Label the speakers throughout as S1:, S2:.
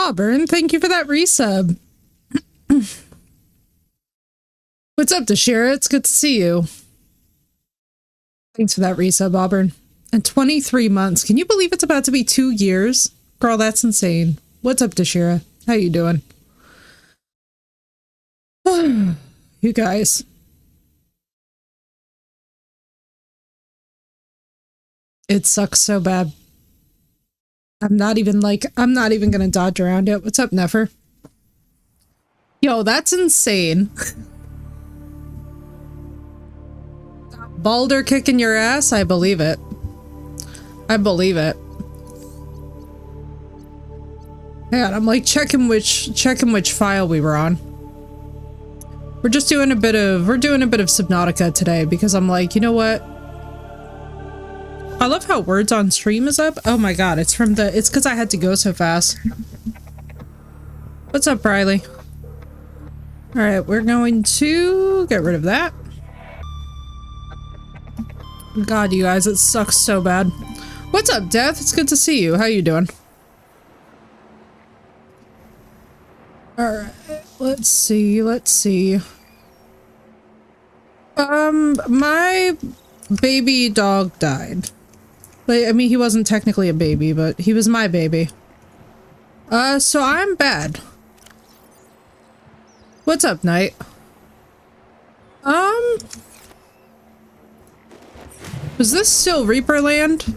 S1: Auburn, thank you for that resub. What's up, Dashira? It's good to see you. Thanks for that resub, Auburn. And 23 months. Can you believe it's about to be 2 years? Girl, that's insane. What's up, Dashira? How you doing? You guys. It sucks so bad. I'm not even gonna dodge around it. What's up, Nefer? Yo, that's insane. Balder kicking your ass? I believe it. I believe it. Yeah, I'm like checking which file we were on. We're doing a bit of Subnautica today because I'm like, you know what? I love how words on stream is up. Oh my god, it's because I had to go so fast. What's up, Riley? Alright, we're going to get rid of that. God, you guys, it sucks so bad. What's up, Death? It's good to see you. How you doing? Alright, let's see. My baby dog died. Like, I mean, he wasn't technically a baby, but he was my baby. So I'm bad. What's up, Knight? Was this still Reaper land?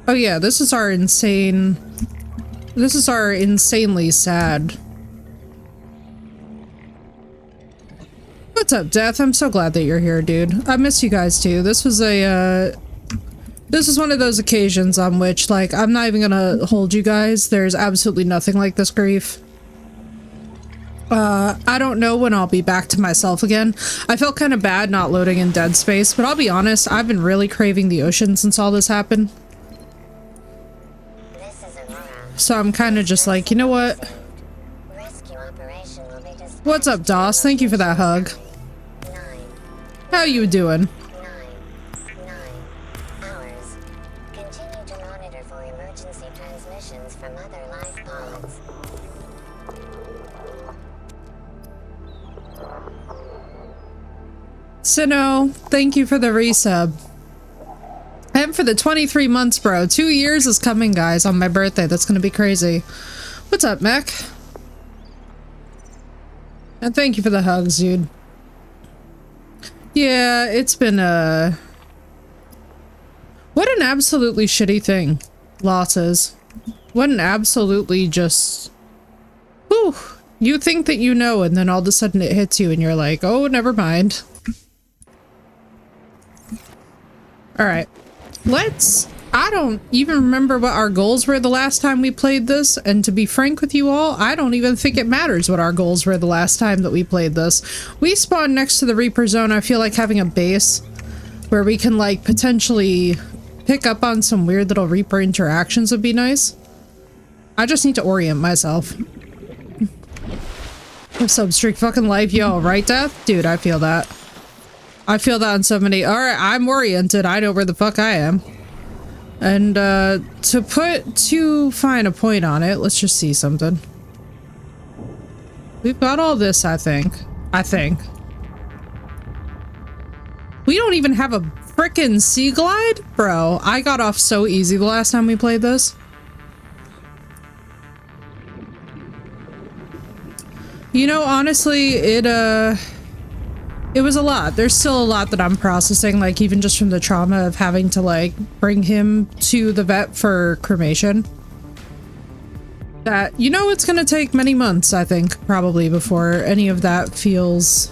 S1: Oh yeah, this is our insanely sad. What's up, Death? I'm so glad that you're here, dude. I miss you guys too. This was one of those occasions on which, like, I'm not even gonna hold you guys. There's absolutely nothing like this grief. I don't know when I'll be back to myself again. I felt kind of bad not loading in Dead Space, but I'll be honest, I've been really craving the ocean since all this happened. So I'm kind of just like, you know what? What's up, Doss? Thank you for that hug. How you doing? Sino, thank you for the resub. And for the 23 months, bro. 2 years is coming, guys, on my birthday. That's gonna be crazy. What's up, Mech? And thank you for the hugs, dude. Yeah, it's been what an absolutely shitty thing. Losses. What an absolutely just... Whew. You think that you know, and then all of a sudden it hits you and you're like, oh, never mind. Alright. I don't even remember what our goals were the last time we played this, and to be frank with you all, I don't even think it matters what our goals were the last time that we played this. We spawned next to the Reaper Zone. I feel like having a base where we can, like, potentially pick up on some weird little Reaper interactions would be nice. I just need to orient myself. Substreak fucking life, yo, right, Death? Dude, I feel that. I feel that on so many. Alright, I'm oriented. I know where the fuck I am. And, to put too fine a point on it, let's just see something. We've got all this, I think. We don't even have a frickin' sea glide? Bro, I got off so easy the last time we played this. You know, honestly, it was a lot. There's still a lot that I'm processing, like, even just from the trauma of having to, like, bring him to the vet for cremation. That, you know, it's gonna take many months, I think, probably, before any of that feels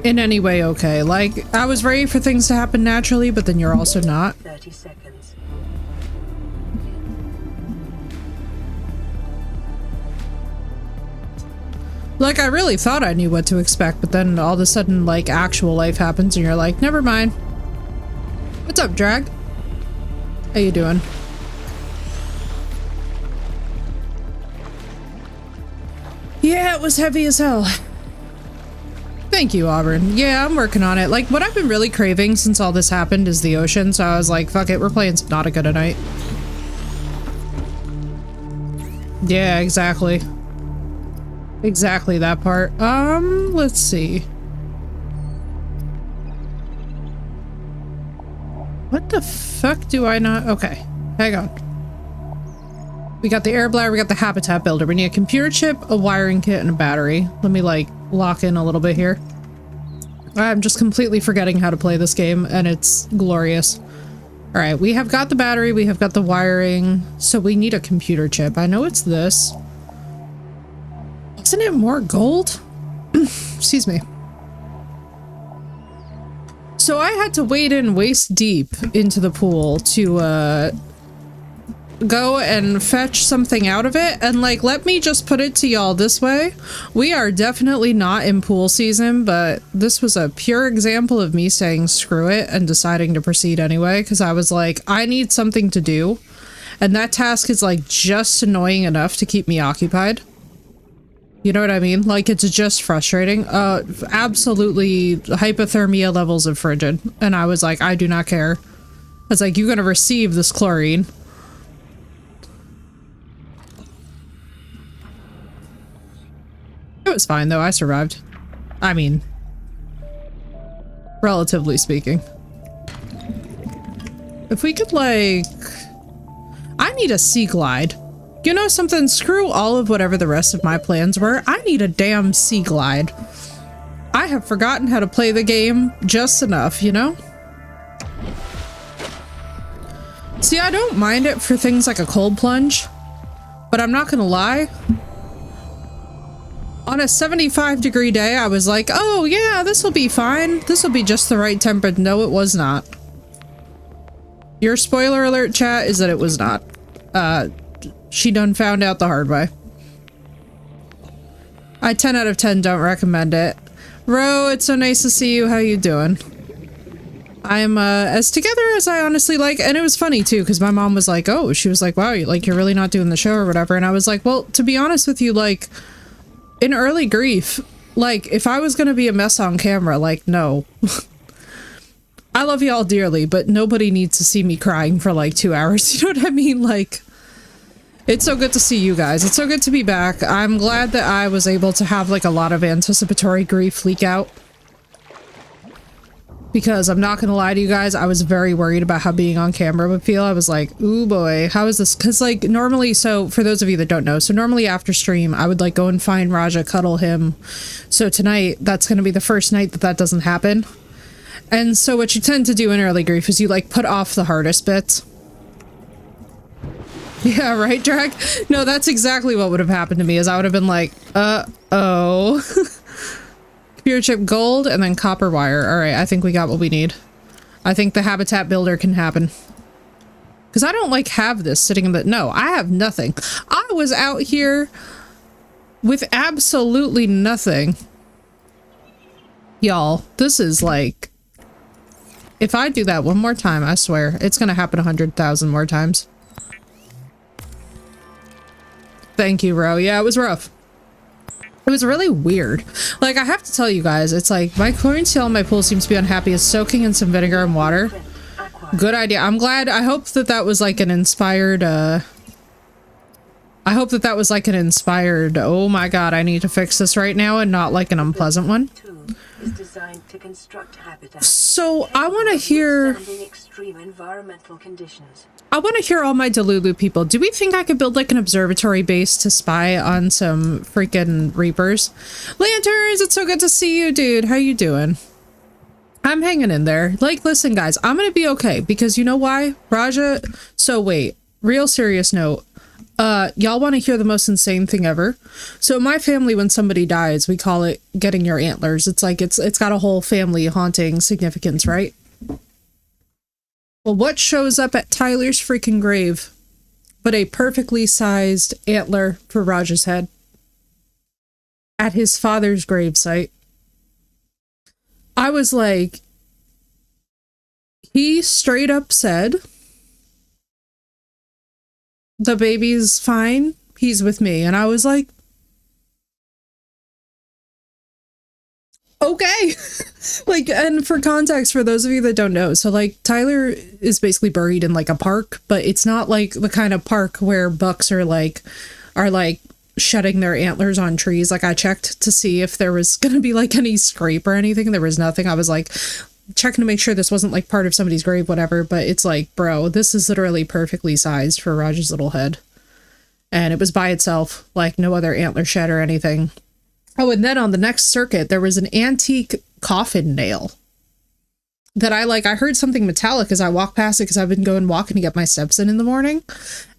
S1: in any way okay. Like, I was ready for things to happen naturally, but then you're also not.
S2: 30 seconds.
S1: Like, I really thought I knew what to expect, but then all of a sudden, like, actual life happens and you're like, never mind. What's up, Drag? How you doing? Yeah, it was heavy as hell. Thank you, Auburn. Yeah, I'm working on it. Like, what I've been really craving since all this happened is the ocean, so I was like, fuck it, we're playing Subnautica tonight. Yeah, exactly. Exactly that part. Let's see. What the fuck do I not? Okay, hang on. We got the air bladder, we got the habitat builder. We need a computer chip, a wiring kit, and a battery. Let me, like, lock in a little bit here. I'm just completely forgetting how to play this game, and it's glorious. Alright, we have got the battery, we have got the wiring, so we need a computer chip. I know it's this. Isn't it more gold? Excuse me. So I had to wade in waist deep into the pool to, go and fetch something out of it, and like, let me just put it to y'all this way. We are definitely not in pool season, but this was a pure example of me saying screw it and deciding to proceed anyway, because I was like, I need something to do, and that task is like just annoying enough to keep me occupied. You know what I mean? Like, it's just frustrating. Absolutely hypothermia levels of frigid, and I was like, I do not care. I was like, you're gonna receive this chlorine. It was fine though, I survived. I mean, relatively speaking. If we could, like... I need a sea glide. You know something? Screw all of whatever the rest of my plans were. I need a damn sea glide. I have forgotten how to play the game just enough, you know? See, I don't mind it for things like a cold plunge, but I'm not gonna lie. On a 75-degree day, I was like, oh yeah, this will be fine. This will be just the right temperature. No, it was not. Your spoiler alert, chat, is that it was not. She done found out the hard way. I 10 out of 10 don't recommend it. Ro, it's so nice to see you. How you doing? I'm as together as I honestly like, and it was funny too, because my mom was like, oh, she was like, wow, you're really not doing the show or whatever, and I was like, well, to be honest with you, like, in early grief, like, if I was gonna be a mess on camera, like, no. I love y'all dearly, but nobody needs to see me crying for like 2 hours, you know what I mean? Like, it's so good to see you guys. It's so good to be back. I'm glad that I was able to have like a lot of anticipatory grief leak out. Because I'm not gonna lie to you guys, I was very worried about how being on camera would feel. I was like, ooh boy, how is this? Because like normally, so for those of you that don't know, so normally after stream, I would like go and find Raja, cuddle him. So tonight, that's gonna be the first night that that doesn't happen. And so what you tend to do in early grief is you like put off the hardest bits. Yeah, right, Drag? No, that's exactly what would have happened to me, is I would have been like, uh-oh. Computer chip gold and then copper wire. Alright, I think we got what we need. I think the habitat builder can happen. Because I don't like have this sitting in the... No, I have nothing. I was out here with absolutely nothing. Y'all, this is like... If I do that one more time, I swear, it's gonna happen 100,000 more times. Thank you, Ro. Yeah, it was rough. It was really weird. Like, I have to tell you guys, it's like, my chlorine seal in my pool seems to be unhappy. It's soaking in some vinegar and water. Good idea. I'm glad. I hope that that was like an inspired, I hope that that was like an inspired, oh my god, I need to fix this right now, and not like an unpleasant one. So, I want to hear... I want to hear all my Delulu people. Do we think I could build like an observatory base to spy on some freaking Reapers? Lanterns, it's so good to see you, dude. How you doing? I'm hanging in there. Like, listen, guys, I'm gonna be okay, because you know why? Raja... So wait, real serious note. Y'all want to hear the most insane thing ever? So my family, when somebody dies, we call it getting your antlers. It's like, it's got a whole family haunting significance, right? Well, what shows up at Tyler's freaking grave but a perfectly sized antler for Raja's head at his father's gravesite? I was like, he straight up said, the baby's fine, he's with me. And I was like, Okay. Like, and for context, for those of you that don't know, so like Tyler is basically buried in like a park, but it's not like the kind of park where bucks are like shedding their antlers on trees. Like I checked to see if there was gonna be like any scrape or anything. There was nothing. I was like checking to make sure this wasn't like part of somebody's grave, whatever, but it's like, bro, this is literally perfectly sized for Raj's little head. And it was by itself, like no other antler shed or anything. Oh, and then on the next circuit, there was an antique coffin nail that I heard something metallic as I walked past it because I've been going walking to get my steps in the morning.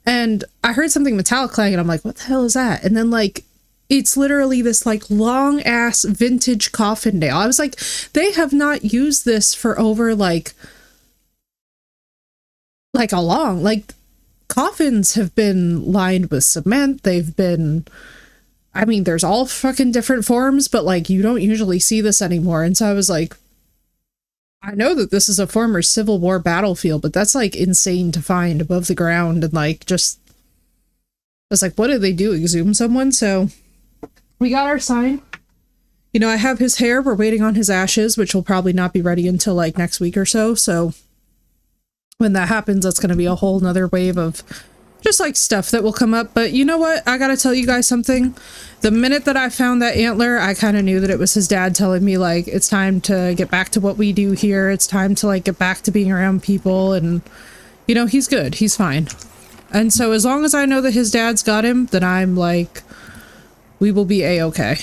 S1: And I heard something metallic clang and I'm like, what the hell is that? And then like, it's literally this like long ass vintage coffin nail. I was like, they have not used this for over like a long, like coffins have been lined with cement. They've been, I mean, there's all fucking different forms, but like you don't usually see this anymore. And so I was like, I know that this is a former Civil War battlefield, but that's like insane to find above the ground. And like, just, I was like, what did they do? Exhume someone? So we got our sign. You know, I have his hair. We're waiting on his ashes, which will probably not be ready until like next week or so. So when that happens, that's going to be a whole nother wave of just like stuff that will come up. But you know what? I gotta tell you guys something. The minute that I found that antler, I kind of knew that it was his dad telling me like, it's time to get back to what we do here. It's time to like get back to being around people. And you know, he's good. He's fine. And so as long as I know that his dad's got him, then I'm like, we will be a-okay.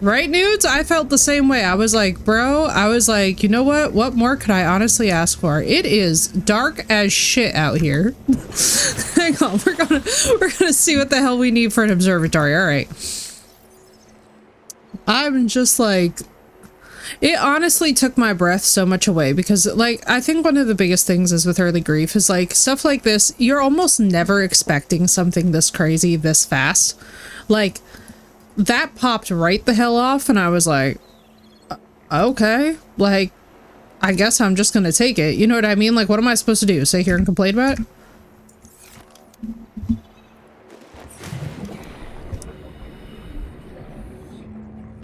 S1: Right, Nudes? I felt the same way. I was like, bro, I was like, you know what? What more could I honestly ask for? It is dark as shit out here. Hang on, we're gonna see what the hell we need for an observatory. All right. I'm just like, it honestly took my breath so much away because like, I think one of the biggest things is with early grief is like stuff like this, you're almost never expecting something this crazy this fast. Like, that popped right the hell off and I was like, okay, like, I guess I'm just gonna take it. You know what I mean? Like, what am I supposed to do? Sit here and complain about it?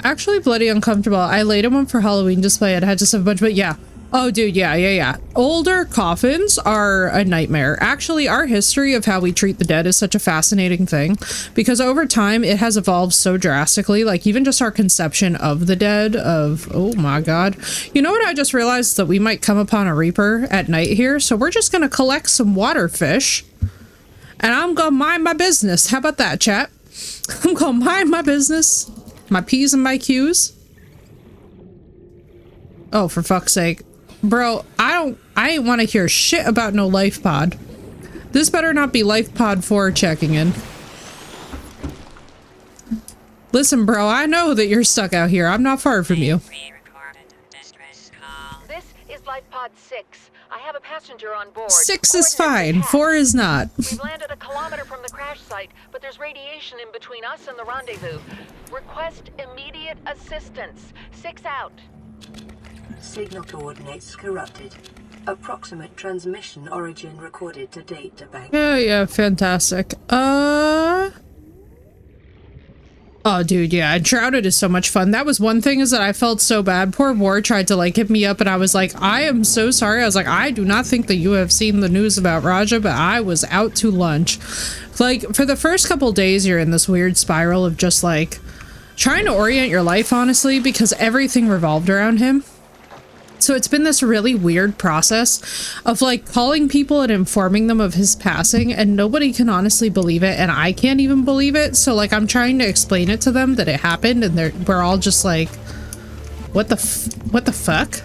S1: Actually bloody uncomfortable. I laid in one for Halloween display. It had just a bunch, but yeah. Oh, dude, yeah. Older coffins are a nightmare. Actually, our history of how we treat the dead is such a fascinating thing because over time it has evolved so drastically. Like even just our conception of the dead of, oh my God. You know what I just realized? That we might come upon a reaper at night here. So we're just going to collect some water fish and I'm going to mind my business. How about that, chat? I'm going to mind my business. My P's and my Q's. Oh, for fuck's sake. Bro, I ain't want to hear shit about no life pod. This better not be life pod 4 checking in. Listen, bro, I know that you're stuck out here. I'm not far from you.
S2: This is life pod 6. I have a passenger on board.
S1: 6 is fine. 4 is not.
S2: We've landed a kilometer from the crash site, but there's radiation in between us and the rendezvous. Request immediate assistance. 6 out.
S3: Signal coordinates corrupted. Approximate transmission origin recorded to data bank.
S1: Yeah, fantastic. Oh, dude, yeah, Shrouded is so much fun. That was one thing is that I felt so bad. Poor War tried to, like, hit me up, and I was like, I am so sorry. I was like, I do not think that you have seen the news about Raja, but I was out to lunch. Like, for the first couple days, you're in this weird spiral of just, like, trying to orient your life, honestly, because everything revolved around him. So it's been this really weird process of like calling people and informing them of his passing and nobody can honestly believe it and I can't even believe it. So like I'm trying to explain it to them that it happened and we're all just like, what the fuck?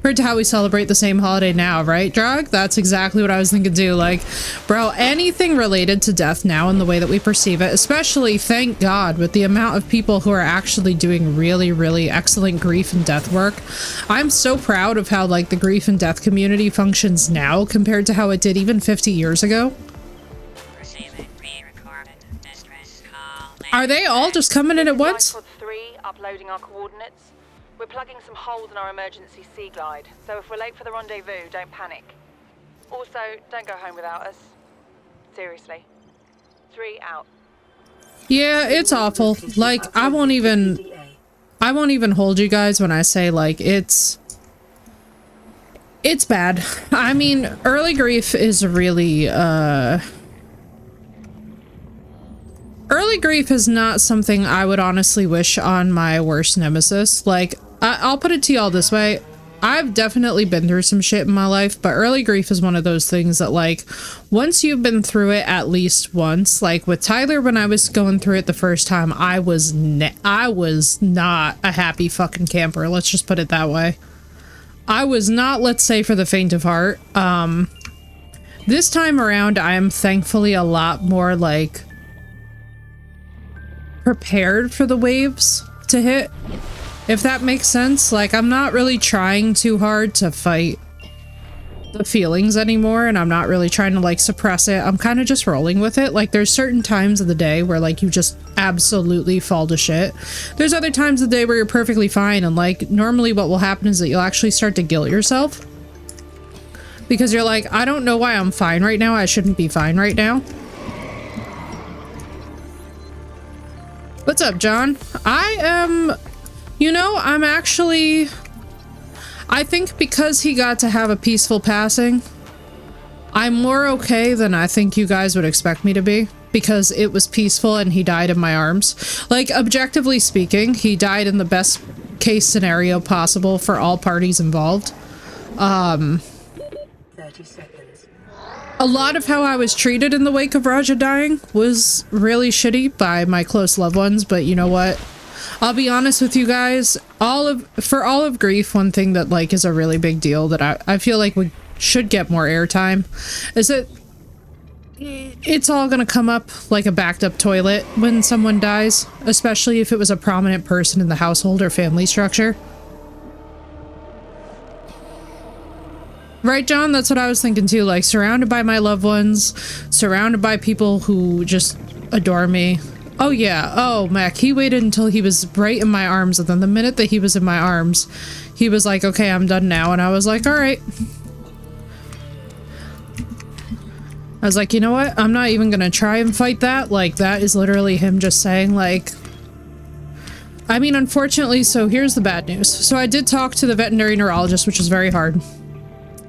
S1: Compared to how we celebrate the same holiday now, right, Drag? That's exactly what I was thinking too. Like, bro, anything related to death now and the way that we perceive it, especially, thank God, with the amount of people who are actually doing really, really excellent grief and death work. I'm so proud of how, like, the grief and death community functions now compared to how it did even 50 years ago. Are they all just coming in at once?
S2: Pod 3, uploading our coordinates. We're plugging some holes in our emergency sea glide, so if we're late for the rendezvous, don't panic. Also, don't go home without us. Seriously. 3 out.
S1: Yeah, it's awful. Like, I won't even hold you guys when I say, like, it's bad. I mean, early grief is really, early grief is not something I would honestly wish on my worst nemesis. Like, I'll put it to y'all this way. I've definitely been through some shit in my life, but early grief is one of those things that, like, once you've been through it at least once, like with Tyler, when I was going through it the first time, I was not a happy fucking camper. Let's just put it that way. I was not, let's say, for the faint of heart. This time around, I am thankfully a lot more, like, prepared for the waves to hit. If that makes sense. Like, I'm not really trying too hard to fight the feelings anymore, and I'm not really trying to, like, suppress it. I'm kind of just rolling with it. Like, there's certain times of the day where, like, you just absolutely fall to shit. There's other times of the day where you're perfectly fine, and, like, normally what will happen is that you'll actually start to guilt yourself. Because you're like, I don't know why I'm fine right now. I shouldn't be fine right now. What's up, John? I am... You know, I'm actually... I think because he got to have a peaceful passing, I'm more okay than I think you guys would expect me to be. Because it was peaceful and he died in my arms. Like, objectively speaking, he died in the best case scenario possible for all parties involved.
S3: 30 seconds.
S1: A lot of how I was treated in the wake of Raja dying was really shitty by my close loved ones, but you know what? I'll be honest with you guys, for all of grief, one thing that, like, is a really big deal that I feel like we should get more airtime is that it's all gonna come up like a backed up toilet when someone dies, especially if it was a prominent person in the household or family structure. Right, John? That's what I was thinking too, like, surrounded by my loved ones, surrounded by people who just adore me. Oh yeah, oh Mac, he waited until he was right in my arms, and then the minute that he was in my arms, he was like, okay, I'm done now, and I was like, alright. I was like, you know what, I'm not even gonna try and fight that, like, that is literally him just saying, like... I mean, unfortunately, so here's the bad news. So I did talk to the veterinary neurologist, which was very hard.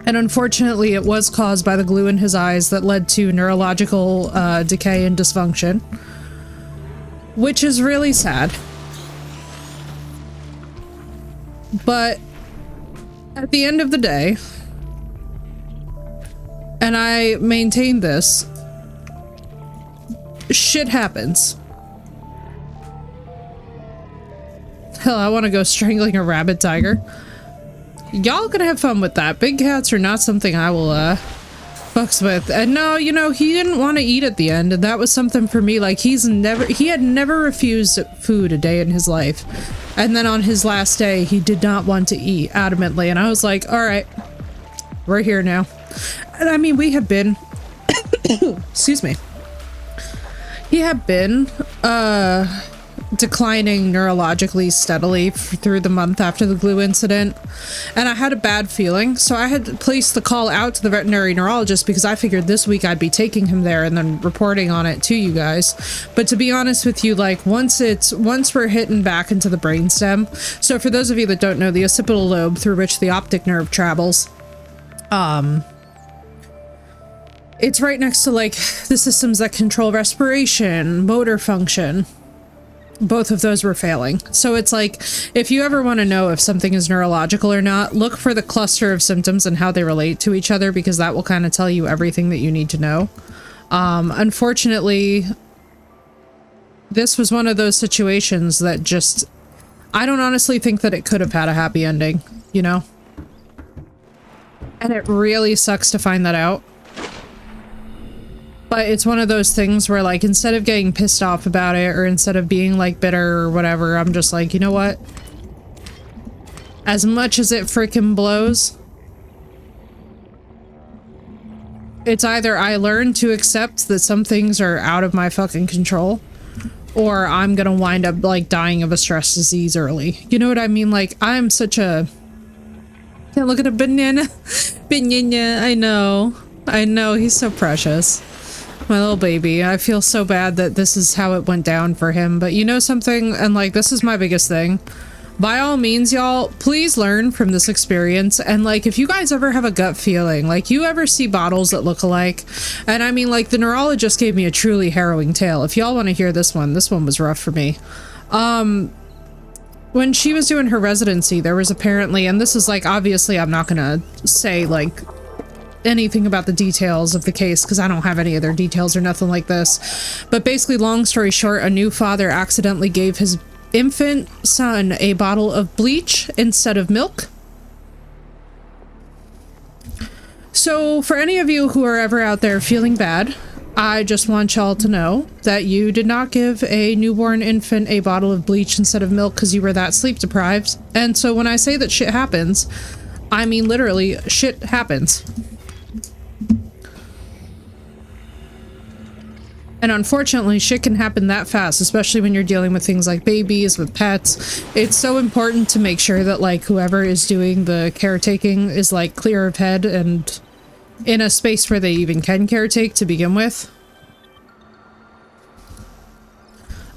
S1: And unfortunately, it was caused by the glue in his eyes that led to neurological decay and dysfunction. Which is really sad. But at the end of the day, and I maintain this, shit happens. Hell, I want to go strangling a rabbit tiger. Y'all can have fun with that. Big cats are not something I will fucks with. And no, you know, he didn't want to eat at the end, and that was something for me. Like, he had never refused food a day in his life, and then on his last day he did not want to eat adamantly, and I was like, all right, we're here now. And I mean, we have been excuse me, he had been declining neurologically steadily through the month after the glue incident, and I had a bad feeling, so I had placed the call out to the veterinary neurologist because I figured this week I'd be taking him there and then reporting on it to you guys. But to be honest with you, like, once we're hitting back into the brainstem, so for those of you that don't know, the occipital lobe through which the optic nerve travels, it's right next to, like, the systems that control respiration, motor function. Both of those were failing. So it's like, if you ever want to know if something is neurological or not, look for the cluster of symptoms and how they relate to each other, because that will kind of tell you everything that you need to know. Unfortunately, this was one of those situations that just, I don't honestly think that it could have had a happy ending, you know? And it really sucks to find that out. But it's one of those things where, like, instead of getting pissed off about it, or instead of being, like, bitter or whatever, I'm just like, you know what? As much as it freaking blows, it's either I learn to accept that some things are out of my fucking control, or I'm gonna wind up, like, dying of a stress disease early. You know what I mean? Like, I'm such a... Yeah, look at a banana. Banana, I know, he's so precious. my little baby. I feel so bad that this is how it went down for him. But you know something? And like, this is my biggest thing. By all means, y'all, please learn from this experience. And like, if you guys ever have a gut feeling, like you ever see bottles that look alike, and I mean, like the neurologist gave me a truly harrowing tale. If y'all want to hear this one was rough for me. When she was doing her residency, there was apparently, and this is like, obviously I'm not gonna say like anything about the details of the case because I don't have any other details or nothing like this. But basically, long story short, a new father accidentally gave his infant son a bottle of bleach instead of milk. So for any of you who are ever out there feeling bad, I just want y'all to know that you did not give a newborn infant a bottle of bleach instead of milk because you were that sleep deprived. And so when I say that shit happens, I mean literally shit happens. And unfortunately, shit can happen that fast, especially when you're dealing with things like babies, with pets. It's so important to make sure that, like, whoever is doing the caretaking is, like, clear of head and in a space where they even can caretake to begin with.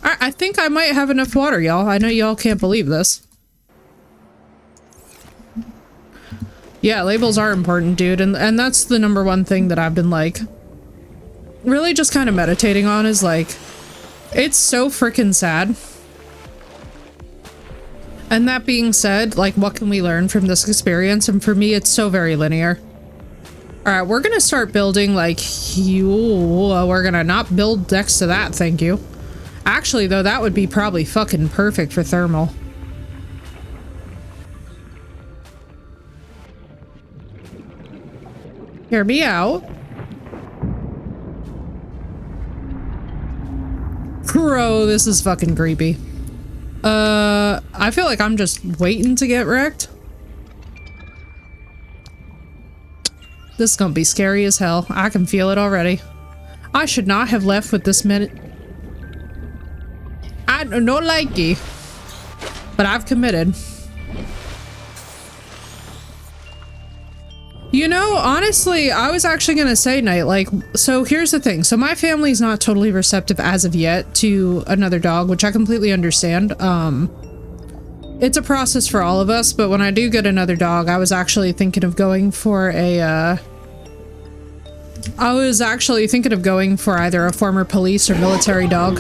S1: I think I might have enough water, y'all. I know y'all can't believe this. Yeah, labels are important, dude. And that's the number one thing that I've been, like, really just kind of meditating on is like, it's so freaking sad. And that being said, like, what can we learn from this experience? And for me, it's so very linear. All right, we're gonna start building like, we're gonna not build next to that, thank you. Actually, though, that would be probably fucking perfect for thermal. Hear me out. Bro, this is fucking creepy. I feel like I'm just waiting to get wrecked. This is gonna be scary as hell. I can feel it already. I should not have left with this minute. I don't like you, but I've committed. You know, honestly, I was actually gonna say, Knight, like, so here's the thing. So my family's not totally receptive as of yet to another dog, which I completely understand. It's a process for all of us, but when I do get another dog, I was actually thinking of going for a, either a former police or military dog.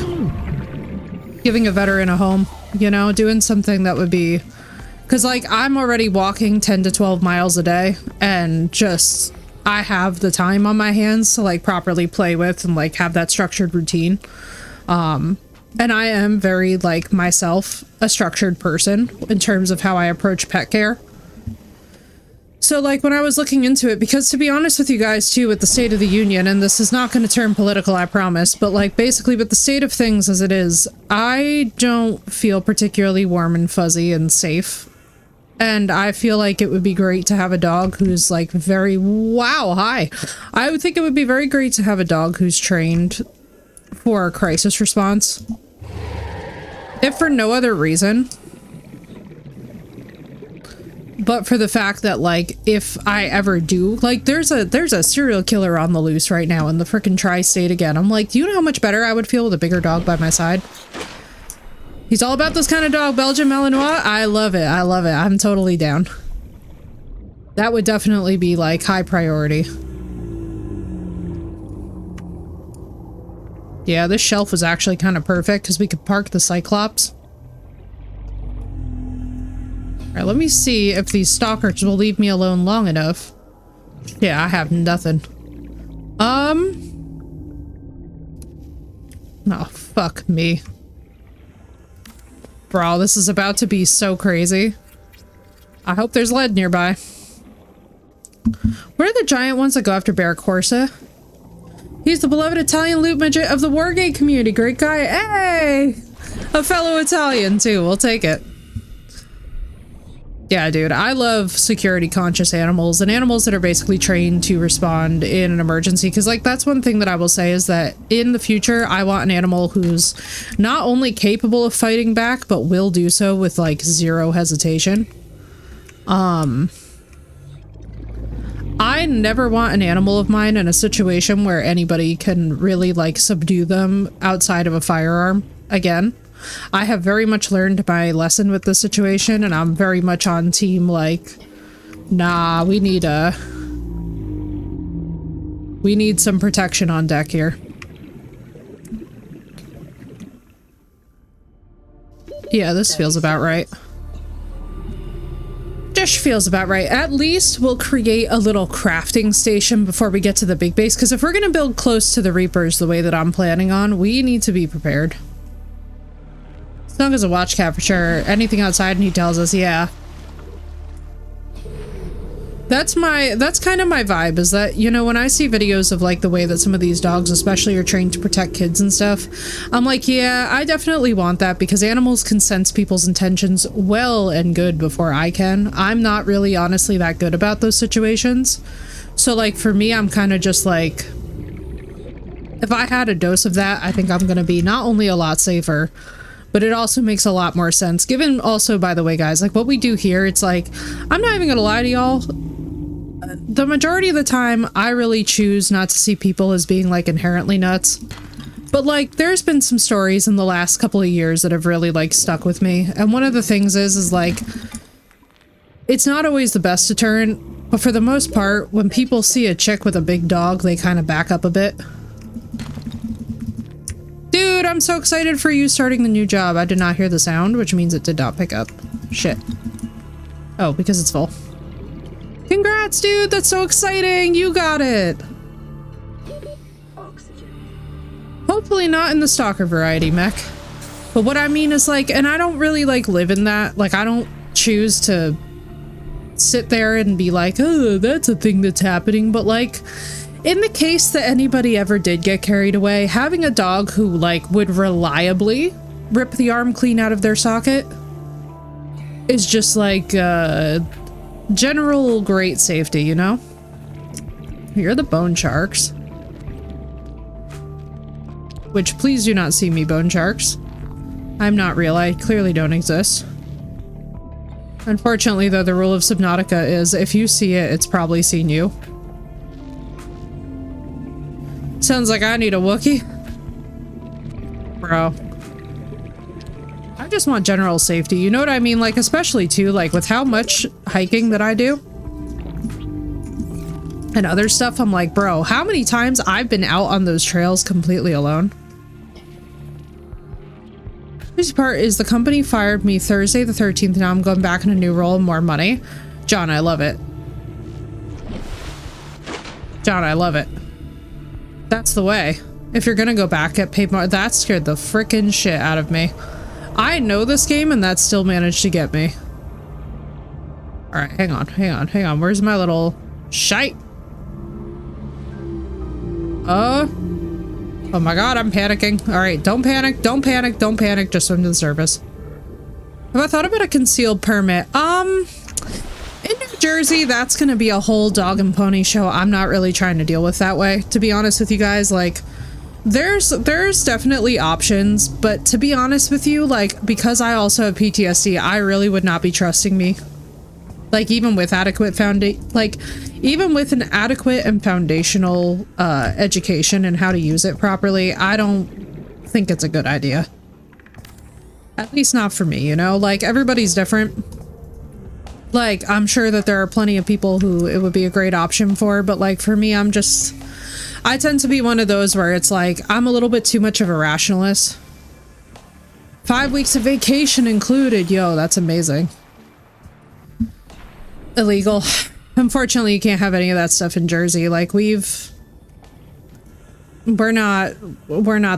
S1: Giving a veteran a home, you know, doing something that would be... Because, like, I'm already walking 10 to 12 miles a day, and just, I have the time on my hands to, like, properly play with and, like, have that structured routine. And I am very, like, myself, a structured person in terms of how I approach pet care. So, like, when I was looking into it, because to be honest with you guys, too, with the State of the Union, and this is not going to turn political, I promise, but, like, basically with the state of things as it is, I don't feel particularly warm and fuzzy and safe. And I feel like it would be great to have a dog who's like very, wow, hi. I would think it would be very great to have a dog who's trained for crisis response. If for no other reason, but for the fact that, like, if I ever do, like, there's a serial killer on the loose right now in the frickin' tri-state again. I'm like, do you know how much better I would feel with a bigger dog by my side? He's all about this kind of dog, Belgian Malinois. I love it. I love it. I'm totally down. That would definitely be, like, high priority. Yeah, this shelf was actually kind of perfect because we could park the Cyclops. Alright, let me see if these stalkers will leave me alone long enough. Yeah, I have nothing. Oh, fuck me. Bro, this is about to be so crazy. I hope there's lead nearby. What are the giant ones that go after Barracorsa? He's the beloved Italian loot midget of the Wargate community. Great guy. Hey! A fellow Italian, too. We'll take it. Yeah, dude, I love security-conscious animals and animals that are basically trained to respond in an emergency. Because, like, that's one thing that I will say is that in the future, I want an animal who's not only capable of fighting back, but will do so with, like, zero hesitation. I never want an animal of mine in a situation where anybody can really like subdue them outside of a firearm again. I have very much learned my lesson with this situation, and I'm very much on team like, nah, we need some protection on deck here. Yeah, this feels about right. Just feels about right. At least we'll create a little crafting station before we get to the big base, because if we're gonna build close to the Reapers the way that I'm planning on, we need to be prepared. As long as a watch cat for sure. Anything outside and he tells us, yeah. That's kind of my vibe, is that, you know, when I see videos of like the way that some of these dogs especially are trained to protect kids and stuff, I'm like, yeah, I definitely want that, because animals can sense people's intentions well and good before I can. I'm not really honestly that good about those situations. So like for me, I'm kind of just like, if I had a dose of that, I think I'm going to be not only a lot safer, but it also makes a lot more sense. Given also, by the way, guys, like what we do here, it's like, I'm not even gonna lie to y'all. The majority of the time, I really choose not to see people as being like inherently nuts. But like, there's been some stories in the last couple of years that have really like stuck with me. And one of the things is like, it's not always the best deterrent, but for the most part, when people see a chick with a big dog, they kind of back up a bit. Dude, I'm so excited for you starting the new job. I did not hear the sound, which means it did not pick up. Shit. Oh, because it's full. Congrats, dude! That's so exciting! You got it!
S3: Oxygen.
S1: Hopefully not in the stalker variety, mech. But what I mean is like, and I don't really like live in that. Like, I don't choose to sit there and be like, oh, that's a thing that's happening. But like, in the case that anybody ever did get carried away, having a dog who like would reliably rip the arm clean out of their socket is just like general great safety, you know? You're the bone sharks. Which, please do not see me, bone sharks. I'm not real. I clearly don't exist. Unfortunately, though, the rule of Subnautica is if you see it, it's probably seen you. Sounds like I need a Wookiee. Bro. I just want general safety, you know what I mean? Like, especially too, like, with how much hiking that I do and other stuff, I'm like, bro, how many times I've been out on those trails completely alone? This part is the company fired me Thursday the 13th, now I'm going back in a new role and more money. John, I love it. John, I love it. That's the way. If you're gonna go back, get paid more. That scared the frickin' shit out of me. I know this game and that still managed to get me. Alright, hang on. Where's my little shite? Oh my god, I'm panicking. Alright, don't panic, just swim to the surface. Have I thought about a concealed permit? In New Jersey, that's gonna be a whole dog and pony show. I'm not really trying to deal with that way, to be honest with you guys. Like, there's definitely options, but to be honest with you, like, because I also have PTSD, I really would not be trusting me. Like, even with adequate even with an adequate and foundational education and how to use it properly, I don't think it's a good idea. At least not for me, you know? Like, everybody's different. Like, I'm sure that there are plenty of people who it would be a great option for, but like, for me, I tend to be one of those where it's like, I'm a little bit too much of a rationalist. 5 weeks of vacation included. Yo, that's amazing. Illegal. Unfortunately, you can't have any of that stuff in Jersey. Like, we're not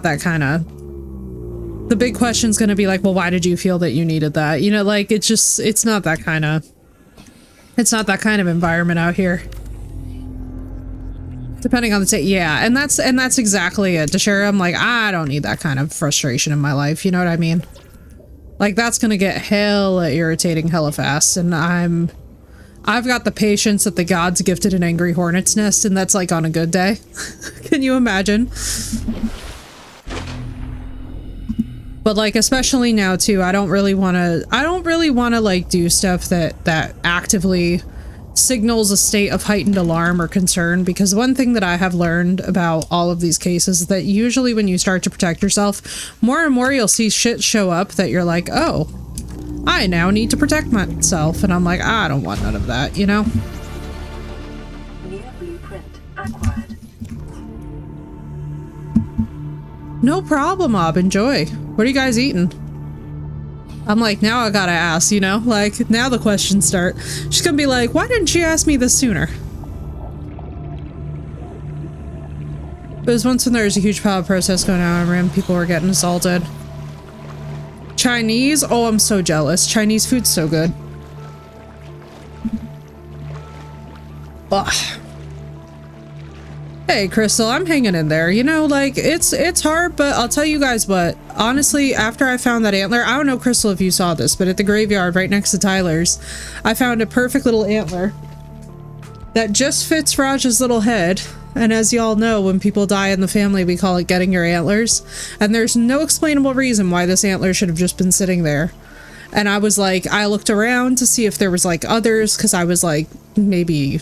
S1: that kind of... The big question's gonna be like, well, why did you feel that you needed that? You know, like, it's not that kind of... It's not that kind of environment out here. Depending on the state, yeah, and that's exactly it. Deshara, I'm like, I don't need that kind of frustration in my life, you know what I mean? Like, that's gonna get hella irritating hella fast, and I've got the patience that the gods gifted an angry hornet's nest, and that's like on a good day. Can you imagine? But like, especially now too, I don't really want to like do stuff that actively signals a state of heightened alarm or concern, because one thing that I have learned about all of these cases is that usually when you start to protect yourself, more and more you'll see shit show up that you're like, oh, I now need to protect myself, and I'm like, I don't want none of that, you know?
S3: New blueprint acquired.
S1: No problem, Ob, enjoy. What are you guys eating? I'm like, now I gotta ask, you know? Like, now the questions start. She's gonna be like, why didn't you ask me this sooner? It was once when there was a huge power protest going on and people were getting assaulted. Chinese? Oh, I'm so jealous. Chinese food's so good. Ugh. Hey, Crystal, I'm hanging in there. You know, like, it's hard, but I'll tell you guys what. Honestly, after I found that antler, I don't know, Crystal, if you saw this, but at the graveyard right next to Tyler's, I found a perfect little antler that just fits Raj's little head. And as y'all know, when people die in the family, we call it getting your antlers. And there's no explainable reason why this antler should have just been sitting there. And I was like, I looked around to see if there was like others, because I was like, maybe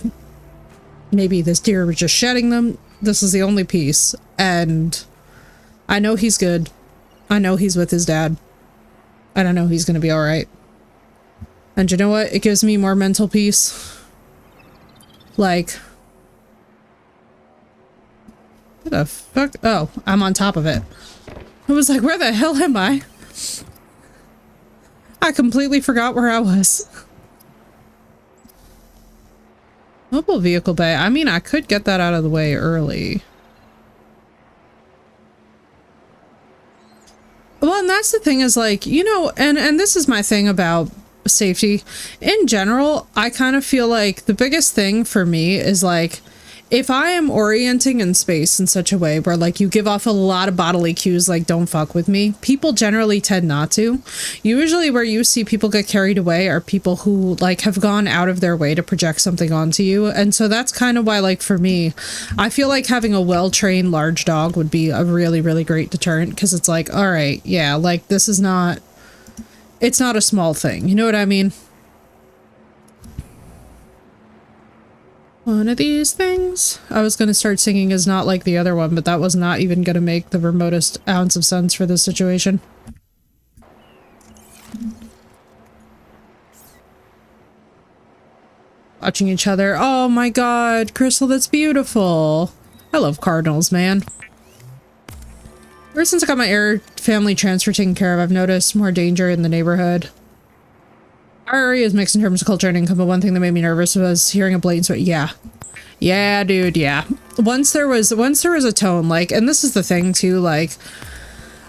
S1: this deer was just shedding them. This is the only piece. And I know he's good. I know he's with his dad. And I know he's gonna be alright. And you know what? It gives me more mental peace. Like, what the fuck? Oh, I'm on top of it. I was like, where the hell am I? I completely forgot where I was. Mobile vehicle bay. I mean, I could get that out of the way early. Well, and that's the thing is like, you know, and this is my thing about safety. In general, I kind of feel like the biggest thing for me is like, if I am orienting in space in such a way where like you give off a lot of bodily cues like don't fuck with me, people generally tend not to. Usually where you see people get carried away are people who like have gone out of their way to project something onto you. And so that's kind of why, like, for me, I feel like having a well-trained large dog would be a really, really great deterrent, because it's like, all right, yeah, like this is not, it's not a small thing. You know what I mean? One of these things. I was going to start singing is not like the other one, but that was not even going to make the remotest ounce of sense for this situation. Watching each other. Oh my god, Crystal, that's beautiful. I love cardinals, man. Ever since I got my air family transfer taken care of, I've noticed more danger in the neighborhood. Our area is mixed in terms of culture and income, but one thing that made me nervous was hearing a blatant swear. Yeah. Yeah, dude, yeah. Once there was a tone, like, and this is the thing too, like,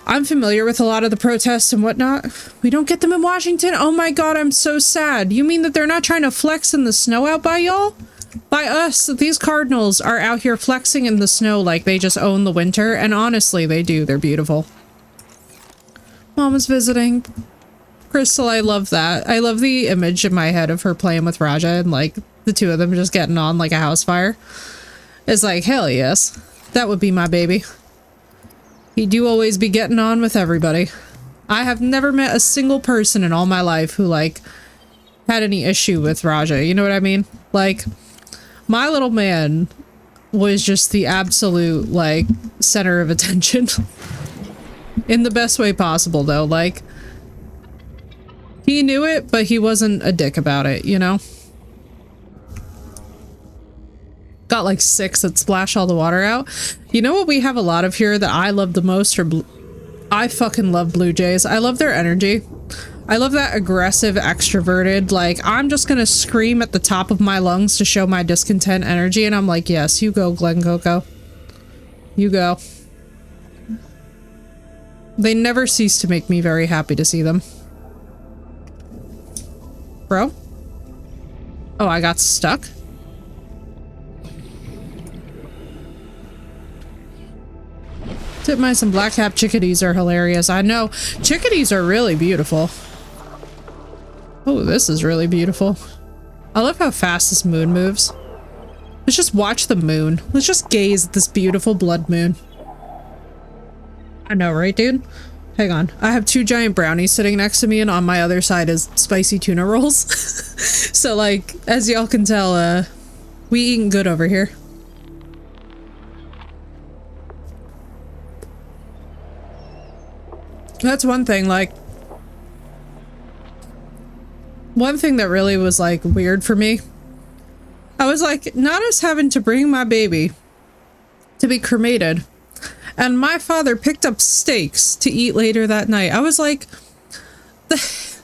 S1: I'm familiar with a lot of the protests and whatnot. We don't get them in Washington? Oh my god, I'm so sad. You mean that they're not trying to flex in the snow out by y'all? By us, these cardinals are out here flexing in the snow like they just own the winter, and honestly, they do. They're beautiful. Mama's visiting. Crystal, I love that. I love the image in my head of her playing with Raja and like the two of them just getting on like a house fire. It's like, hell yes. That would be my baby. He do always be getting on with everybody. I have never met a single person in all my life who like had any issue with Raja. You know what I mean? Like, my little man was just the absolute like center of attention. In the best way possible though. Like, he knew it, but he wasn't a dick about it, you know? Got like 6 that splash all the water out. You know what we have a lot of here that I love the most are I fucking love blue jays. I love their energy. I love that aggressive, extroverted, like, I'm just gonna scream at the top of my lungs to show my discontent energy, and I'm like, yes, you go, Glen Coco. You go. They never cease to make me very happy to see them. Bro? Oh, I got stuck? Titmice and black-capped chickadees are hilarious. I know. Chickadees are really beautiful. Oh, this is really beautiful. I love how fast this moon moves. Let's just watch the moon. Let's just gaze at this beautiful blood moon. I know, right, dude? Hang on. I have 2 giant brownies sitting next to me, and on my other side is spicy tuna rolls. So like, as y'all can tell, we eating good over here. That's one thing, like, one thing that really was like weird for me. I was like, not us having to bring my baby to be cremated, and my father picked up steaks to eat later that night. I was like, it's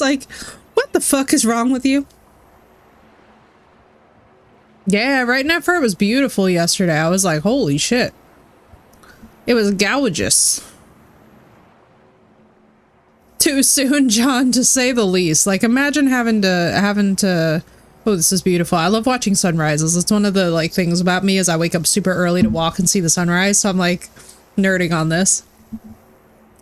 S1: like, what the fuck is wrong with you? Yeah, right after it was beautiful yesterday, I was like, holy shit. It was gorgeous. Too soon, John, to say the least. Like, imagine having to oh, this is beautiful. I love watching sunrises. It's one of the like things about me is I wake up super early to walk and see the sunrise. So I'm like nerding on this.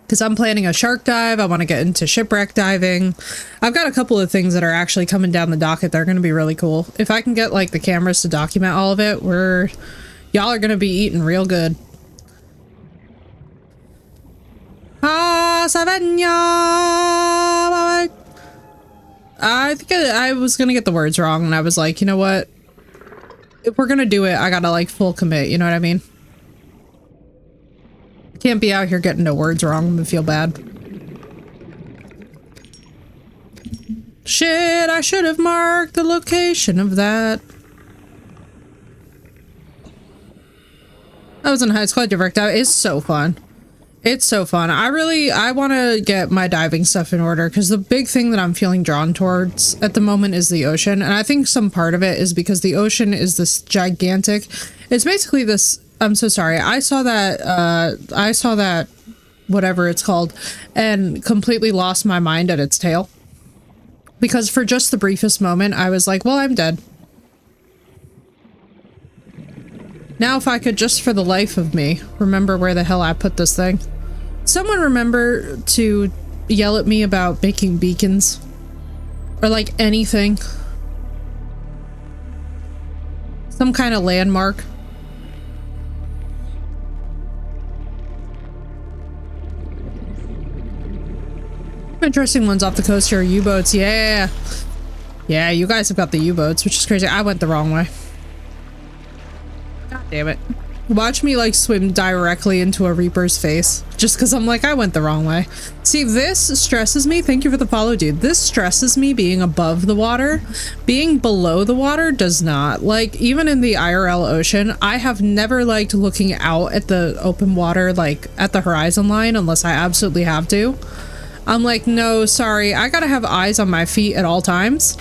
S1: Because I'm planning a shark dive. I want to get into shipwreck diving. I've got a couple of things that are actually coming down the docket that are going to be really cool. If I can get like the cameras to document all of it, y'all are going to be eating real good. I think I was gonna get the words wrong, and I was like, you know what? If we're gonna do it, I gotta like full commit, you know what I mean? I can't be out here getting the words wrong. I'm gonna feel bad. Shit, I should have marked the location of that. I was in high school. I direct out. It's so fun. It's so fun. I want to get my diving stuff in order because the big thing that I'm feeling drawn towards at the moment is the ocean. And I think some part of it is because the ocean is this gigantic, it's basically this, I'm so sorry. I saw that, whatever it's called, and completely lost my mind at its tail. Because for just the briefest moment, I was like, well, I'm dead. Now if I could just for the life of me remember where the hell I put this thing. Someone remember to yell at me about making beacons. Or like anything. Some kind of landmark. Interesting ones off the coast here are U-boats. Yeah. Yeah, you guys have got the U-boats, which is crazy. I went the wrong way. God damn it. Watch me like swim directly into a Reaper's face just because I'm like, I went the wrong way. See, this stresses me. Thank you for the follow, dude. This stresses me being above the water. Being below the water does not. Like, even in the IRL ocean, I have never liked looking out at the open water, like at the horizon line, unless I absolutely have to. I'm like, no, sorry. I gotta have eyes on my feet at all times.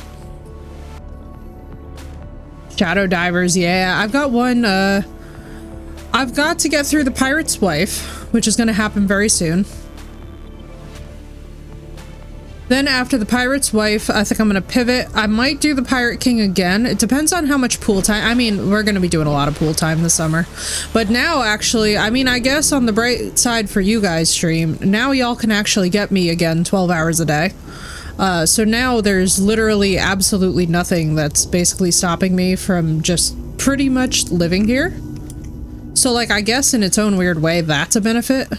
S1: Shadow divers, yeah. I've got one, I've got to get through the Pirate's Wife, which is going to happen very soon. Then after the Pirate's Wife, I think I'm going to pivot. I might do the Pirate King again. It depends on how much pool time. I mean, we're going to be doing a lot of pool time this summer. But now, actually, I mean, I guess on the bright side for you guys stream, now y'all can actually get me again 12 hours a day. So now there's literally absolutely nothing that's basically stopping me from just pretty much living here. So like, I guess in its own weird way, that's a benefit.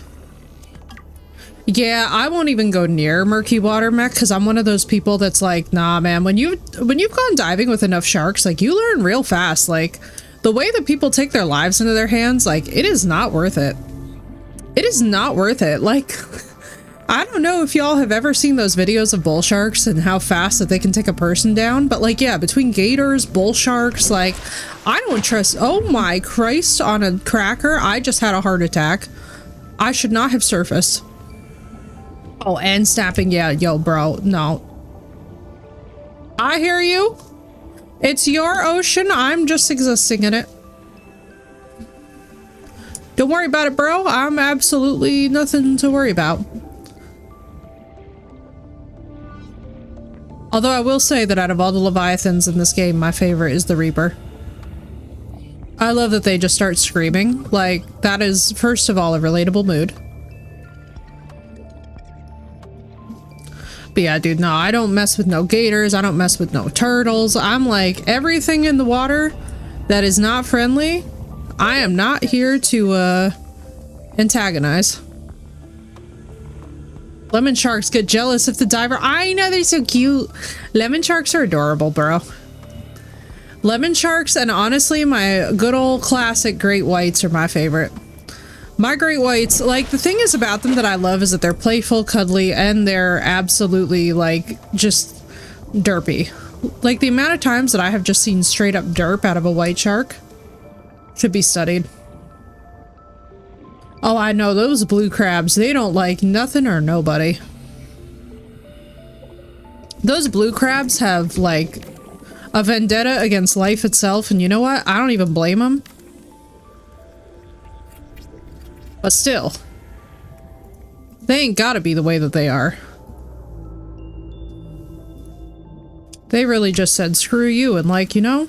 S1: Yeah, I won't even go near murky water, mech, because I'm one of those people that's like, nah, man, when you've gone diving with enough sharks, like, you learn real fast. Like, the way that people take their lives into their hands, like, it is not worth it. It is not worth it. Like, I don't know if y'all have ever seen those videos of bull sharks and how fast that they can take a person down, but like, yeah, between gators, bull sharks, like, I don't trust, oh my Christ, on a cracker, I just had a heart attack. I should not have surfaced. Oh, and snapping, yeah, yo, bro, no. I hear you. It's your ocean, I'm just existing in it. Don't worry about it, bro. I'm absolutely nothing to worry about. Although I will say that out of all the Leviathans in this game, my favorite is the Reaper. I love that they just start screaming. Like, that is, first of all, a relatable mood. But yeah, dude, no, I don't mess with no gators. I don't mess with no turtles. I'm like, everything in the water that is not friendly, I am not here to, antagonize. Lemon sharks get jealous if the diver... I know, they're so cute. Lemon sharks are adorable, bro. Lemon sharks and honestly, my good old classic great whites are my favorite. My great whites, like, the thing is about them that I love is that they're playful, cuddly, and they're absolutely, like, just derpy. Like, the amount of times that I have just seen straight up derp out of a white shark should be studied. Oh, I know, those blue crabs, they don't like nothing or nobody. Those blue crabs have, like, a vendetta against life itself, and you know what? I don't even blame them. But still, they ain't gotta be the way that they are. They really just said, screw you, and like, you know?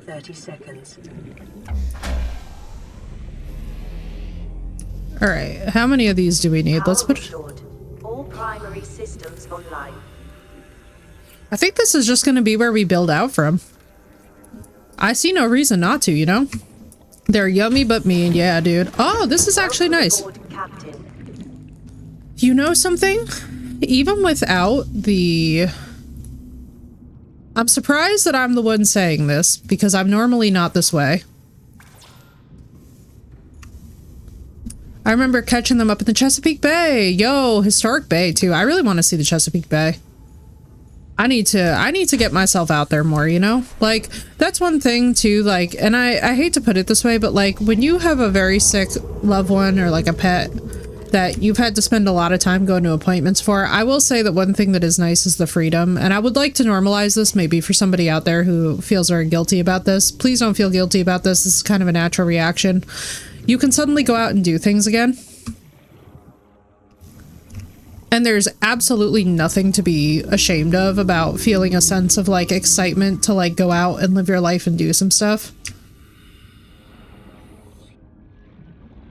S3: 30 seconds.
S1: Alright, how many of these do we need? Let's put...
S3: All primary systems online.
S1: I think this is just gonna be where we build out from. I see no reason not to, you know? They're yummy but mean, yeah, dude. Oh, this is actually nice. You know something? Even without the... I'm surprised that I'm the one saying this, because I'm normally not this way. I remember catching them up in the Chesapeake Bay. Yo, historic bay too. I really want to see the Chesapeake Bay. I need to get myself out there more, you know? Like, that's one thing too, like, and I hate to put it this way, but like, when you have a very sick loved one or like a pet that you've had to spend a lot of time going to appointments for, I will say that one thing that is nice is the freedom, and I would like to normalize this maybe for somebody out there who feels very guilty about this. Please don't feel guilty about this. This is kind of a natural reaction. You can suddenly go out and do things again. And there's absolutely nothing to be ashamed of about feeling a sense of like excitement to like go out and live your life and do some stuff.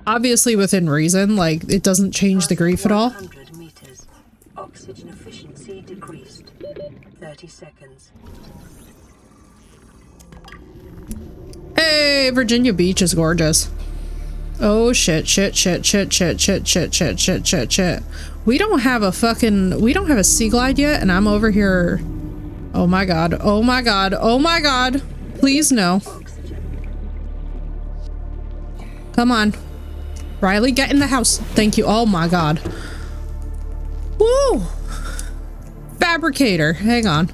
S1: Obviously within reason, like it doesn't change the grief at all.
S3: 100 meters. Oxygen efficiency decreased. 30 seconds.
S1: Hey, Virginia Beach is gorgeous. Oh shit, shit, shit, shit, shit, shit, shit, shit, shit, shit, shit. We don't have a Sea Glide yet, and I'm over here. Oh my god, oh my god, oh my god. Please no. Come on. Riley, get in the house. Thank you. Oh my god. Woo! Fabricator, hang on.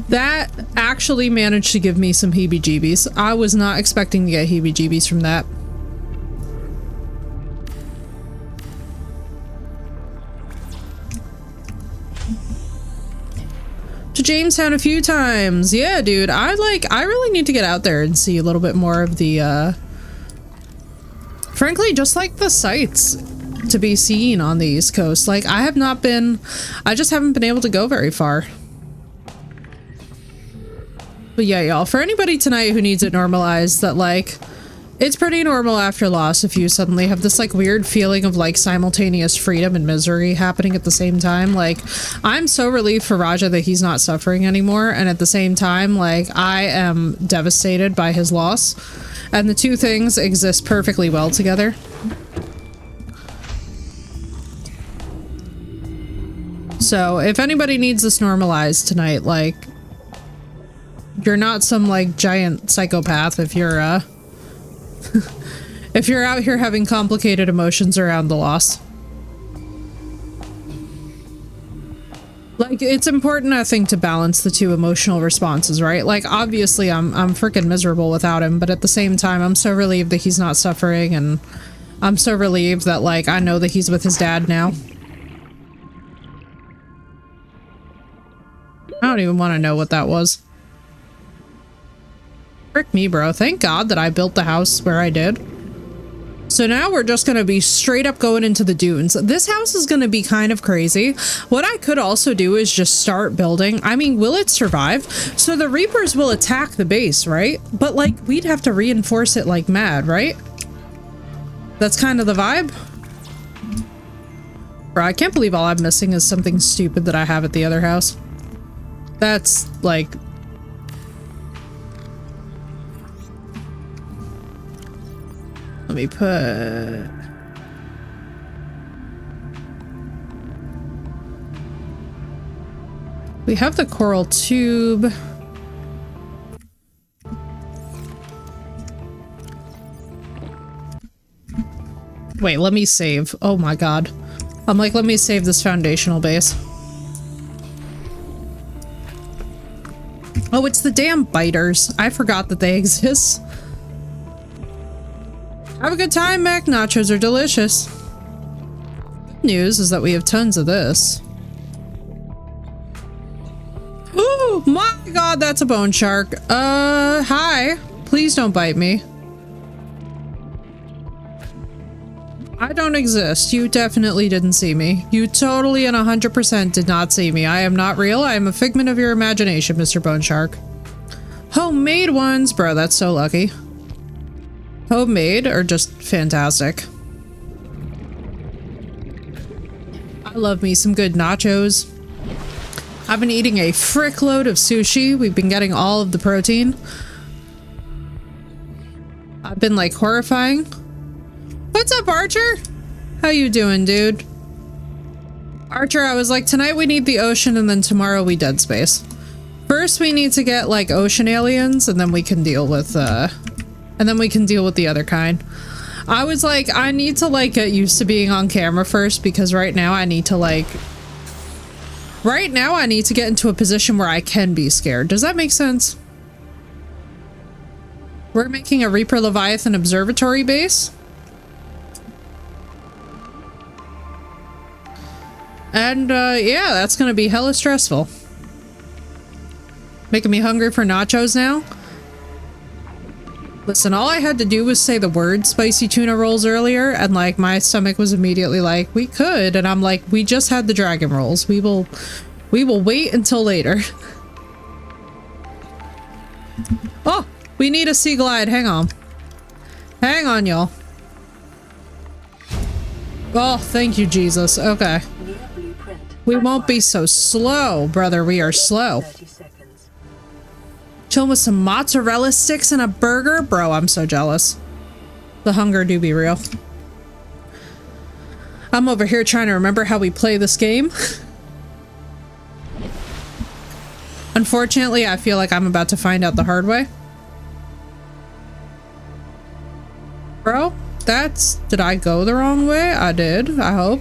S1: That actually managed to give me some heebie-jeebies. I was not expecting to get heebie-jeebies from that. To Jamestown a few times. Yeah, dude. I really need to get out there and see a little bit more of the, frankly, just like the sights to be seen on the East Coast. Like, I just haven't been able to go very far. But yeah, y'all, for anybody tonight who needs it normalized, that like, it's pretty normal after loss if you suddenly have this like weird feeling of like simultaneous freedom and misery happening at the same time. Like, I'm so relieved for Raja that he's not suffering anymore, and at the same time, like, I am devastated by his loss, and the two things exist perfectly well together. So if anybody needs this normalized tonight, like, you're not some like giant psychopath if you're if you're out here having complicated emotions around the loss. Like, it's important, I think, to balance the two emotional responses, right? Like, obviously I'm freaking miserable without him, but at the same time I'm so relieved that he's not suffering, and I'm so relieved that like I know that he's with his dad now. I don't even want to know what that was. Frick me, bro. Thank God that I built the house where I did. So now we're just gonna be straight up going into the dunes. This house is gonna be kind of crazy. What I could also do is just start building. I mean, will it survive? So the Reapers will attack the base, right? But like, we'd have to reinforce it like mad, right? That's kind of the vibe. Bro, I can't believe all I'm missing is something stupid that I have at the other house. That's like... Let me put... We have the coral tube. Wait, let me save. Oh my god. I'm like, let me save this foundational base. Oh, it's the damn biters. I forgot that they exist. Have a good time, Mac. Nachos are delicious. Good news is that we have tons of this. Oh my god, that's a bone shark. Hi. Please don't bite me. I don't exist. You definitely didn't see me. You totally and 100% did not see me. I am not real. I am a figment of your imagination, Mr. Bone Shark. Homemade ones. Bro, that's so lucky. Homemade are just fantastic. I love me some good nachos. I've been eating a frick load of sushi. We've been getting all of the protein. I've been like horrifying. What's up, Archer? How you doing, dude? Archer, I was like, tonight we need the ocean and then tomorrow we Dead Space. First we need to get like ocean aliens and then we can deal with the other kind. I was like, I need to like get used to being on camera first because right now I need to get into a position where I can be scared. Does that make sense? We're making a Reaper Leviathan observatory base. And, yeah, that's gonna be hella stressful. Making me hungry for nachos now. Listen, all I had to do was say the word spicy tuna rolls earlier, and, like, my stomach was immediately like, we could, and I'm like, we just had the dragon rolls. We will wait until later. Oh, we need a sea glide. Hang on. Hang on, y'all. Oh, thank you, Jesus. Okay. We won't be so slow, brother. We are slow. Chilling with some mozzarella sticks and a burger? Bro, I'm so jealous. The hunger do be real. I'm over here trying to remember how we play this game. Unfortunately, I feel like I'm about to find out the hard way. Bro, that's... Did I go the wrong way? I did, I hope.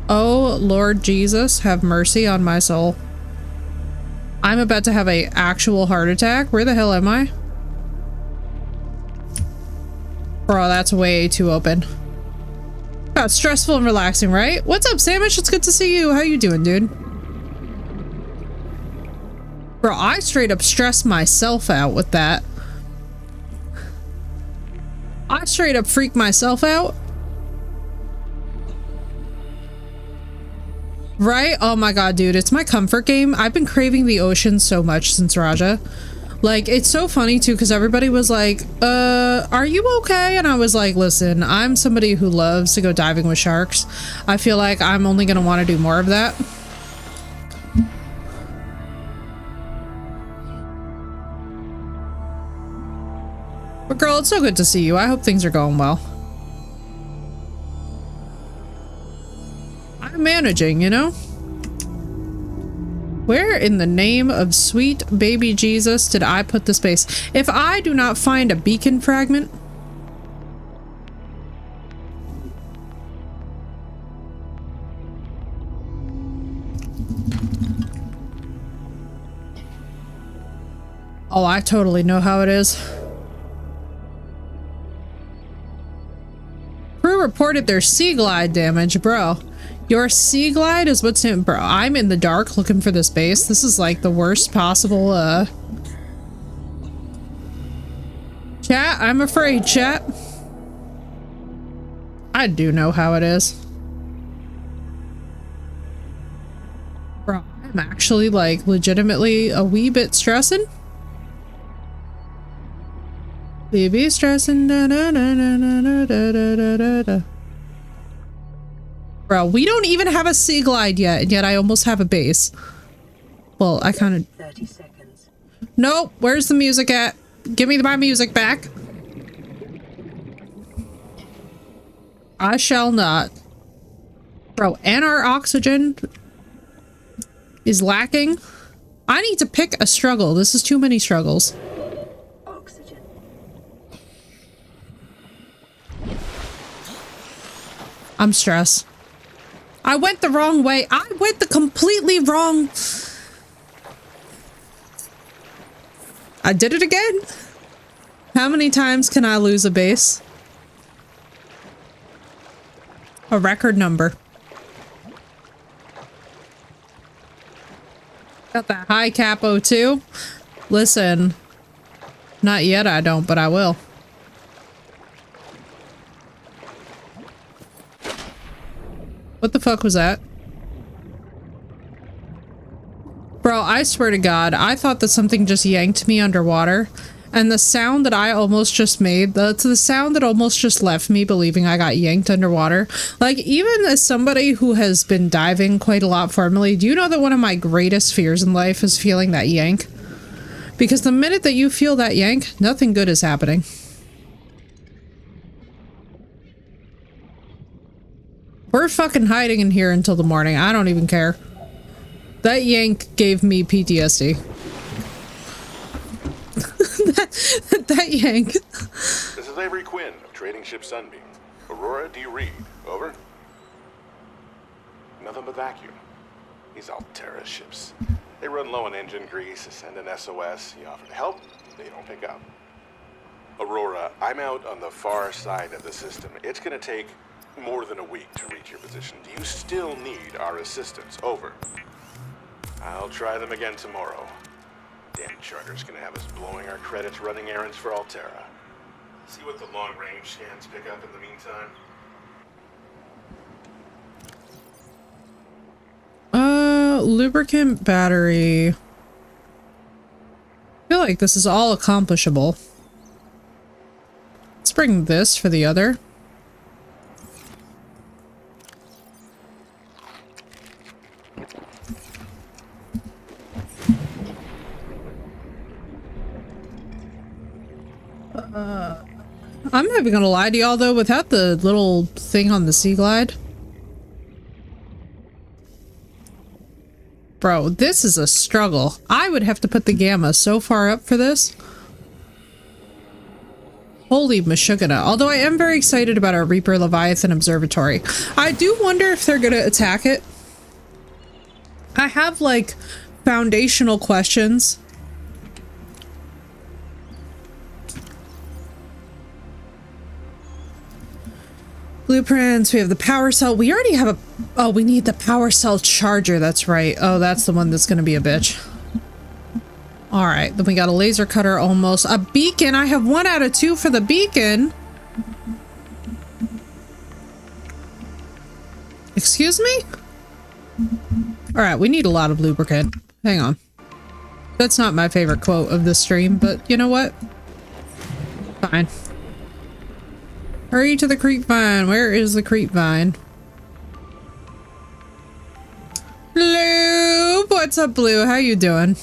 S1: Oh, Lord Jesus, have mercy on my soul. I'm about to have an actual heart attack. Where the hell am I? Bro, that's way too open. Oh, stressful and relaxing, right? What's up, Samish? It's good to see you. How you doing, dude? Bro, I straight up stressed myself out with that. I straight up freaked myself out. Right? Oh my god, dude. It's my comfort game. I've been craving the ocean so much since Raja. Like, it's so funny too, because everybody was like, are you okay? And I was like, listen, I'm somebody who loves to go diving with sharks. I feel like I'm only going to want to do more of that. But girl, it's so good to see you. I hope things are going well. I'm managing, you know? Where in the name of sweet baby Jesus did I put the space? If I do not find a beacon fragment... Oh, I totally know how it is. Crew reported their sea glide damage, bro. Your sea glide is what's in, bro. I'm in the dark looking for this base. This is like the worst possible, Chat, I'm afraid, chat. I do know how it is. Bro, I'm actually like legitimately a wee bit stressing. We be stressing, da da da da da da da da da. Bro, we don't even have a sea glide yet, and yet I almost have a base. Well, I kind of...
S3: 30 seconds.
S1: Nope, where's the music at? Give me my music back. I shall not. Bro, and our oxygen is lacking. I need to pick a struggle. This is too many struggles.
S3: Oxygen.
S1: I'm stressed. I went the wrong way. I went the completely wrong. I did it again. How many times can I lose a base? A record number. Got that high capo too. Listen. Not yet I don't, but I will. What the fuck was that? Bro, I swear to God, I thought that something just yanked me underwater. And the sound that I almost just made, that's the sound that almost just left me believing I got yanked underwater. Like, even as somebody who has been diving quite a lot formerly, do you know that one of my greatest fears in life is feeling that yank? Because the minute that you feel that yank, nothing good is happening. We're fucking hiding in here until the morning. I don't even care. That yank gave me PTSD. that yank.
S4: This is Avery Quinn of Trading Ship Sunbeam. Aurora D. Reed, over. Nothing but vacuum. These Altera ships. They run low on engine grease, send an SOS, you offer to help, they don't pick up. Aurora, I'm out on the far side of the system. It's gonna take more than a week to reach your position. Do you still need our assistance? Over. I'll try them again tomorrow. Damn charter's gonna have us blowing our credits running errands for Altera. See what the long-range scans pick up in the meantime.
S1: Lubricant battery. I feel like this is all accomplishable. Let's bring this for the other. I'm not even gonna lie to y'all though, without the little thing on the Sea Glide. Bro, this is a struggle. I would have to put the gamma so far up for this. Holy mashugana. Although I am very excited about our Reaper Leviathan Observatory. I do wonder if they're gonna attack it. I have like foundational questions. Blueprints, we have the power cell. We already have a... Oh, we need the power cell charger. That's right. Oh, that's the one that's gonna be a bitch. Alright, then we got a laser cutter almost. A beacon! I have 1 out of 2 for the beacon! Excuse me? Alright, we need a lot of lubricant. Hang on. That's not my favorite quote of this stream, but you know what? Fine. Hurry to the creep vine. Where is the creep vine? Blue! What's up, Blue? How you doing?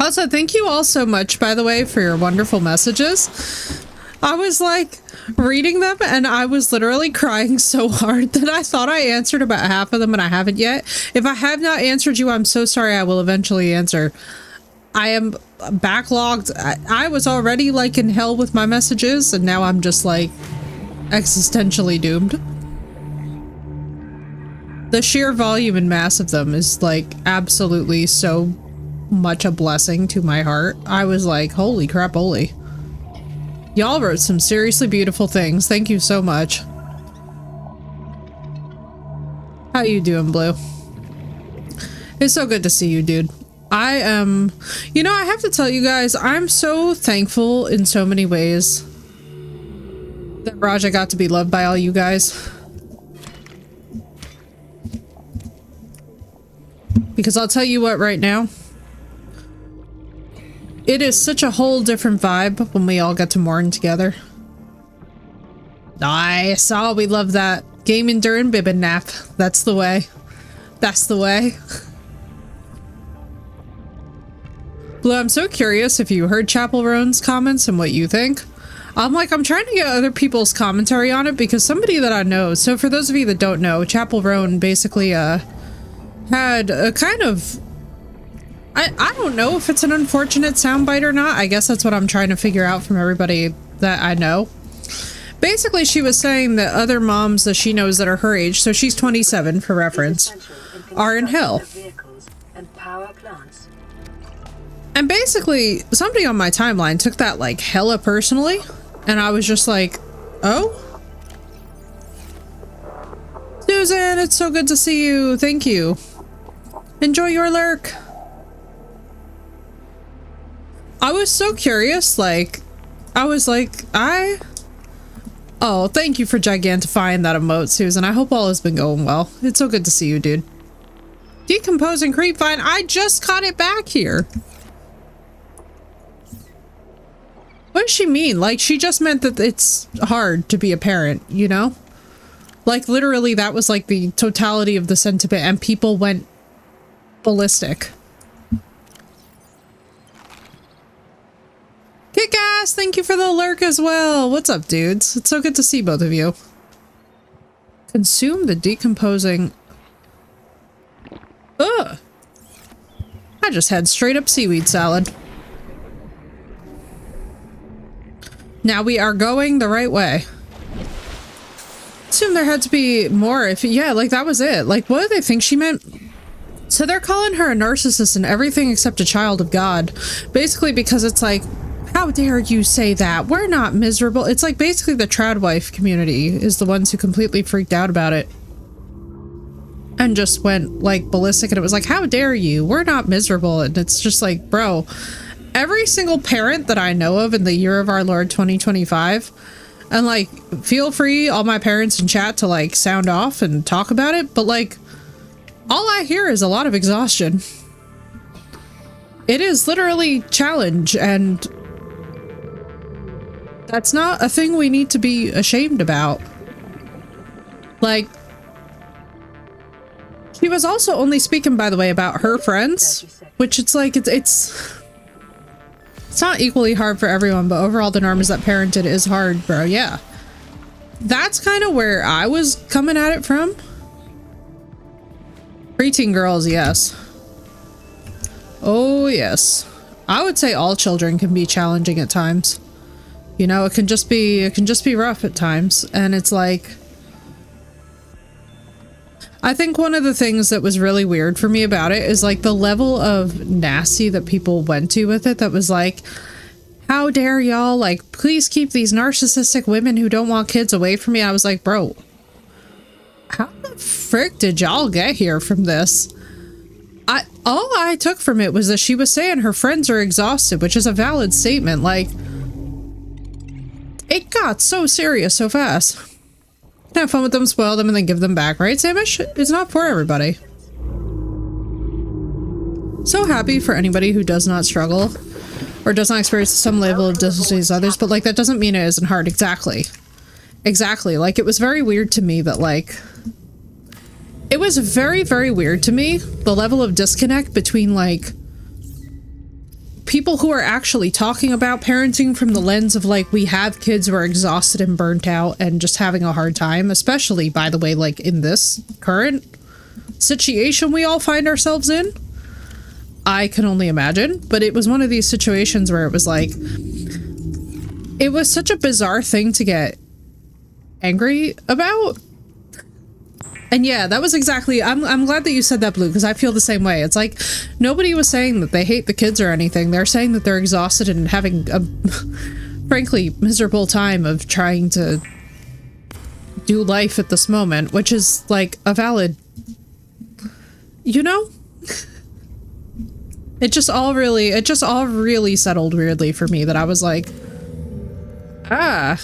S1: Also, thank you all so much, by the way, for your wonderful messages. I was like reading them and I was literally crying so hard that I thought I answered about half of them and I haven't yet. If I have not answered you, I'm so sorry. I will eventually answer. I am backlogged. I was already like in hell with my messages and now I'm just like existentially doomed. The sheer volume and mass of them is like absolutely so much a blessing to my heart. I was like, holy crap, holy. Y'all wrote some seriously beautiful things. Thank you so much. How you doing, Blue? It's so good to see you, dude. I am, you know, I have to tell you guys, I'm so thankful in so many ways that Raja got to be loved by all you guys. Because I'll tell you what right now, it is such a whole different vibe when we all get to mourn together. Nice. Oh, we love that. Gaming during bibbin nap. That's the way. That's the way. Blue, I'm so curious if you heard Chapel Roan's comments and what you think. I'm trying to get other people's commentary on it because somebody that I know, so for those of you that don't know, Chapel Roan basically had a kind of, I don't know if it's an unfortunate soundbite or not. I guess that's what I'm trying to figure out from everybody that I know. Basically, she was saying that other moms that she knows that are her age, so she's 27 for reference, are in hell. And basically, somebody on my timeline took that like hella personally, and I was just like, oh? Susan, it's so good to see you. Thank you. Enjoy your lurk. I was so curious, like, I was like, oh, thank you for gigantifying that emote, Susan. I hope all has been going well. It's so good to see you, dude. Decomposing creep vine. I just caught it back here. What does she mean? Like, she just meant that it's hard to be a parent, you know? Like, literally, that was like the totality of the sentiment, and people went ballistic. Kick-ass, thank you for the lurk as well. What's up, dudes? It's so good to see both of you. Consume the decomposing... Ugh! I just had straight up seaweed salad. Now we are going the right way. Assume there had to be more if, yeah, like that was it. Like, what do they think she meant? So they're calling her a narcissist and everything except a child of God. Basically because it's like, how dare you say that? We're not miserable. It's like basically the trad wife community is the ones who completely freaked out about it. And just went like ballistic, and it was like, how dare you? We're not miserable. And it's just like, bro, every single parent that I know of in the year of our Lord 2025, and like, feel free, all my parents in chat, to like sound off and talk about it, but like, all I hear is a lot of exhaustion. It is literally challenge, and that's not a thing we need to be ashamed about. Like, she was also only speaking, by the way, about her friends, which it's like, it's not equally hard for everyone, but overall the norm is that parented is hard, bro. Yeah. That's kind of where I was coming at it from. Preteen girls, yes. Oh, yes. I would say all children can be challenging at times. You know, it can just be rough at times. And it's like, I think one of the things that was really weird for me about it is like the level of nasty that people went to with it. That was like, how dare y'all, like, please keep these narcissistic women who don't want kids away from me. I was like, bro, how the frick did y'all get here from this? All I took from it was that she was saying her friends are exhausted, which is a valid statement. Like, it got so serious so fast. Have fun with them, spoil them, and then give them back, right, Samish? It's not for everybody. So happy for anybody who does not struggle or does not experience some level of difficulty as others, but like that doesn't mean it isn't hard. Exactly. Exactly. Like, it was very weird to me that like, it was very, very weird to me, the level of disconnect between like people who are actually talking about parenting from the lens of like, we have kids who are exhausted and burnt out and just having a hard time, especially, by the way, like in this current situation we all find ourselves in. I can only imagine, but it was one of these situations where it was like, it was such a bizarre thing to get angry about. And yeah, that was exactly, I'm glad that you said that, Blue, because I feel the same way. It's like, nobody was saying that they hate the kids or anything. They're saying that they're exhausted and having a, frankly, miserable time of trying to do life at this moment, which is like a valid, you know? It just all really settled weirdly for me that I was like, ah.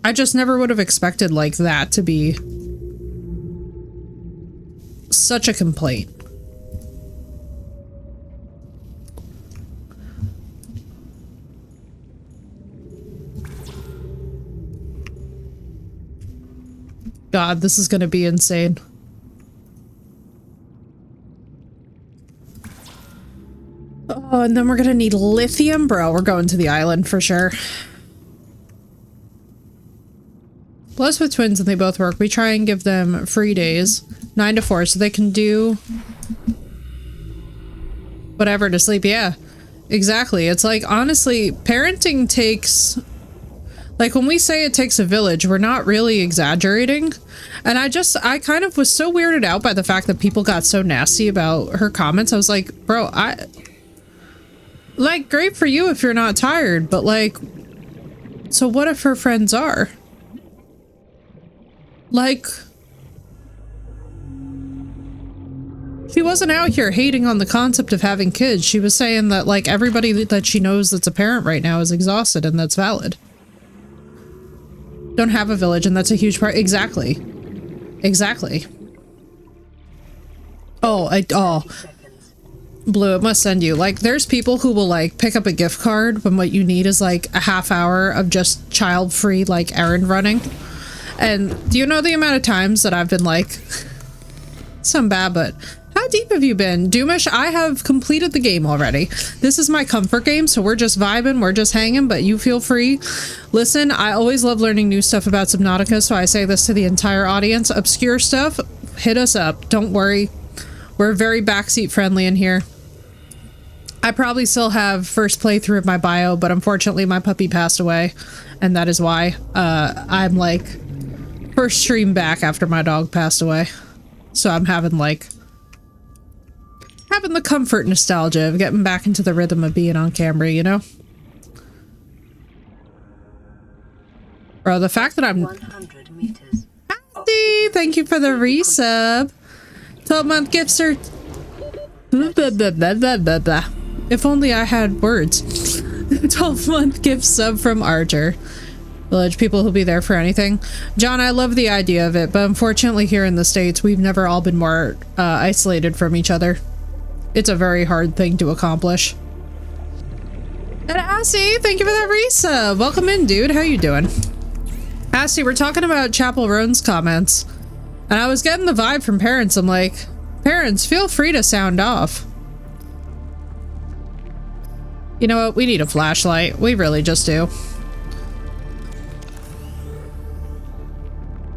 S1: I just never would have expected like that to be such a complaint. God, this is gonna be insane. Oh, and then we're gonna need lithium? Bro, we're going to the island for sure. Plus with twins and they both work, we try and give them free days, 9 to 4, so they can do whatever to sleep. Yeah, exactly. It's like, honestly, parenting takes, like when we say it takes a village, we're not really exaggerating. And I kind of was so weirded out by the fact that people got so nasty about her comments. I was like, bro, like, great for you if you're not tired, but like, so what if her friends are? Like, she wasn't out here hating on the concept of having kids. She was saying that, like, everybody that she knows that's a parent right now is exhausted, and that's valid. Don't have a village, and that's a huge part. Exactly. Exactly. Oh, Blue, it must send you. Like, there's people who will, like, pick up a gift card when what you need is, like, a half hour of just child-free, like, errand running. And do you know the amount of times that I've been like, some bad, but how deep have you been? Doomish, I have completed the game already. This is my comfort game, so we're just vibing, we're just hanging, but you feel free. Listen, I always love learning new stuff about Subnautica, so I say this to the entire audience. Obscure stuff, hit us up. Don't worry. We're very backseat friendly in here. I probably still have first playthrough of my bio, but unfortunately my puppy passed away, and that is why I'm like first stream back after my dog passed away. So I'm having the comfort nostalgia of getting back into the rhythm of being on camera, you know? Bro, the fact that I'm
S3: 100 meters.
S1: Happy, thank you for the resub. 12-month gift cert. Blah, blah, blah, blah, blah, blah, blah. If only I had words. 12-month gift sub from Archer. Village people who'll be there for anything. John, I love the idea of it, but unfortunately here in the States, we've never all been more isolated from each other. It's a very hard thing to accomplish. And Assy, thank you for that resub. Welcome in, dude. How you doing? Assy, we're talking about Chapel Roan's comments, and I was getting the vibe from parents. I'm like, parents, feel free to sound off. You know what? We need a flashlight. We really just do.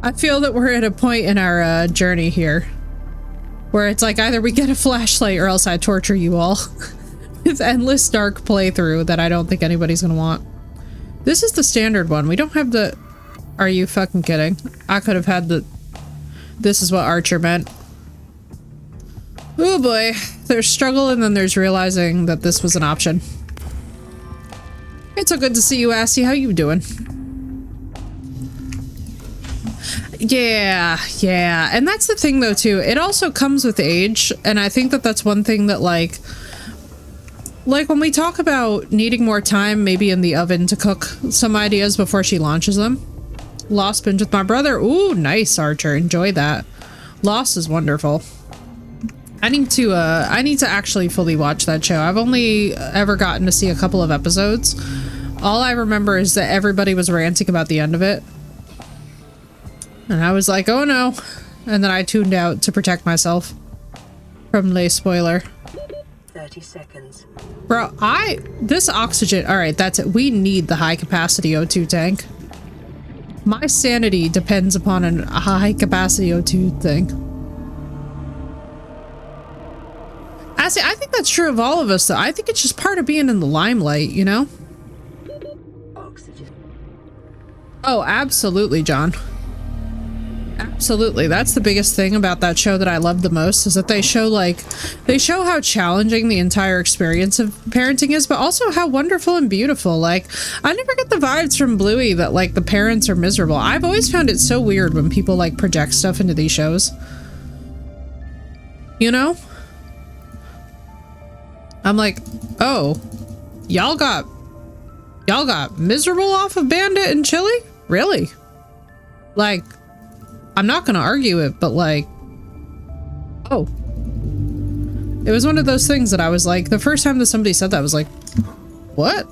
S1: I feel that we're at a point in our journey here where it's like either we get a flashlight or else I torture you all with endless dark playthrough that I don't think anybody's gonna want. This is the standard one. We don't have the... Are you fucking kidding? I could have had the... This is what Archer meant. Oh boy. There's struggle and then there's realizing that this was an option. It's so good to see you, Assy. How you doing? Yeah, and that's the thing though too, it also comes with age, and I think that that's one thing that like when we talk about needing more time maybe in the oven to cook some ideas before she launches them. Lost binge with my brother. Ooh, nice, Archer, enjoy that. Lost is wonderful. I need to actually fully watch that show. I've only ever gotten to see a couple of episodes. All I remember is that everybody was ranting about the end of it. And I was like, oh no. And then I tuned out to protect myself from the spoiler.
S3: 30 seconds.
S1: Bro, this oxygen, all right, that's it. We need the high capacity O2 tank. My sanity depends upon a high capacity O2 thing. Actually, I think that's true of all of us though. I think it's just part of being in the limelight, you know?
S3: Oxygen.
S1: Oh, absolutely, John. Absolutely. That's the biggest thing about that show that I love the most, is that they show how challenging the entire experience of parenting is, but also how wonderful and beautiful. Like, I never get the vibes from Bluey that like the parents are miserable. I've always found it so weird when people like project stuff into these shows. You know? I'm like, oh, y'all got miserable off of Bandit and Chili? Really? Like, I'm not gonna argue it, but like, oh. It was one of those things that I was like, the first time that somebody said that, I was like, what?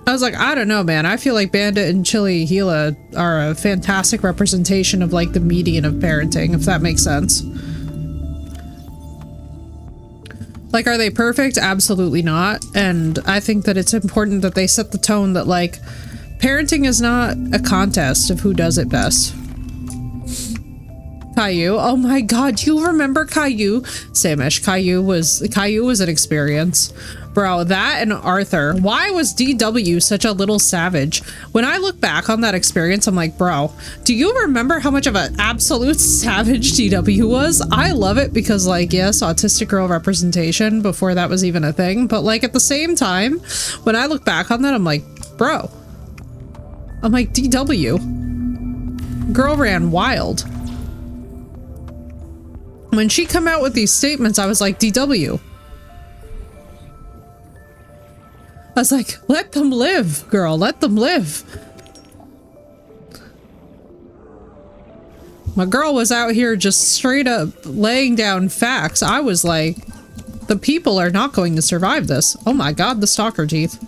S1: I was like, I don't know, man. I feel like Bandit and Chili Gila are a fantastic representation of like the median of parenting, if that makes sense. Like, are they perfect? Absolutely not. And I think that it's important that they set the tone that, like, parenting is not a contest of who does it best. Caillou. Oh my god, you remember Caillou? Samish, Caillou was an experience. Bro, that and Arthur. Why was DW such a little savage? When I look back on that experience, I'm like, bro, do you remember how much of an absolute savage DW was? I love it because, like, yes, autistic girl representation before that was even a thing, but, like, at the same time, when I look back on that, I'm like, bro. I'm like, DW. Girl ran wild. When she come out with these statements, I was like, DW. I was like, let them live, girl, let them live. My girl was out here just straight up laying down facts. I was like, the people are not going to survive this. Oh my god, the stalker teeth.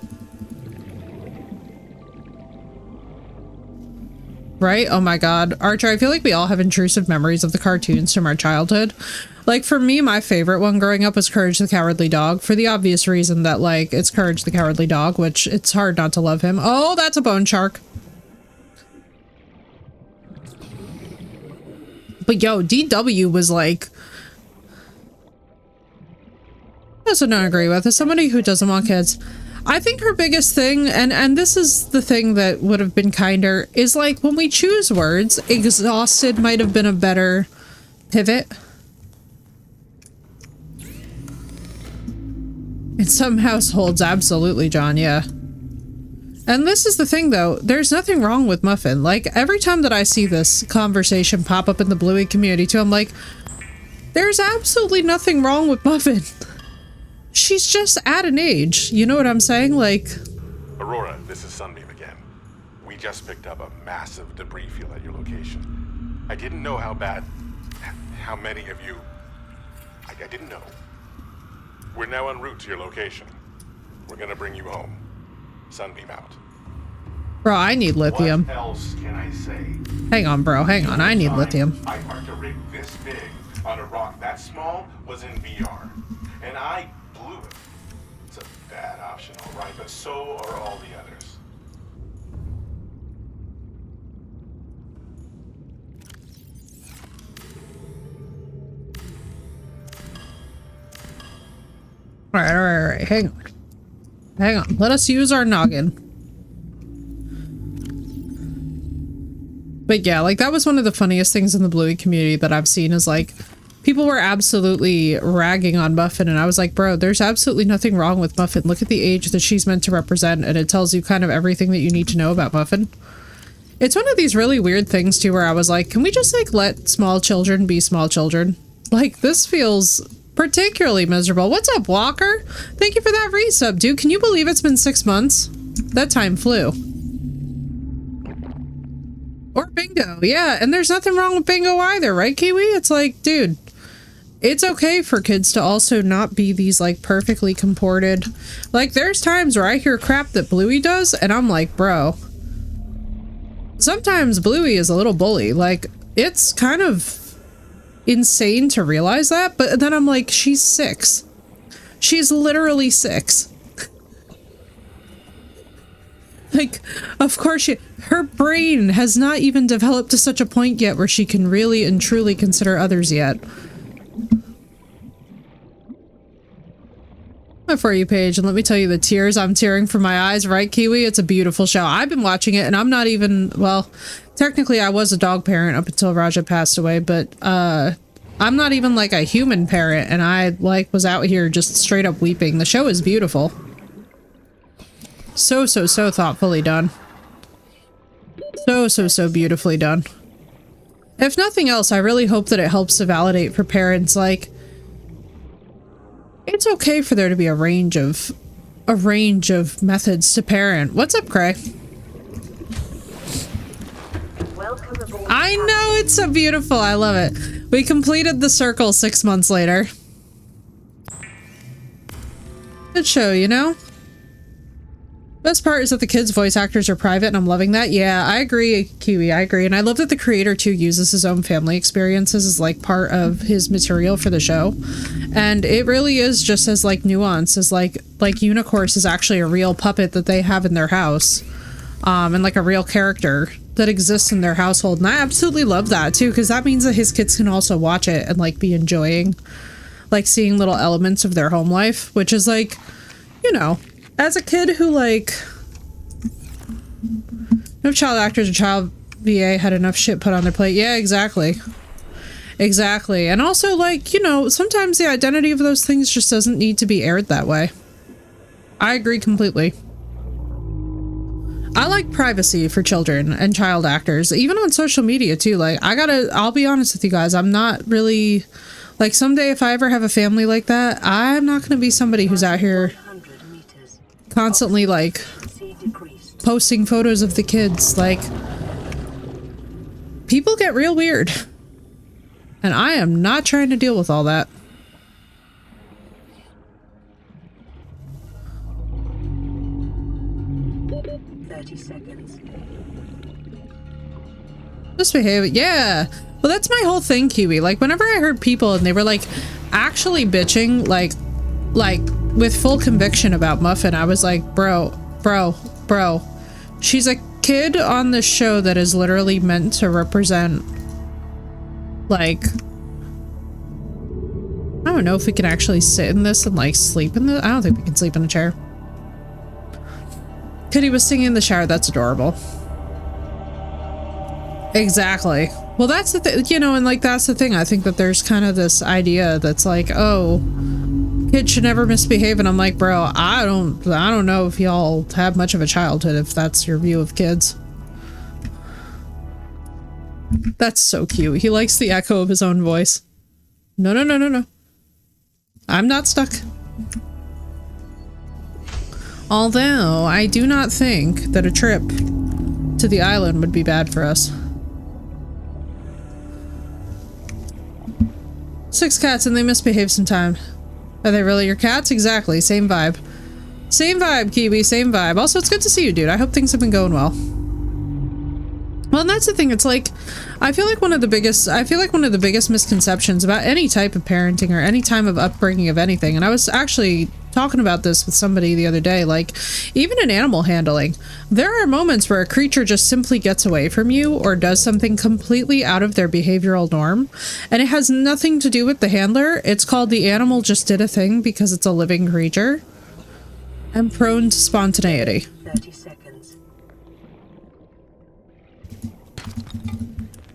S1: Right? Oh my god. Archer, I feel like we all have intrusive memories of the cartoons from our childhood. Like, for me, my favorite one growing up was Courage the Cowardly Dog, for the obvious reason that, like, it's Courage the Cowardly Dog, which it's hard not to love him. Oh, that's a bone shark. But yo, DW was like... That's what I don't agree with. As somebody who doesn't want kids, I think her biggest thing, and this is the thing that would have been kinder, is like, when we choose words, exhausted might have been a better pivot. In some households, absolutely, John, yeah. And this is the thing, though. There's nothing wrong with Muffin. Like, every time that I see this conversation pop up in the Bluey community, too, I'm like, there's absolutely nothing wrong with Muffin. She's just at an age. You know what I'm saying? Like...
S4: Aurora, this is Sunbeam again. We just picked up a massive debris field at your location. I didn't know how many of you... I didn't know. We're now en route to your location. We're gonna bring you home. Sunbeam out.
S1: Bro, I need lithium.
S4: What else can I say?
S1: Hang on, bro. Hang on. I need lithium.
S4: I parked a rig this big on a rock that small was in VR. And I blew it. It's a bad option, all right, but so are all the others.
S1: All right. Hang on. Hang on. Let us use our noggin. But yeah, like, that was one of the funniest things in the Bluey community that I've seen is, like, people were absolutely ragging on Muffin, and I was like, bro, there's absolutely nothing wrong with Muffin. Look at the age that she's meant to represent, and it tells you kind of everything that you need to know about Muffin. It's one of these really weird things, too, where I was like, can we just, like, let small children be small children? Like, this feels particularly miserable. What's up, Walker? Thank you for that resub, dude. Can you believe it's been 6 months? That time flew. Or Bingo, yeah, and there's nothing wrong with Bingo either, right, Kiwi? It's like, dude, it's okay for kids to also not be these, like, perfectly comported. Like, there's times where I hear crap that Bluey does, and I'm like, bro. Sometimes Bluey is a little bully. Like, it's kind of insane to realize that, but then I'm like, she's 6. She's literally 6. Like, of course her brain has not even developed to such a point yet where she can really and truly consider others yet. My For You page, and let me tell you the tears I'm tearing from my eyes, right, Kiwi? It's a beautiful show. I've been watching it, and I'm not even, well, technically I was a dog parent up until Raja passed away, but, I'm not even, like, a human parent, and I, like, was out here just straight up weeping. The show is beautiful. So thoughtfully done. So beautifully done. If nothing else, I really hope that it helps to validate for parents, like, it's okay for there to be a range of methods to parent. What's up, Cray? I know, it's so beautiful. I love it. We completed the circle 6 months later. Good show, you know? Best part is that the kids' voice actors are private, and I'm loving that. Yeah, I agree, Kiwi. I agree. And I love that the creator, too, uses his own family experiences as, like, part of his material for the show. And it really is just as, like, nuanced as, like Unicorse is actually a real puppet that they have in their house. And, like, a real character that exists in their household. And I absolutely love that, too, because that means that his kids can also watch it and, like, be enjoying, like, seeing little elements of their home life, which is, like, you know... As a kid who, like, no child actors or child VA had enough shit put on their plate. Yeah, exactly. Exactly. And also, like, you know, sometimes the identity of those things just doesn't need to be aired that way. I agree completely. I like privacy for children and child actors, even on social media, too. Like, I'll be honest with you guys, I'm not really, like, someday if I ever have a family like that, I'm not going to be somebody who's out here constantly, like, posting photos of the kids. Like, people get real weird. And I am not trying to deal with all that. Misbehave. Yeah. Well, that's my whole thing, Kiwi. Like, whenever I heard people and they were, like, actually bitching, like, with full conviction about Muffin, I was like, bro. She's a kid on this show that is literally meant to represent, like, I don't know if we can actually sit in this and, like, sleep in the, I don't think we can sleep in a chair. Kitty was singing in the shower. That's adorable. Exactly. Well, that's the thing, you know, and, like, that's the thing. I think that there's kind of this idea that's like, oh, kids should never misbehave, and I'm like, bro, I don't know if y'all have much of a childhood if that's your view of kids. That's so cute. He likes the echo of his own voice. No. I'm not stuck. Although, I do not think that a trip to the island would be bad for us. 6 cats and they misbehave sometime. Are they really your cats? Exactly. Same vibe. Same vibe, Kiwi. Same vibe. Also, it's good to see you, dude. I hope things have been going well. Well, and that's the thing. It's like, I feel like one of the biggest misconceptions about any type of parenting or any time of upbringing of anything, and I was actually talking about this with somebody the other day, like, even in animal handling, there are moments where a creature just simply gets away from you or does something completely out of their behavioral norm, and it has nothing to do with the handler. It's called the animal just did a thing because it's a living creature and prone to spontaneity.
S3: 30 seconds.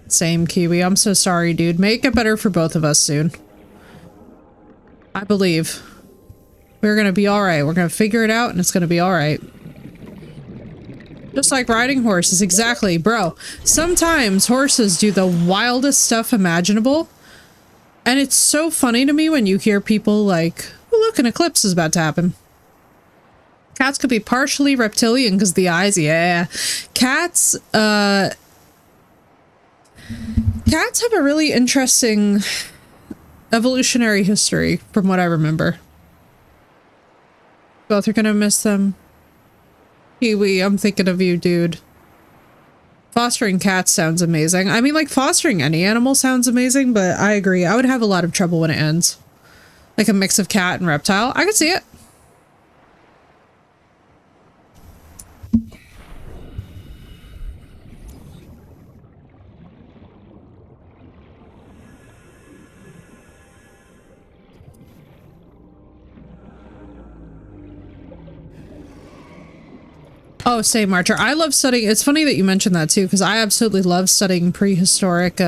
S1: Same, Kiwi. I'm so sorry, dude. Make it better for both of us soon. I believe. We're gonna be alright. We're gonna figure it out and it's gonna be alright. Just like riding horses. Exactly. Bro, sometimes horses do the wildest stuff imaginable. And it's so funny to me when you hear people like, oh, look, an eclipse is about to happen. Cats could be partially reptilian because the eyes, yeah. Cats have a really interesting evolutionary history from what I remember. Both are gonna miss them. Kiwi, I'm thinking of you, dude. Fostering cats sounds amazing. I mean, like, fostering any animal sounds amazing, but I agree. I would have a lot of trouble when it ends. Like a mix of cat and reptile. I could see it. Oh, same, Archer. I love studying. It's funny that you mentioned that too, because I absolutely love studying prehistoric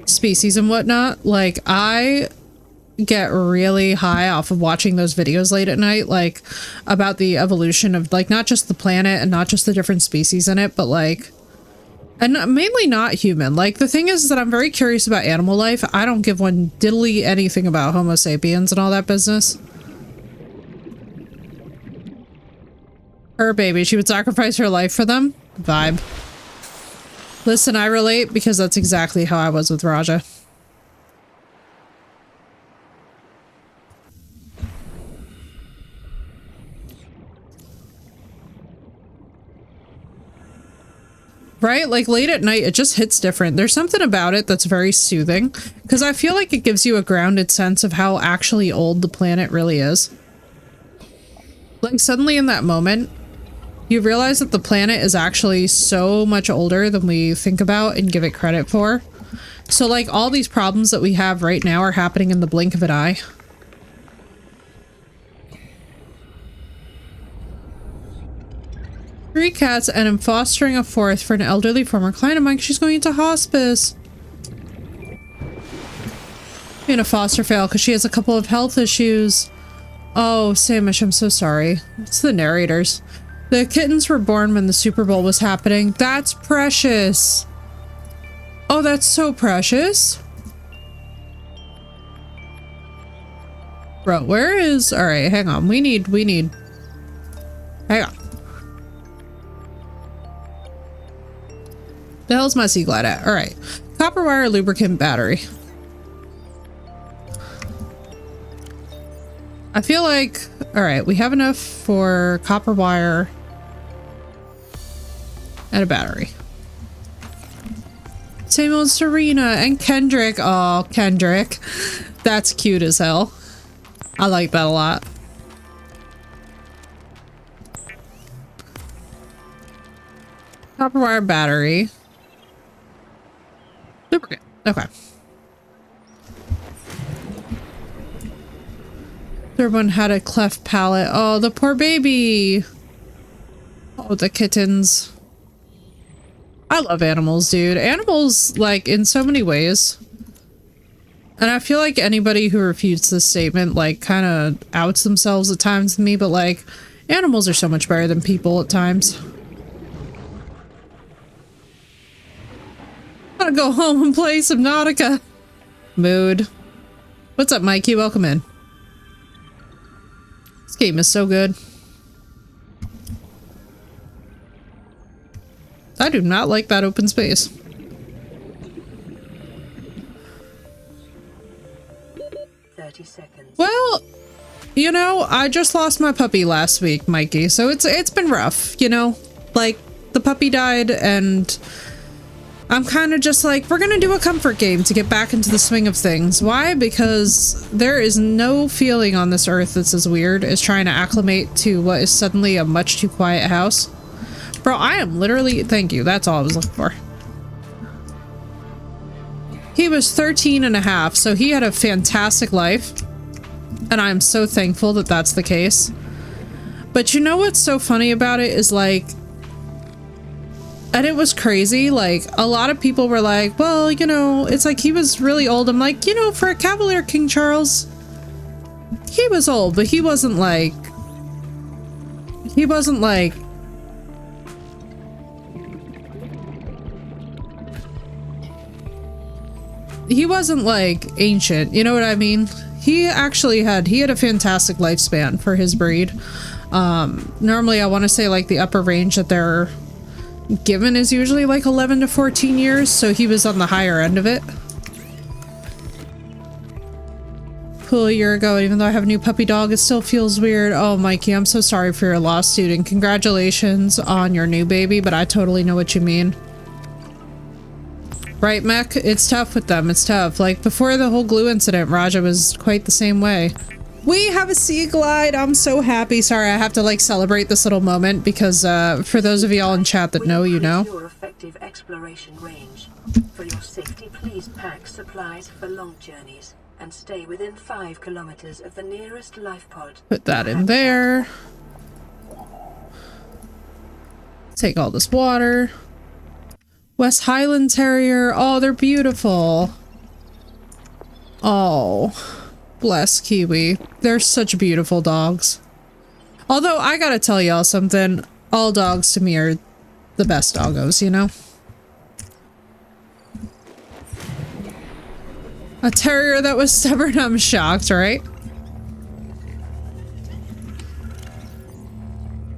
S1: species and whatnot. Like, I get really high off of watching those videos late at night, like about the evolution of, like, not just the planet and not just the different species in it, but like, and mainly not human. Like, the thing is that I'm very curious about animal life. I don't give one diddly anything about Homo sapiens and all that business. Her baby, she would sacrifice her life for them. Vibe. Listen, I relate because that's exactly how I was with Raja. Right? Like late at night, it just hits different. There's something about it that's very soothing because I feel like it gives you a grounded sense of how actually old the planet really is. Like suddenly in that moment, you realize that the planet is actually so much older than we think about and give it credit for. So like all these problems that we have right now are happening in the blink of an eye. 3 cats, and I'm fostering a 4th for an elderly former client of mine. She's going into hospice. Being a foster fail because she has a couple of health issues. Oh, Samish, I'm so sorry. It's the narrators. The kittens were born when the Super Bowl was happening. That's precious. Oh, that's so precious. Bro, where is... Alright, hang on. We need... Hang on. The hell's my sea glide at? Alright. Copper wire lubricant battery. I feel like... Alright, we have enough for copper wire and a battery. Same old Serena and Kendrick. Oh, Kendrick. That's cute as hell. I like that a lot. Copper wire battery. Lubricant. Okay. Third one had a cleft palate. Oh, the poor baby. Oh, the kittens. I love animals, dude. Animals, like, in so many ways. And I feel like anybody who refutes this statement, like, kind of outs themselves at times to me, but, like, animals are so much better than people at times. I want to go home and play Subnautica. Mood. What's up, Mikey? Welcome in. This game is so good. I do not like that open space.
S3: 30 seconds.
S1: Well, you know, I just lost my puppy last week, Mikey, so it's been rough, you know? Like, the puppy died and I'm kind of just like, we're gonna do a comfort game to get back into the swing of things. Why? Because there is no feeling on this earth that's as weird as trying to acclimate to what is suddenly a much too quiet house. Bro, I am literally... Thank you. That's all I was looking for. He was 13 and a half, so he had a fantastic life. And I'm so thankful that that's the case. But you know what's so funny about it is like... And it was crazy, like, a lot of people were like, well, you know, it's like he was really old. I'm like, you know, for a Cavalier King Charles, he was old, but he wasn't like... He wasn't like... He wasn't like ancient, you know what I mean? He actually had a fantastic lifespan for his breed. Normally I want to say like the upper range that they're given is usually like 11 to 14 years, so he was on the higher end of it. Cool, a year ago, even though I have a new puppy dog, it still feels weird. Oh, Mikey, I'm so sorry for your loss, dude, and congratulations on your new baby, but I totally know what you mean. Right, Mech? It's tough with them. It's tough. Like, before the whole glue incident, Raja was quite the same way. We have a sea glide. I'm so happy. Sorry, I have to, like, celebrate this little moment because, for those of y'all in chat that know, you know.
S3: Your effective exploration range. For your safety, please pack supplies for long journeys and stay within 5 kilometers of the nearest life pod.
S1: Put that in there. Take all this water. West Highland Terrier. Oh, they're beautiful. Oh, bless Kiwi. They're such beautiful dogs. Although, I gotta tell y'all something. All dogs to me are the best doggos, you know? A terrier that was stubborn, I'm shocked, right?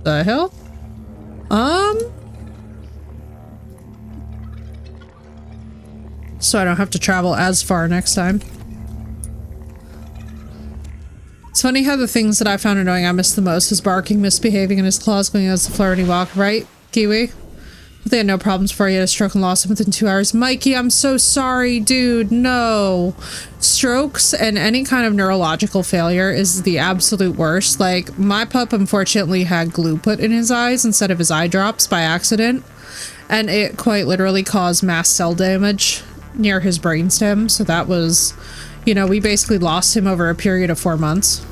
S1: The hell? So I don't have to travel as far next time. It's funny how the things that I found annoying I miss the most is barking, misbehaving, and his claws going as the flirty walk, right, Kiwi? They had no problems before he had a stroke and lost him within 2 hours. Mikey, I'm so sorry, dude. No. Strokes and any kind of neurological failure is the absolute worst. Like, my pup unfortunately had glue put in his eyes instead of his eye drops by accident. And it quite literally caused mass cell damage near his brainstem. So that was, you know, we basically lost him over a period of 4 months.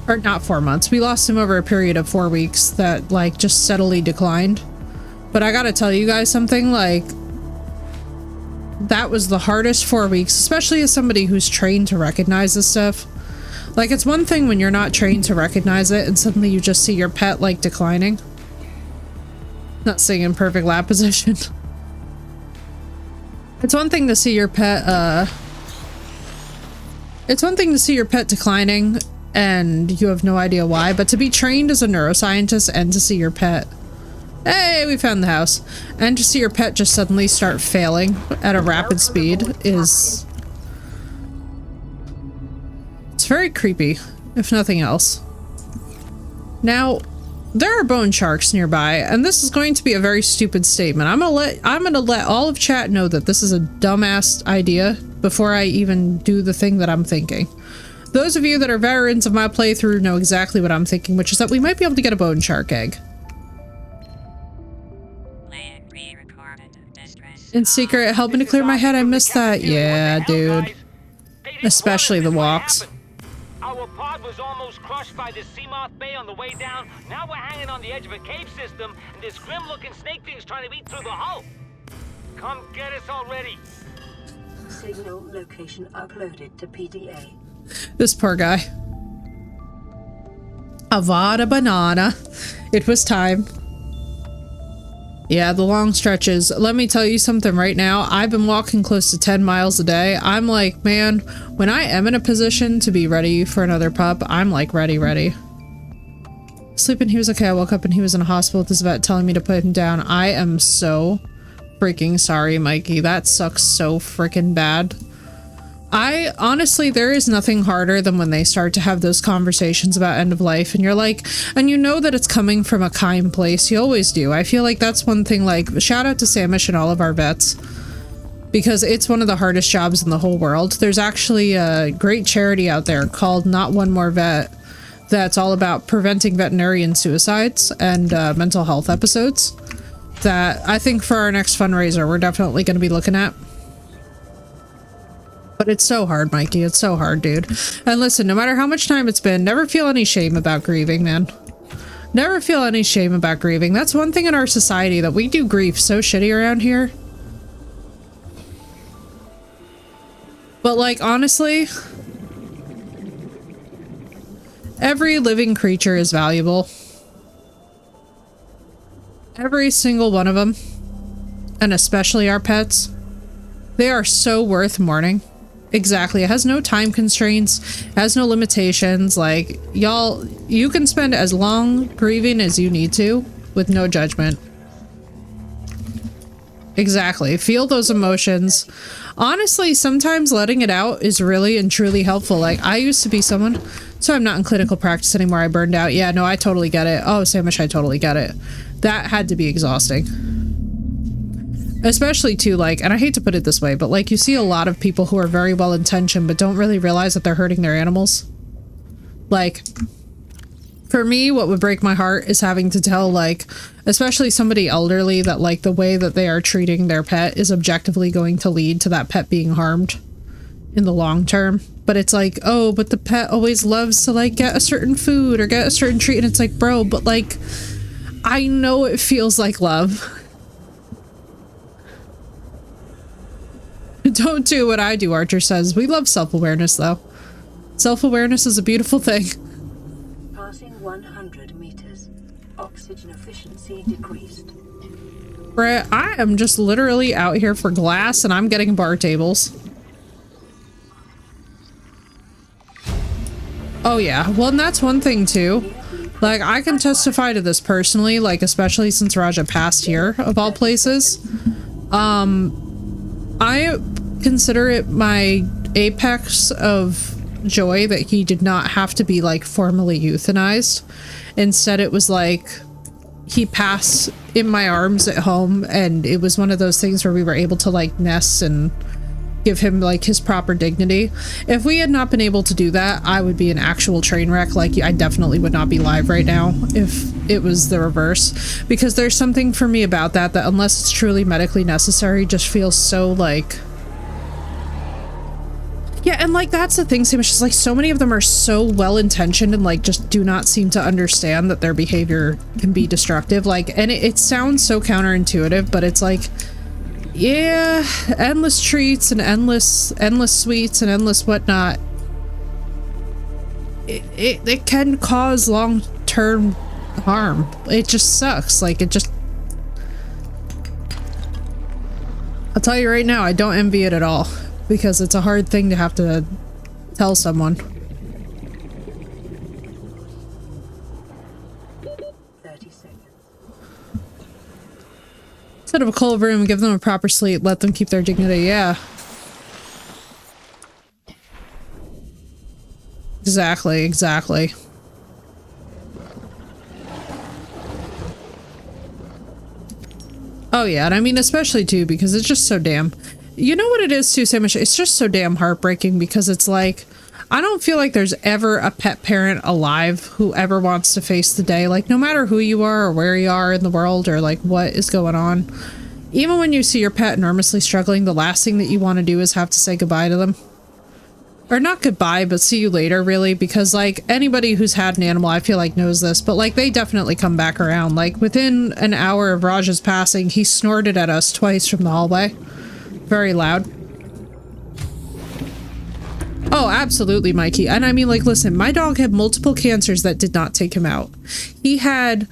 S1: Or not 4 months. We lost him over a period of 4 weeks that, like, just steadily declined. But I gotta tell you guys something, like, that was the hardest 4 weeks, especially as somebody who's trained to recognize this stuff. Like, it's one thing when you're not trained to recognize it and suddenly you just see your pet, like, declining. Not saying in perfect lap position. It's one thing to see your pet, it's one thing to see your pet declining and you have no idea why, but to be trained as a neuroscientist and to see your pet, hey, we found the house, and to see your pet just suddenly start failing at a rapid speed is, it's very creepy, if nothing else. Now, there are bone sharks nearby, and this is going to be a very stupid statement. I'm gonna let all of chat know that this is a dumbass idea before I even do the thing that I'm thinking. Those of you that are veterans of my playthrough know exactly what I'm thinking, which is that we might be able to get a bone shark egg. In secret, helping to clear my head. I missed that. Yeah, dude. Especially the walks.
S5: Our pod was almost crushed by the Seamoth Bay on the way down. Now we're hanging on the edge of a cave system, and this grim-looking snake thing's trying to eat through the hull. Come get us already.
S3: Signal location uploaded to PDA.
S1: This poor guy. Avada banana. It was time. Yeah, the long stretches. Let me tell you something right now. I've been walking close to 10 miles a day. I'm like, man, when I am in a position to be ready for another pup, I'm like ready. Sleeping, he was okay. I woke up and he was in a hospital with his vet telling me to put him down. I am so freaking sorry, Mikey. That sucks so freaking bad. I honestly, there is nothing harder than when they start to have those conversations about end of life and you're like, and you know that it's coming from a kind place. You always do. I feel like that's one thing, like, shout out to Samish and all of our vets, because it's one of the hardest jobs in the whole world. There's actually a great charity out there called Not One More Vet that's all about preventing veterinarian suicides and mental health episodes that I think for our next fundraiser, we're definitely going to be looking at. But it's so hard, Mikey. It's so hard, dude. And listen, no matter how much time it's been, never feel any shame about grieving, man. Never feel any shame about grieving. That's one thing in our society, that we do grief so shitty around here. But, like, honestly, every living creature is valuable. Every single one of them. And especially our pets. They are so worth mourning. Exactly. It has no time constraints, has no limitations. Like, y'all, you can spend as long grieving as you need to with no judgment. Exactly. Feel those emotions. Honestly, sometimes letting it out is really and truly helpful. Like, I used to be someone, so I'm not in clinical practice anymore. I burned out. Yeah, no, I totally get it. Oh, Samish, I totally get it. That had to be exhausting. Especially too, like, and I hate to put it this way, but like, you see a lot of people who are very well intentioned but don't really realize that they're hurting their animals. Like, for me, what would break my heart is having to tell, like, especially somebody elderly, that like the way that they are treating their pet is objectively going to lead to that pet being harmed in the long term. But it's like, oh, but the pet always loves to like get a certain food or get a certain treat, and it's like, bro, but like, I know it feels like love. Don't do what I do, Archer says. We love self-awareness, though. Self-awareness is a beautiful thing.
S3: Passing 100 meters. Oxygen efficiency decreased.
S1: Brett, I am just literally out here for glass, and I'm getting bar tables. Oh, yeah. Well, and that's one thing, too. Like, I can testify to this personally, like, especially since Raja passed here, of all places. I consider it my apex of joy that he did not have to be, like, formally euthanized. Instead, it was like, he passed in my arms at home, and it was one of those things where we were able to like nest and give him like his proper dignity. If we had not been able to do that, I would be an actual train wreck. Like, I definitely would not be live right now if it was the reverse, because there's something for me about that unless it's truly medically necessary, just feels so like, yeah. And like, that's the thing, Sam, it's just like so many of them are so well-intentioned and like just do not seem to understand that their behavior can be destructive. Like, and it sounds so counterintuitive, but it's like, yeah, endless treats and endless sweets and endless whatnot. It can cause long-term harm. It just sucks. Like, it just... I'll tell you right now, I don't envy it at all, because it's a hard thing to have to tell someone.
S3: 30 seconds.
S1: Instead of a cold room, give them a proper sleep, let them keep their dignity. Yeah. Exactly. Oh yeah, and I mean especially too because it's just so damn... You know what it is too, Samish? It's just so damn heartbreaking because it's like, I don't feel like there's ever a pet parent alive who ever wants to face the day. Like, no matter who you are or where you are in the world or like what is going on, even when you see your pet enormously struggling, the last thing that you want to do is have to say goodbye to them. Or not goodbye, but see you later, really, because like anybody who's had an animal, I feel like knows this, but like they definitely come back around. Like within an hour of Raj's passing, he snorted at us twice from the hallway. Very loud. Oh, absolutely, Mikey. And I mean, like, listen, my dog had multiple cancers that did not take him out. He had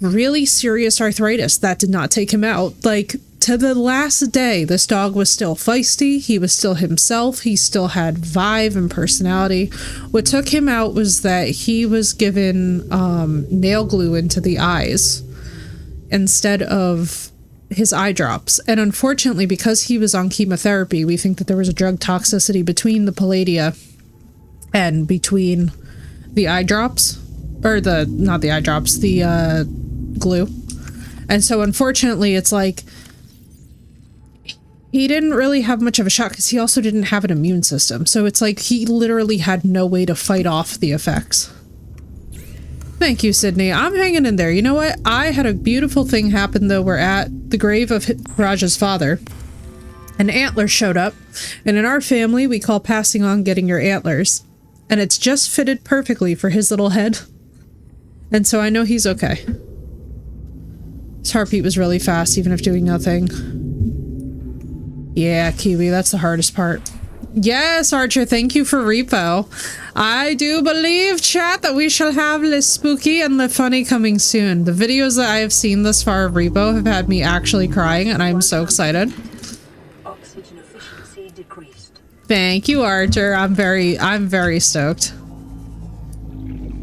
S1: really serious arthritis that did not take him out. Like, to the last day, this dog was still feisty. He was still himself. He still had vibe and personality. What took him out was that he was given nail glue into the eyes instead of his eye drops. And unfortunately, because he was on chemotherapy, we think that there was a drug toxicity between the palladia and between the eye drops, or not the eye drops, the glue. And so unfortunately, it's like he didn't really have much of a shot because he also didn't have an immune system. So it's like he literally had no way to fight off the effects. Thank you, Sydney. I'm hanging in there. You know what? I had a beautiful thing happen, though. We're at the grave of Raj's father. An antler showed up. And in our family, we call passing on getting your antlers. And it's just fitted perfectly for his little head. And so I know he's okay. His heartbeat was really fast, even if doing nothing. Yeah, Kiwi, that's the hardest part. Yes, Archer, thank you for repo. I do believe, chat, that we shall have the spooky and the funny coming soon. The videos that I have seen thus far of repo have had me actually crying, and I'm so excited.
S3: Oxygen efficiency decreased.
S1: Thank you, Archer. I'm very stoked.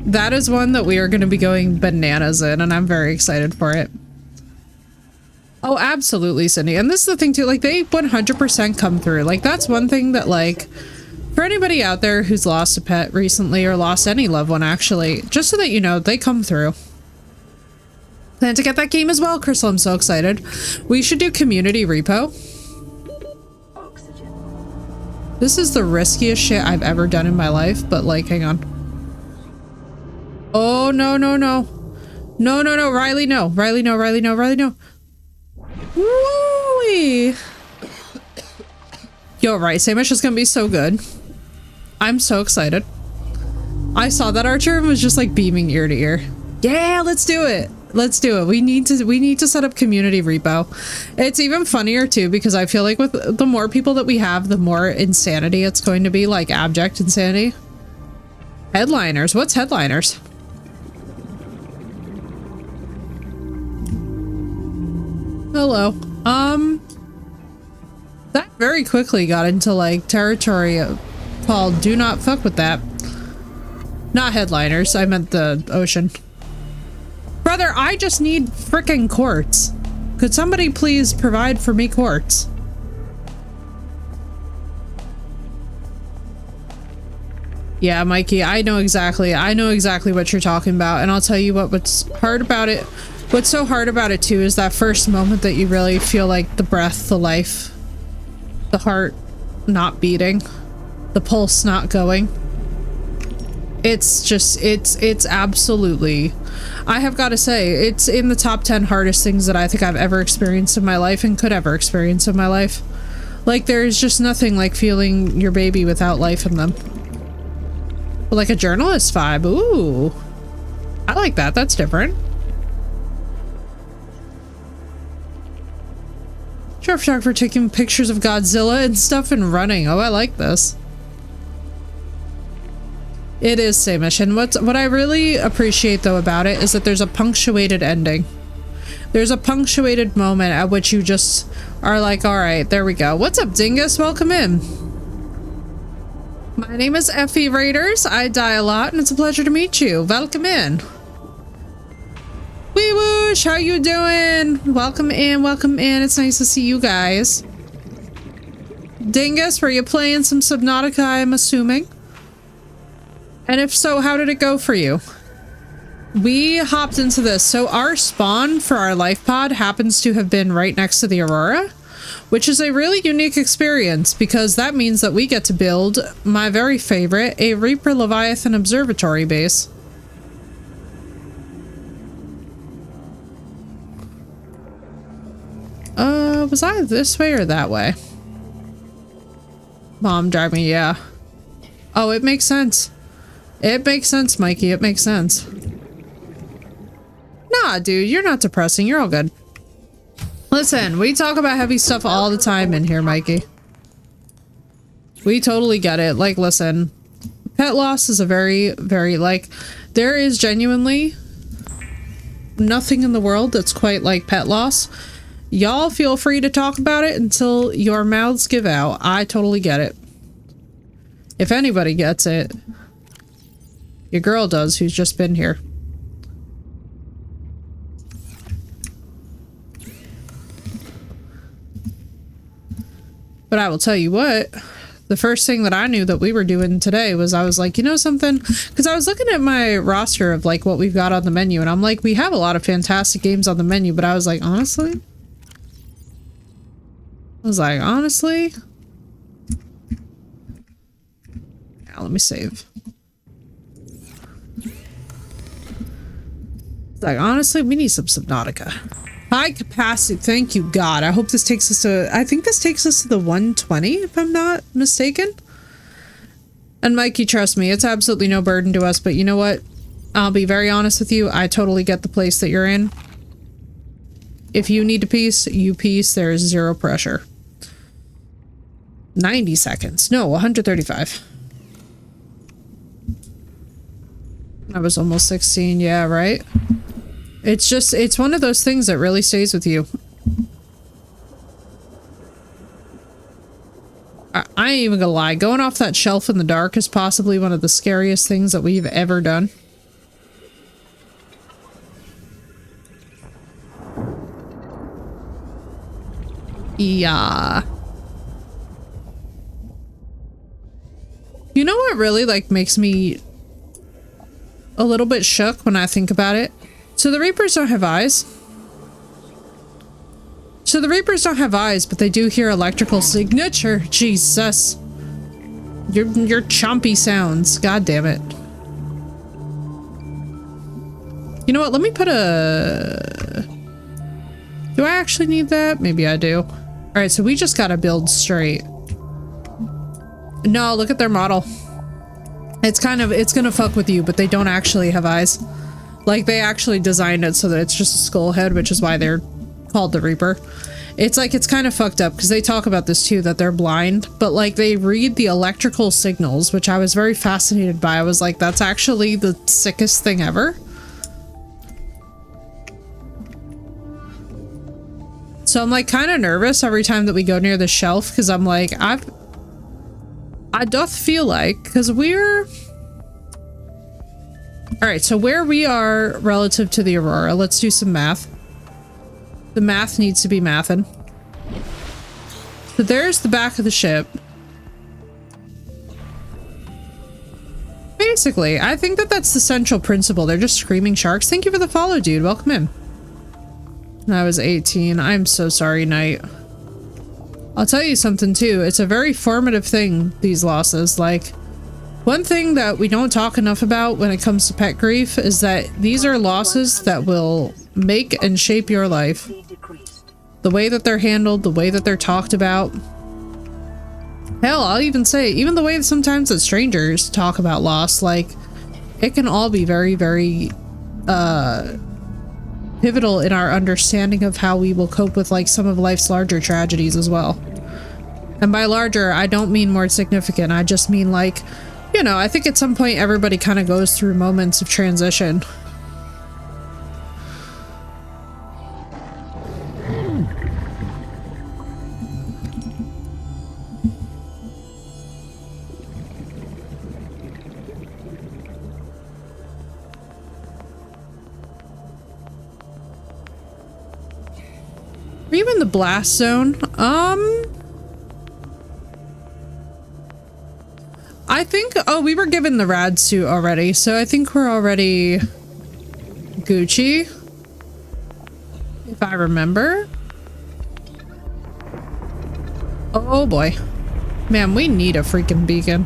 S1: That is one that we are going to be going bananas in, and I'm very excited for it. Oh, absolutely, Cindy. And this is the thing too, like they 100% come through. Like that's one thing that like, for anybody out there who's lost a pet recently or lost any loved one actually, just so that you know, they come through. Plan to get that game as well, Crystal. I'm so excited. We should do community repo.
S3: Oxygen.
S1: This is the riskiest shit I've ever done in my life, but like, hang on. Oh, no. Riley, no. Riley, no. Woo-wee. Yo, right, Samish is gonna be so good. I'm so excited. I saw that, Archer, and was just like beaming ear to ear. Yeah, let's do it. We need to set up community repo. It's even funnier too because I feel like with the more people that we have, the more insanity it's going to be, like abject insanity. Headliners. What's headliners? Hello. That very quickly got into like territory called do not fuck with that. Not headliners, I meant the ocean. Brother, I just need frickin' quartz. Could somebody please provide for me quartz? Yeah, Mikey, I know exactly what you're talking about, and I'll tell you what's hard about it What's so hard about it too is that first moment that you really feel like the breath, the life, the heart not beating, the pulse not going. It's just, it's absolutely, I have got to say, it's in the top 10 hardest things that I think I've ever experienced in my life and could ever experience in my life. Like, there's just nothing like feeling your baby without life in them. But like a journalist vibe, ooh. I like that, that's different. Sure, photographer taking pictures of Godzilla and stuff and running. Oh, I like this. It is same mission. What I really appreciate though about it is that there's a punctuated ending. There's a punctuated moment at which you just are like, all right, there we go. What's up, Dingus? Welcome in. My name is Effie Raiders. I die a lot and it's a pleasure to meet you. Welcome in. Wee woosh, how you doing? Welcome in, welcome in. It's nice to see you guys. Dingus, were you playing some Subnautica, I'm assuming? And if so, how did it go for you? We hopped into this. So our spawn for our life pod happens to have been right next to the Aurora, which is a really unique experience because that means that we get to build my very favorite, a Reaper Leviathan observatory base. Was I this way or that way? Mom, drive me, yeah. Oh, it makes sense. It makes sense, Mikey. It makes sense. Nah, dude, you're not depressing. You're all good. Listen, we talk about heavy stuff all the time in here, Mikey. We totally get it. Like, listen, pet loss is a very, very, like, there is genuinely nothing in the world that's quite like pet loss. Y'all feel free to talk about it until your mouths give out. I totally get it. If anybody gets it, your girl does, who's just been here. But I will tell you what, the first thing that I knew that we were doing today was I was like, you know something? Because I was looking at my roster of like what we've got on the menu and I'm like, we have a lot of fantastic games on the menu, but I was like, honestly? Now let me save. Like, honestly, we need some Subnautica. High capacity. Thank you, God. I hope this takes us to... I think this takes us to the 120, if I'm not mistaken. And Mikey, trust me, it's absolutely no burden to us, but you know what? I'll be very honest with you. I totally get the place that you're in. If you need to piece, you piece. There is zero pressure. 90 seconds. No, 135. I was almost 16. Yeah, right? It's just, it's one of those things that really stays with you. I ain't even gonna lie. Going off that shelf in the dark is possibly one of the scariest things that we've ever done. Yeah. You know what really, like, makes me a little bit shook when I think about it? So the Reapers don't have eyes. But they do hear electrical signature. Jesus. Your chompy sounds. God damn it. You know what? Let me put a... Do I actually need that? Maybe I do. Alright, so we just gotta build straight. No, look at their model. It's gonna fuck with you, but they don't actually have eyes. Like, they actually designed it so that it's just a skull head, which is why they're called the Reaper. It's like, it's kind of fucked up, because they talk about this too, that they're blind, but like, they read the electrical signals, which I was very fascinated by. I was like, that's actually the sickest thing ever. So I'm like kind of nervous every time that we go near the shelf, because I'm like, I doth feel like, because we're... Alright, so where we are relative to the Aurora, let's do some math. The math needs to be mathin'. So there's the back of the ship. Basically, I think that that's the central principle. They're just screaming sharks. Thank you for the follow, dude. Welcome in. I was 18. I'm so sorry, Knight. I'll tell you something too. It's a very formative thing, these losses. Like, one thing that we don't talk enough about when it comes to pet grief is that these are losses that will make and shape your life. The way that they're handled, the way that they're talked about. Hell, I'll even say, even the way that sometimes that strangers talk about loss, like, it can all be very, very, pivotal in our understanding of how we will cope with, like, some of life's larger tragedies as well. And by larger, I don't mean more significant. I just mean, like, you know, I think at some point everybody kind of goes through moments of transition. Are you in the blast zone? I think, oh, we were given the rad suit already, so I think we're already Gucci, if I remember. Oh boy. Man, we need a freaking beacon.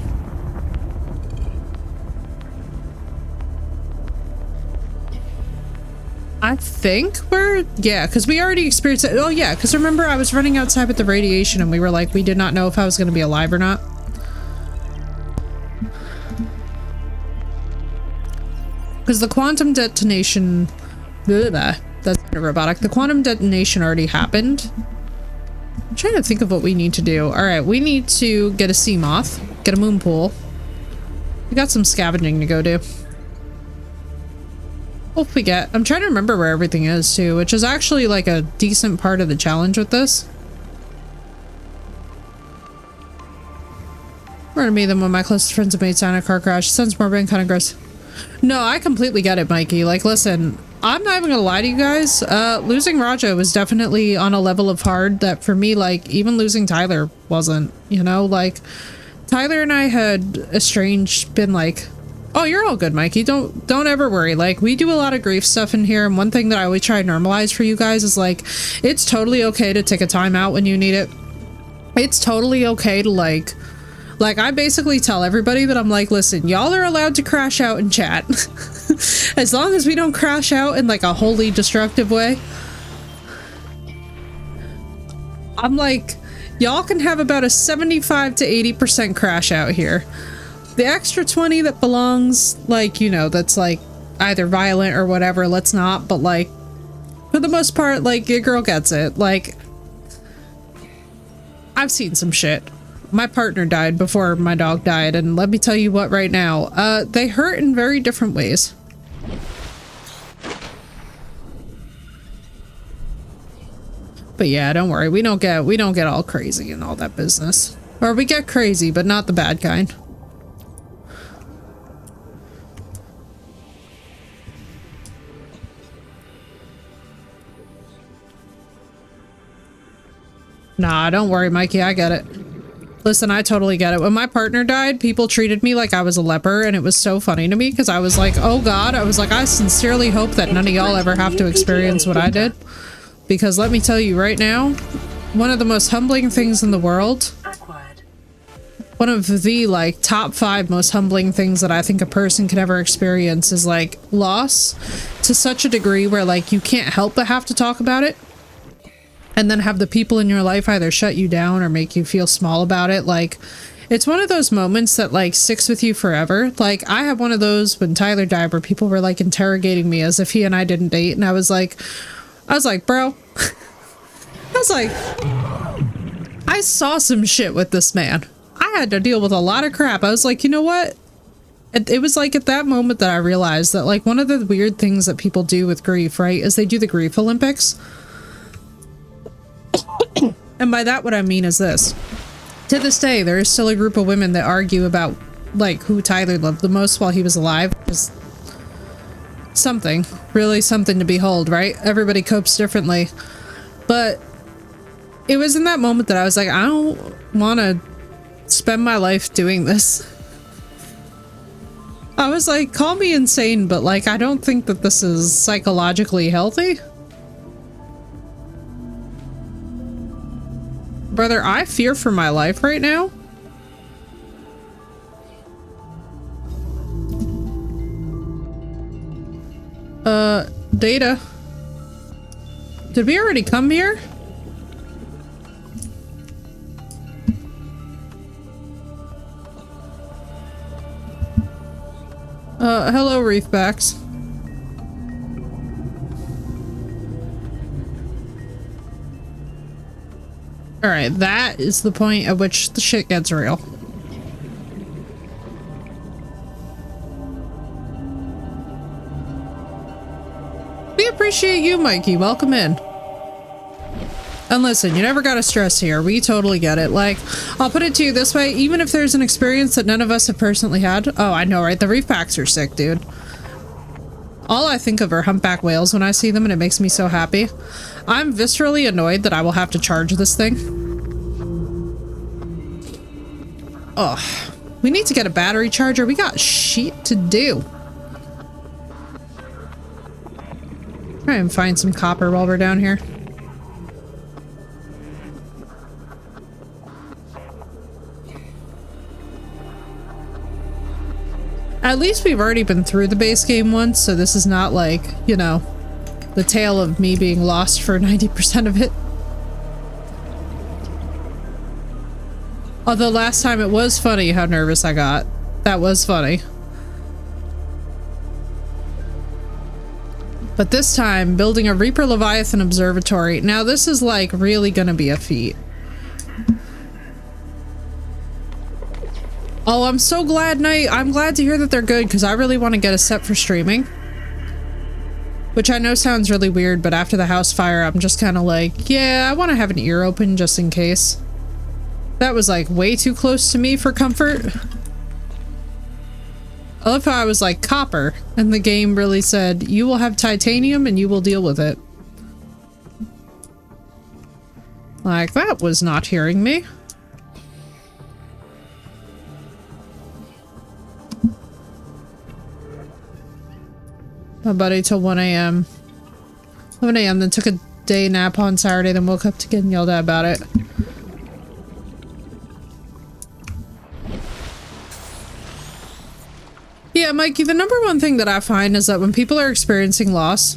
S1: I think we're, yeah, because we already experienced it. Oh yeah, because remember I was running outside with the radiation and we were like, we did not know if I was going to be alive or not. Because the quantum detonation, that's robotic. The quantum detonation already happened. I'm trying to think of what we need to do. All right, we need to get a sea moth, get a moon pool. We got some scavenging to go do. Hope we get, I'm trying to remember where everything is too, which is actually like a decent part of the challenge with this. We're gonna meet them when my closest friends have made sign a car crash. Sounds morbid and kind of gross. No, I completely get it, Mikey. Like, listen, I'm not even gonna lie to you guys. Losing Raja was definitely on a level of hard that for me, like, even losing Tyler wasn't, you know? Like, Tyler and I had estranged, been like, oh, you're all good, Mikey. Don't ever worry. Like, we do a lot of grief stuff in here, and one thing that I always try to normalize for you guys is, like, it's totally okay to take a time out when you need it. It's totally okay to, like, I basically tell everybody that I'm like, listen, y'all are allowed to crash out and chat. As long as we don't crash out in, like, a wholly destructive way. I'm like, y'all can have about a 75 to 80% crash out here. The extra 20 that belongs, like, you know, that's, like, either violent or whatever, let's not. But, like, for the most part, like, your girl gets it. Like, I've seen some shit. My partner died before my dog died, and let me tell you what right now, they hurt in very different ways. But yeah, don't worry, we don't get all crazy and all that business. Or we get crazy, but not the bad kind. Nah, don't worry, Mikey, I get it. Listen, I totally get it. When my partner died, people treated me like I was a leper, and it was so funny to me because I was like, oh god, I was like, I sincerely hope that none of y'all ever have to experience what I did. Because let me tell you right now, one of the most humbling things in the world, one of the, like, top 5 most humbling things that I think a person can ever experience is, like, loss to such a degree where, like, you can't help but have to talk about it. And then have the people in your life either shut you down or make you feel small about it. Like, it's one of those moments that, like, sticks with you forever. Like, I had one of those when Tyler died where people were, like, interrogating me as if he and I didn't date. And I was like, bro, I was like, I saw some shit with this man. I had to deal with a lot of crap. I was like, you know what? It was like at that moment that I realized that, like, one of the weird things that people do with grief, right, is they do the grief Olympics. And by that, what I mean is this. To this day, there is still a group of women that argue about, like, who Tyler loved the most while he was alive. Just something. Really something to behold, right? Everybody copes differently. But it was in that moment that I was like, I don't want to spend my life doing this. I was like, call me insane, but, like, I don't think that this is psychologically healthy. Brother, I fear for my life right now. Data. Did we already come here? Hello, reefbacks. Alright, that is the point at which the shit gets real. We appreciate you, Mikey. Welcome in. And listen, you never gotta stress here. We totally get it. Like, I'll put it to you this way, even if there's an experience that none of us have personally had. Oh, I know, right? The reef packs are sick, dude. All I think of are humpback whales when I see them, and it makes me so happy. I'm viscerally annoyed that I will have to charge this thing. Ugh. We need to get a battery charger. We got shit to do. Try and find some copper while we're down here. At least we've already been through the base game once, so this is not like, you know, the tale of me being lost for 90% of it. Although last time it was funny how nervous I got. That was funny. But this time, building a Reaper Leviathan observatory. Now this is like really gonna be a feat. Oh, I'm so glad, Knight. I'm glad to hear that they're good because I really want to get a set for streaming. Which I know sounds really weird, but after the house fire, I'm just kind of like, yeah, I want to have an ear open just in case. That was like way too close to me for comfort. I love how I was like copper and the game really said, you will have titanium and you will deal with it. Like, that was not hearing me. My buddy till 1 a.m. 11 a.m. then took a day nap on Saturday, then woke up to getting yelled at about it. Yeah, Mikey, the number one thing that I find is that when people are experiencing loss,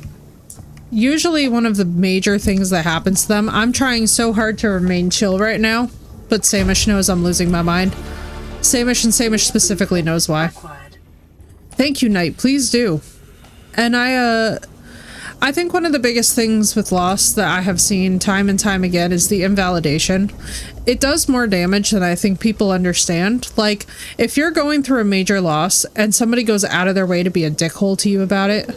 S1: usually one of the major things that happens to them, I'm trying so hard to remain chill right now, but Samish knows I'm losing my mind. Samish and Samish specifically knows why. Thank you, Knight. Please do. And I think one of the biggest things with loss that I have seen time and time again is the invalidation. It does more damage than I think people understand. Like, if you're going through a major loss and somebody goes out of their way to be a dickhole to you about it,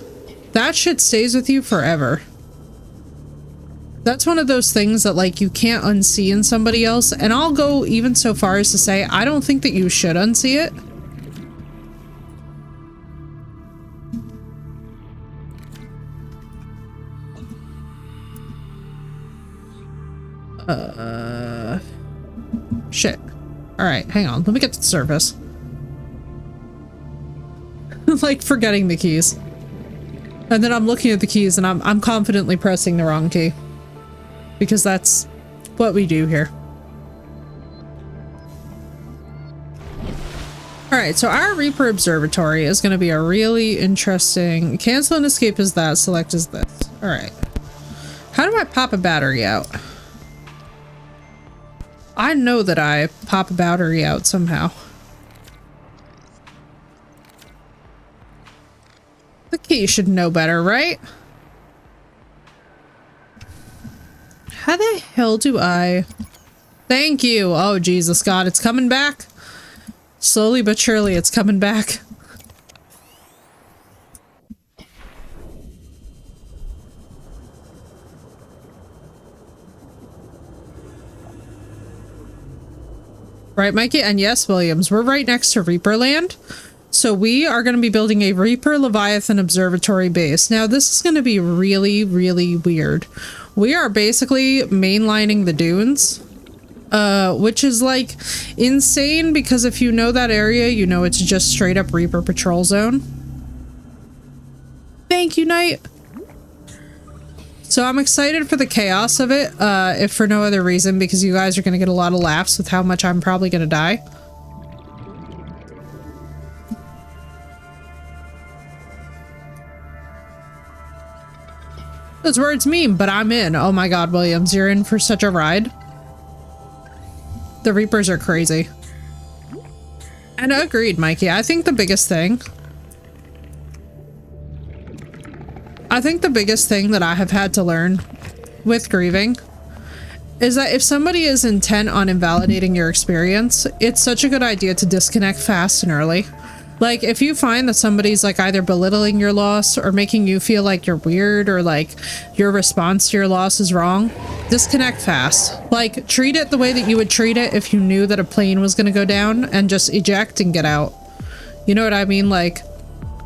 S1: that shit stays with you forever. That's one of those things that, like, you can't unsee in somebody else. And I'll go even so far as to say, I don't think that you should unsee it. Shit. Alright, hang on. Let me get to the surface. Like, forgetting the keys. And then I'm looking at the keys and I'm confidently pressing the wrong key. Because that's what we do here. Alright, so our Reaper Observatory is going to be a really interesting... Cancel and escape is that, select is this. Alright. How do I pop a battery out? I know that I pop a battery out somehow. The key should know better, right? How the hell do I... Thank you! Oh, Jesus God, it's coming back. Slowly but surely, it's coming back. Right, Mikey? And yes, Williams, we're right next to Reaperland. So we are going to be building a Reaper Leviathan Observatory base. Now, this is going to be really, really weird. We are basically mainlining the dunes, which is, like, insane because if you know that area, you know it's just straight up Reaper Patrol Zone. Thank you, Knight. So I'm excited for the chaos of it, if for no other reason, because you guys are going to get a lot of laughs with how much I'm probably going to die. Those words mean, but I'm in. Oh my god, Williams, you're in for such a ride. The Reapers are crazy. And agreed, Mikey. I think the biggest thing that I have had to learn with grieving is that if somebody is intent on invalidating your experience, it's such a good idea to disconnect fast and early. Like, if you find that somebody's like either belittling your loss or making you feel like you're weird or like your response to your loss is wrong, disconnect fast. Like, treat it the way that you would treat it if you knew that a plane was going to go down, and just eject and get out. You know what I mean? Like,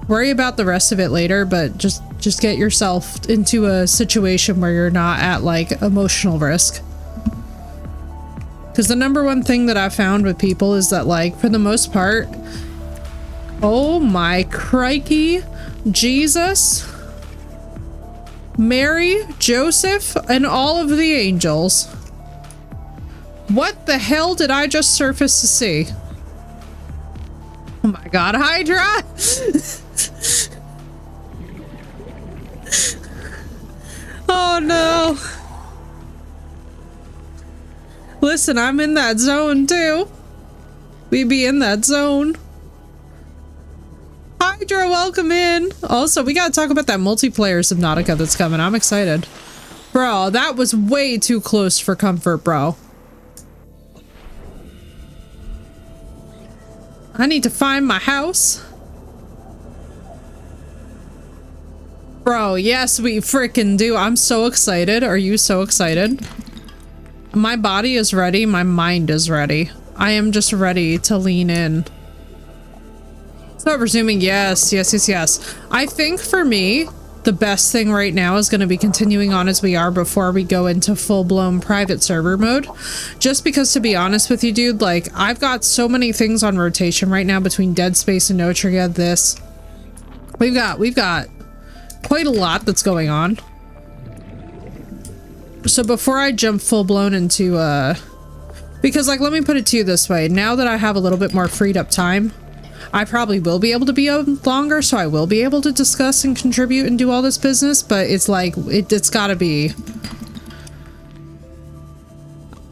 S1: worry about the rest of it later, but just get yourself into a situation where you're not at like emotional risk. Because the number one thing that I've found with people is that, like, for the most part, oh my crikey, Jesus, Mary, Joseph, and all of the angels. What the hell did I just surface to see? Oh my god, Hydra! Oh no. Listen, I'm in that zone too. We be in that zone. Hydra, welcome in. Also, we gotta talk about that multiplayer Subnautica that's coming. I'm excited. Bro, that was way too close for comfort, bro. I need to find my house. Bro, yes, we freaking do. I'm so excited. Are you so excited? My body is ready. My mind is ready. I am just ready to lean in. So resuming, yes. I think for me, the best thing right now is going to be continuing on as we are before we go into full-blown private server mode. Just because, to be honest with you, dude, like, I've got so many things on rotation right now between Dead Space and Notria, this. We've got quite a lot that's going on. So before I jump full-blown into, because, like, let me put it to you this way. Now that I have a little bit more freed up time, I probably will be able to be longer, so I will be able to discuss and contribute and do all this business, but it's like, it's gotta be...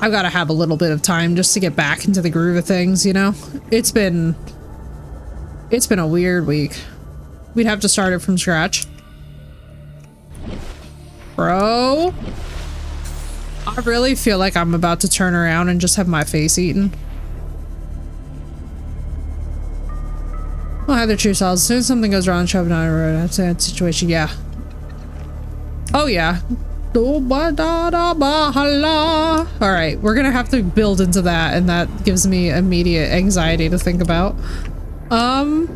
S1: I've gotta have a little bit of time just to get back into the groove of things, you know? It's been a weird week. We'd have to start it from scratch. Bro... I really feel like I'm about to turn around and just have my face eaten. Well, hi there, true souls. As soon as something goes wrong, show up on a road. That's that situation. Yeah. Oh, yeah. Alright, we're gonna have to build into that, and that gives me immediate anxiety to think about. If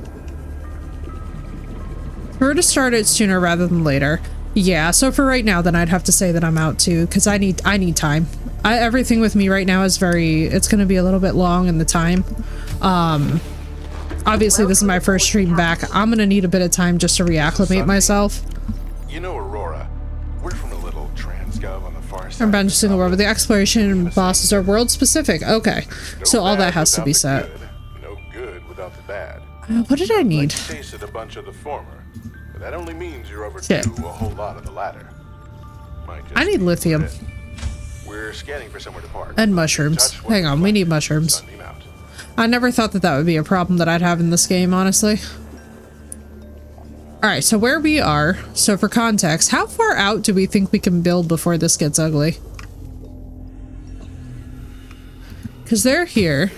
S1: we were to start it sooner rather than later. Yeah, so for right now, then I'd have to say that I'm out too, because I need time. Everything with me right now is it's gonna be a little bit long in the time. Obviously this is my first stream back. I'm gonna need a bit of time just to reacclimate myself.
S4: You know, Aurora, we're from a little transgov on the far side.
S1: I'm bound to single world, but the exploration bosses are world specific. Okay, so all that has to be set.
S4: No good without the bad.
S1: What did I need?
S4: Tasted a bunch of the former. That only means you're overdue
S1: Shit.
S4: a whole lot of the latter.
S1: I need lithium.
S4: We're scanning for somewhere to park.
S1: And mushrooms. Hang on, we need mushrooms. I never thought that would be a problem that I'd have in this game, honestly. Alright, so where we are, so for context, how far out do we think we can build before this gets ugly? Because they're here.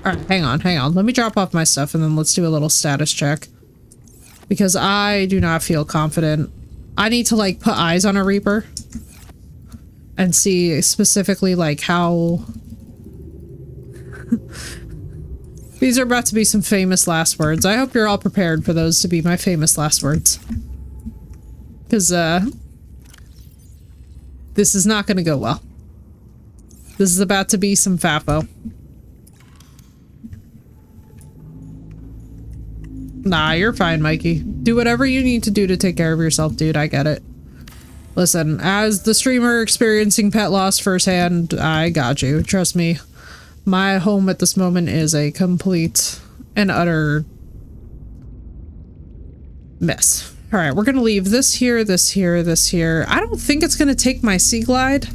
S1: Alright, hang on. Let me drop off my stuff and then let's do a little status check. Because I do not feel confident. I need to, like, put eyes on a Reaper. And see specifically, like, how... These are about to be some famous last words. I hope you're all prepared for those to be my famous last words. Because, this is not gonna go well. This is about to be some fafo. Nah, you're fine, Mikey. Do whatever you need to do to take care of yourself, dude. I get it. Listen, as the streamer experiencing pet loss firsthand, I got you. Trust me. My home at this moment is a complete and utter mess. All right, we're gonna leave this here, this here, this here. I don't think it's gonna take my Sea Glide.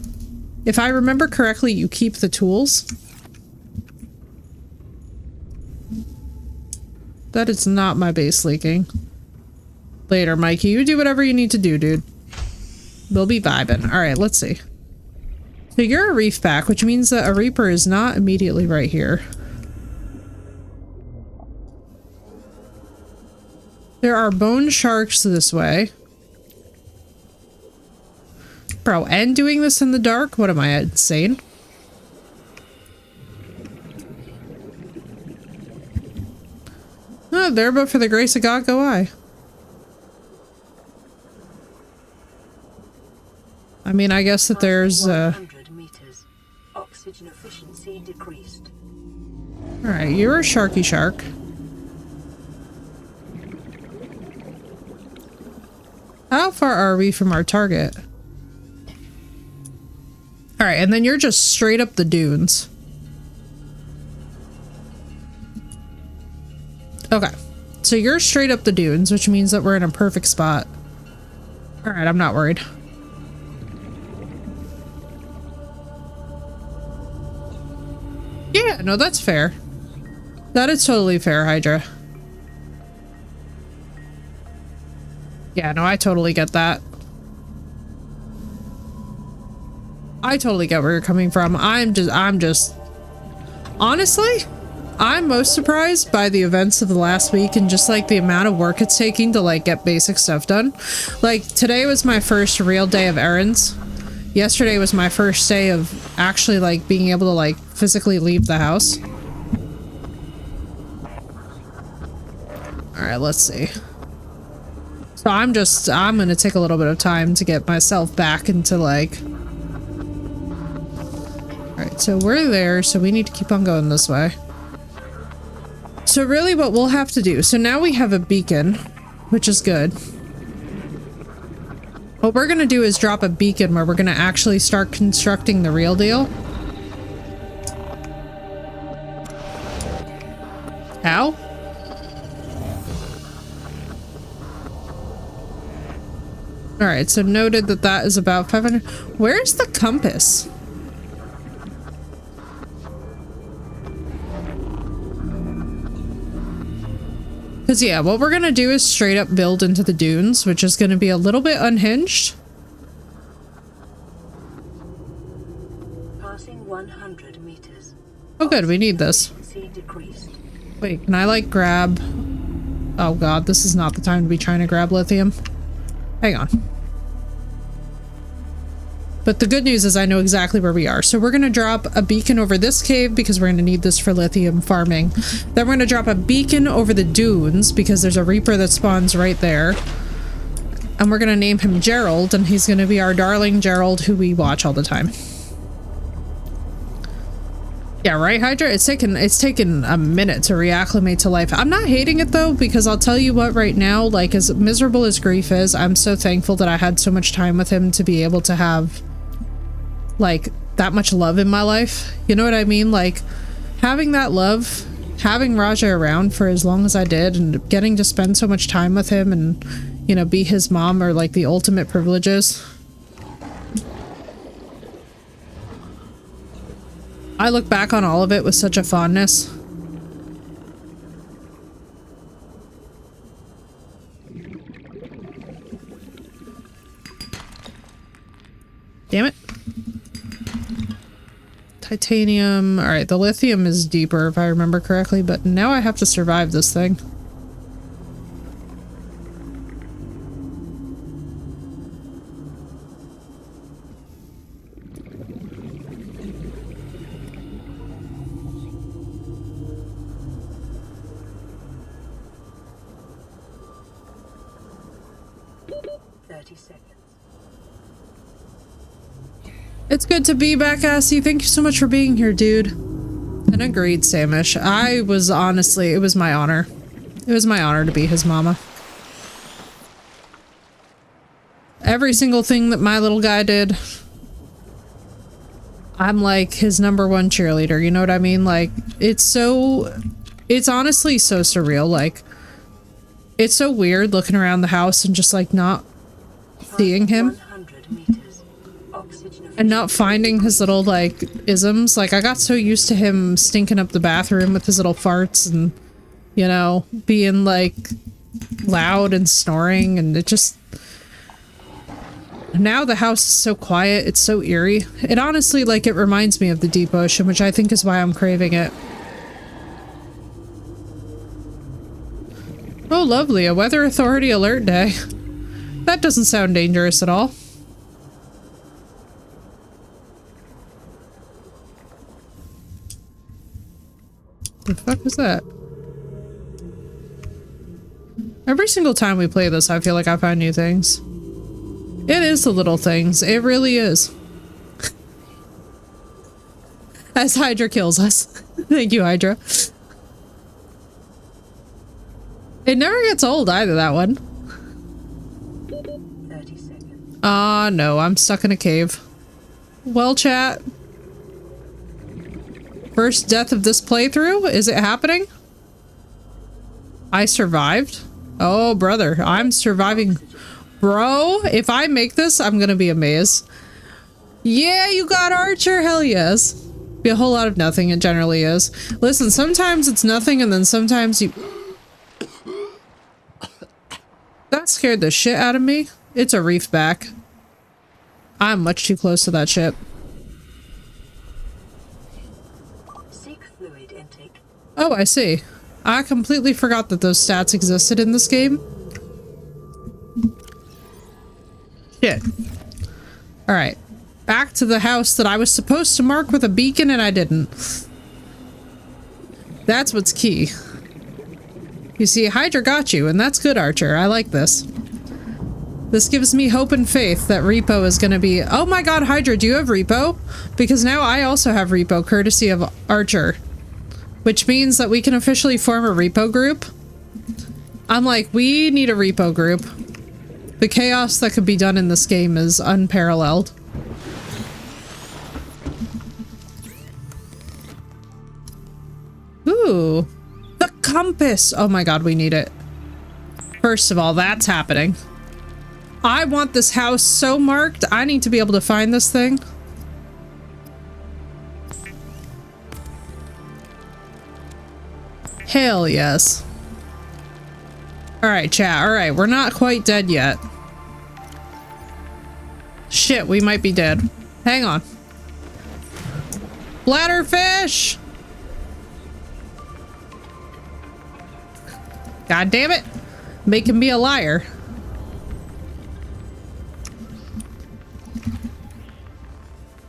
S1: If I remember correctly, you keep the tools. That is not my base leaking. Later, Mikey. You do whatever you need to do, dude. We'll be vibing. All right, let's see. So you're a reef pack, which means that a Reaper is not immediately right here. There are bone sharks this way. Bro, and doing this in the dark? What am I, insane? Oh, there, but for the grace of God go I. I mean, I guess that there's
S3: 100 meters. Oxygen efficiency decreased.
S1: Alright, you're a sharky shark. How far are we from our target? Alright, and then you're just straight up the dunes. Okay. So you're straight up the dunes, which means that we're in a perfect spot. Alright, I'm not worried. Yeah, no, that's fair. That is totally fair, Hydra. Yeah, no, I totally get that. I totally get where you're coming from. I'm just honestly, I'm most surprised by the events of the last week and just like the amount of work it's taking to like get basic stuff done. Like today was my first real day of errands. Yesterday was my first day of actually like being able to like physically leave the house. All right, let's see. So I'm gonna take a little bit of time to get myself back into like. All right, so we're there, so we need to keep on going this way. So really what we'll have to do, so now we have a beacon, which is good. What we're gonna do is drop a beacon where we're gonna actually start constructing the real deal. How? Alright, so noted that that is about 500. Where's the compass? Because yeah, what we're gonna do is straight up build into the dunes, which is gonna be a little bit unhinged.
S3: Passing 100 meters.
S1: Oh good, we need this.
S3: Decreased.
S1: Wait, can I like grab... Oh god, this is not the time to be trying to grab lithium. Hang on. But the good news is I know exactly where we are. So we're gonna drop a beacon over this cave because we're gonna need this for lithium farming. Then we're gonna drop a beacon over the dunes because there's a Reaper that spawns right there. And we're gonna name him Gerald, and he's gonna be our darling Gerald who we watch all the time. Yeah, right, Hydra? It's taken a minute to reacclimate to life. I'm not hating it though, because I'll tell you what, right now, like as miserable as grief is, I'm so thankful that I had so much time with him to be able to have like that much love in my life. You know what I mean? Like having that love, having Raja around for as long as I did, and getting to spend so much time with him and, you know, be his mom are like the ultimate privileges. I look back on all of it with such a fondness. Damn it. Titanium. Alright, the lithium is deeper if I remember correctly, but now I have to survive this thing. It's good to be back, Assy. Thank you so much for being here, dude. And agreed, Samish. I was honestly, it was my honor. It was my honor to be his mama. Every single thing that my little guy did, I'm like his #1 cheerleader, you know what I mean? Like, it's honestly so surreal. Like, it's so weird looking around the house and just like not seeing him and not finding his little like isms. Like, I got so used to him stinking up the bathroom with his little farts and, you know, being like loud and snoring, and it just, now the house is so quiet, it's so eerie. It honestly, like, it reminds me of the deep ocean, which I think is why I'm craving it. Oh, lovely, a weather authority alert day. That doesn't sound dangerous at all. The fuck was that? Every single time we play this, I feel like I find new things. It is the little things. It really is. As Hydra kills us. Thank you, Hydra. It never gets old either, that one.
S3: 30 seconds.
S1: No, I'm stuck in a cave. Well, chat. First death of this playthrough? Is it happening? I survived? Oh, brother, I'm surviving. Bro, if I make this, I'm gonna be amazed. Yeah, you got Archer, hell yes. Be a whole lot of nothing, it generally is. Listen, sometimes it's nothing and then sometimes you... That scared the shit out of me. It's a reef back. I'm much too close to that ship.
S3: Seek fluid intake.
S1: Oh, I see. I completely forgot that those stats existed in this game. Shit. Alright. Back to the house that I was supposed to mark with a beacon and I didn't. That's what's key. You see, Hydra got you, and that's good, Archer. I like this. This gives me hope and faith that Repo is gonna be— oh my god, Hydra, do you have Repo? Because now I also have Repo, courtesy of Archer. Which means that we can officially form a Repo group. I'm like, we need a Repo group. The chaos that could be done in this game is unparalleled. Ooh. The compass! Oh my god, we need it. First of all, that's happening. I want this house so marked. I need to be able to find this thing. Hell yes. Alright, chat. Alright, we're not quite dead yet. Shit, we might be dead. Hang on. Bladderfish! God damn it! Making me a liar.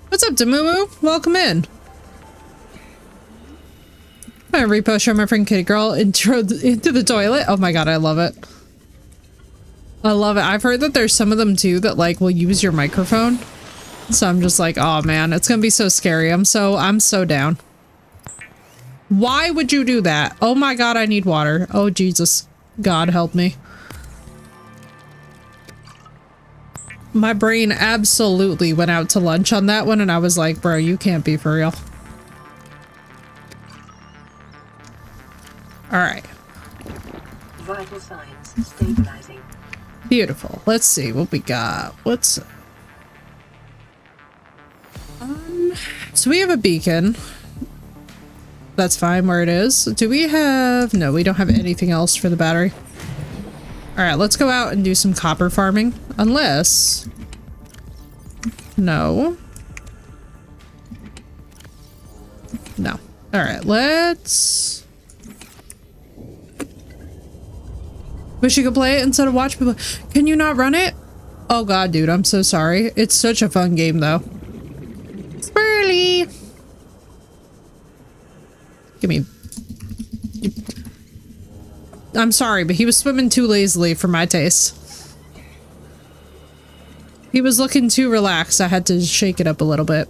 S1: What's up, Demumu? Welcome in. My Repo show my friend Kitty Girl intro into the toilet. Oh my god, I love it. I love it. I've heard that there's some of them too that like will use your microphone. So I'm just like, oh man, it's gonna be so scary. I'm so down. Why would you do that? Oh my god, I need water. Oh Jesus. God help me. My brain absolutely went out to lunch on that one and I was like, bro, you can't be for real. Alright.
S3: Vital signs stabilizing.
S1: Beautiful. Let's see what we got. What's... so we have a beacon. That's fine where it is. Do we have... no, we don't have anything else for the battery. Alright, let's go out and do some copper farming. Unless... no. No. Alright, let's... wish you could play it instead of watch people. Can you not run it? Oh god, dude, I'm so sorry. It's such a fun game, though. Spurly! Give me... I'm sorry, but he was swimming too lazily for my taste. He was looking too relaxed. I had to shake it up a little bit.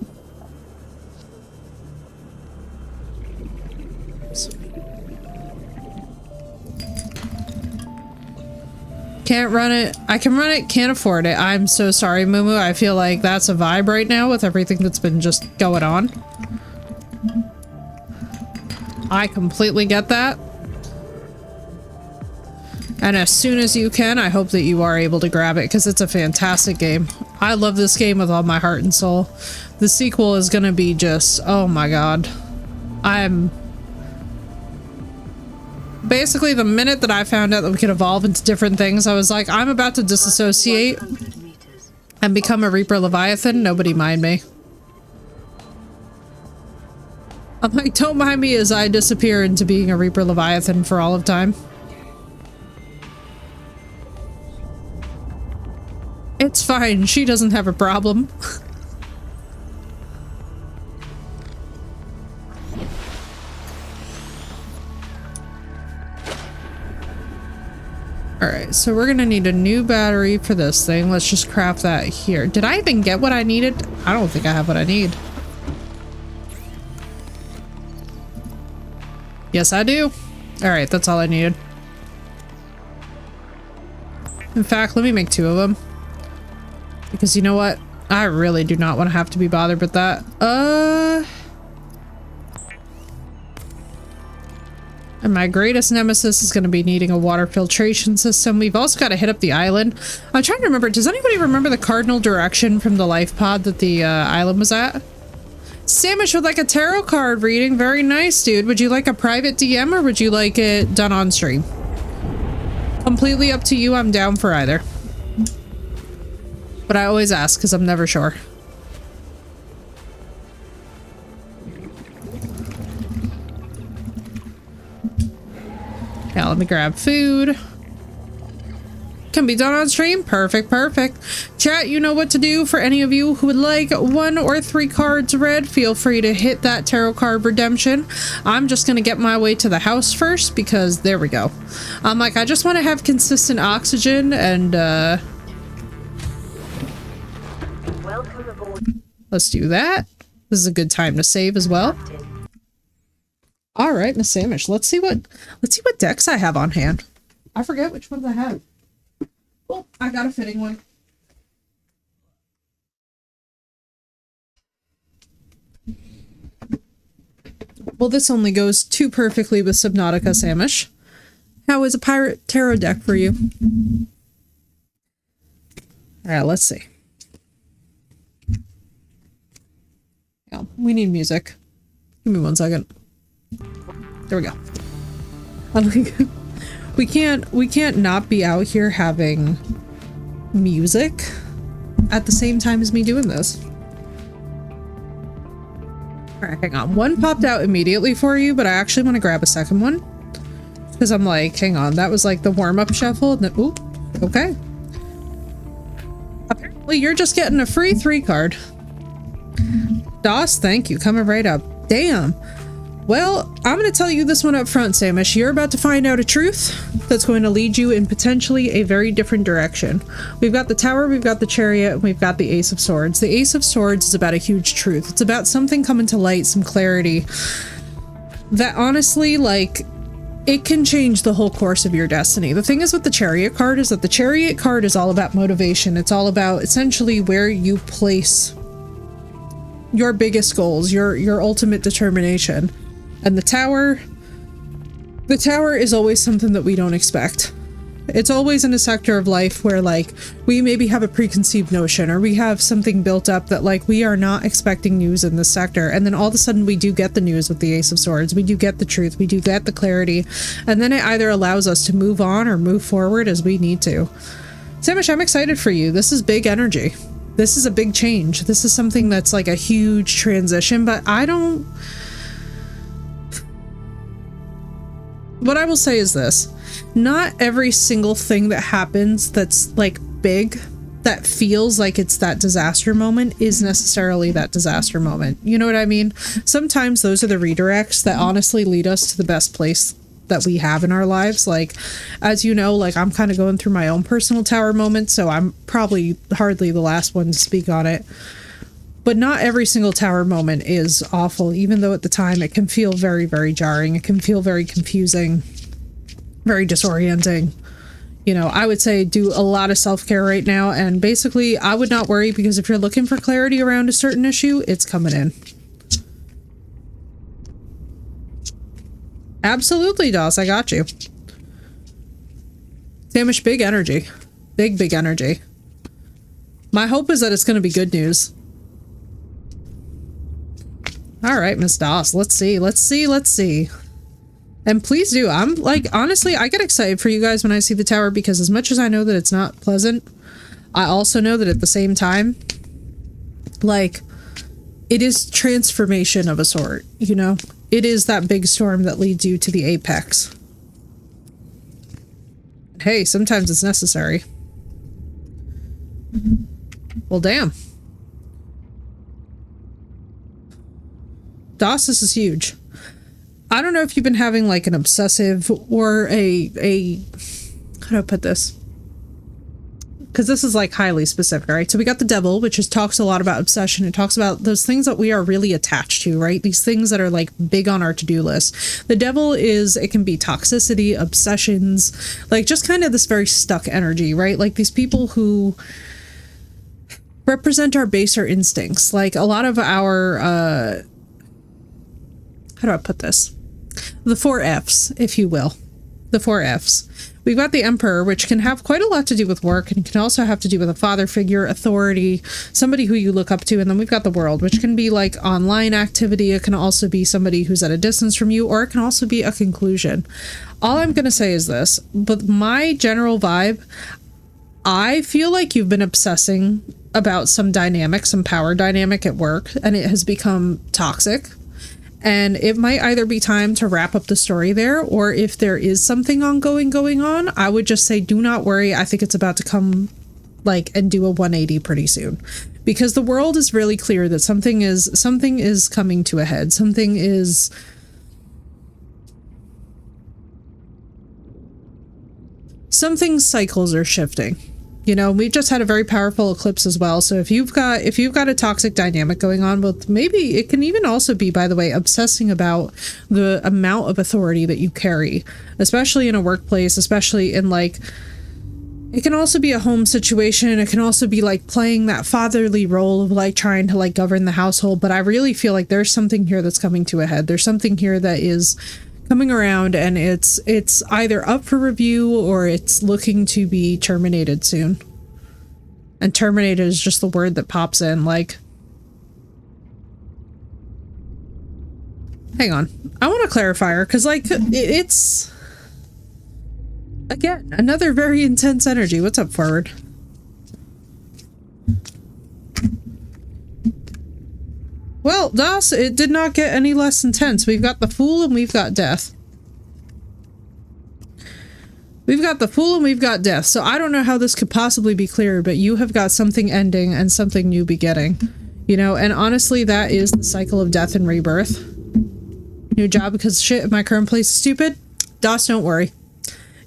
S1: Can't run it. I can run it, can't afford it. I'm so sorry, Moo. I feel like that's a vibe right now with everything that's been just going on. I completely get that. And as soon as you can, I hope that you are able to grab it, because it's a fantastic game. I love this game with all my heart and soul. The sequel is gonna be just, oh my god. Basically, the minute that I found out that we could evolve into different things, I was like, I'm about to disassociate and become a Reaper Leviathan. Nobody mind me. I'm like, don't mind me as I disappear into being a Reaper Leviathan for all of time. It's fine. She doesn't have a problem. Alright, so we're gonna need a new battery for this thing. Let's just craft that here. Did I even get what I needed? I don't think I have what I need. Yes, I do. Alright, that's all I needed. In fact, let me make 2 of them. Because you know what? I really do not want to have to be bothered with that. And my greatest nemesis is going to be needing a water filtration system. We've also got to hit up the island. I'm trying to remember, does anybody remember the cardinal direction from the life pod that the island was at? Samish would like a tarot card reading. Very nice, dude. Would you like a private DM or would you like it done on stream? Completely up to you. I'm down for either. But I always ask because I'm never sure. Now let me grab food. Can be done on stream. Perfect, perfect. Chat, you know what to do. For any of you who would like 1 or 3 cards read, feel free to hit that tarot card redemption. I'm just gonna get my way to the house first because there we go. I'm like, I just want to have consistent oxygen and
S3: Welcome aboard.
S1: let's do that. This is a good time to save as well. All right, Miss Samish. Let's see what decks I have on hand. I forget which ones I have. Oh, I got a fitting one. Well, this only goes too perfectly with Subnautica, Samish. How is a pirate tarot deck for you? All right, let's see. Yeah, we need music. Give me 1 second. There we go. I'm like, we can't not be out here having music at the same time as me doing this. All right, hang on. 1 popped out immediately for you, but I actually want to grab a second one because I'm like, hang on, that was like the warm-up shuffle. And then, ooh, okay. Apparently, you're just getting a free 3 card. DOS, thank you, coming right up. Damn. Well, I'm going to tell you this one up front, Samish. You're about to find out a truth that's going to lead you in potentially a very different direction. We've got the Tower, we've got the Chariot, and we've got the Ace of Swords. The Ace of Swords is about a huge truth. It's about something coming to light, some clarity that honestly, like, it can change the whole course of your destiny. The thing is with the Chariot card is that the Chariot card is all about motivation. It's all about essentially where you place your biggest goals, your ultimate determination. And the tower is always something that we don't expect. It's always in a sector of life where, like, we maybe have a preconceived notion or we have something built up that, like, we are not expecting news in this sector. And then all of a sudden we do get the news with the Ace of Swords. We do get the truth. We do get the clarity. And then it either allows us to move on or move forward as we need to. Samish, I'm excited for you. This is big energy. This is a big change. This is something that's like a huge transition, but what I will say is this. Not every single thing that happens that's like big, that feels like it's that disaster moment, is necessarily that disaster moment. You know what I mean? Sometimes those are the redirects that honestly lead us to the best place that we have in our lives. Like, as you know, like, I'm kind of going through my own personal tower moment, so I'm probably hardly the last one to speak on it. But not every single tower moment is awful, even though at the time it can feel very, very jarring. It can feel very confusing, very disorienting. you know, I would say do a lot of self-care right now. And basically, I would not worry, because if you're looking for clarity around a certain issue, it's coming in. Absolutely, Doss. I got you. Samish, big energy. Big energy. My hope is that it's going to be good news. All right, Miss Doss. Let's see. And please do. I'm like, honestly, I get excited for you guys when I see the tower, because as much as I know that it's not pleasant, I also know that at the same time, like, it is transformation of a sort, you know? It is that big storm that leads you to the apex. Hey, sometimes it's necessary. Well, damn. Doss, this is huge. I don't know if you've been having like an obsessive or a how do I put this? Because this is like highly specific, right? So we got the devil, which is talks a lot about obsession. It talks about those things that we are really attached to, right? These things that are like big on our to-do list. The devil is, it can be toxicity, obsessions, like just kind of this very stuck energy, right? Like these people who represent our baser instincts. Like a lot of our, how do I put this? The 4 Fs, if you will. The 4 Fs. We've got the Emperor, which can have quite a lot to do with work, and can also have to do with a father figure, authority, somebody who you look up to. And then we've got the World, which can be like online activity. It can also be somebody who's at a distance from you, or it can also be a conclusion. All I'm going to say is this, but my general vibe, I feel like you've been obsessing about some dynamic, some power dynamic at work, and it has become toxic. And it might either be time to wrap up the story there, or if there is something ongoing going on, I would just say, do not worry. I think it's about to come like and do a 180 pretty soon, because the World is really clear that something is coming to a head. Something's cycles are shifting. You know, we've just had a very powerful eclipse as well. So if you've got a toxic dynamic going on, with maybe it can even also be, by the way, obsessing about the amount of authority that you carry, especially in a workplace, especially in like, it can also be a home situation. It can also be like playing that fatherly role of like trying to like govern the household. But I really feel like there's something here that's coming to a head. There's something here that is coming around, and it's either up for review or it's looking to be terminated soon. And terminated is just the word that pops in. Like, hang on, I want a clarifier, because like it's again another very intense energy. What's up, Forward? Well, Doss, it did not get any less intense. We've got the Fool and we've got Death. We've got the Fool and we've got Death. So I don't know how this could possibly be clearer, but you have got something ending and something new beginning. You know, and honestly, that is the cycle of death and rebirth. New job because shit in my current place is stupid. Doss, don't worry.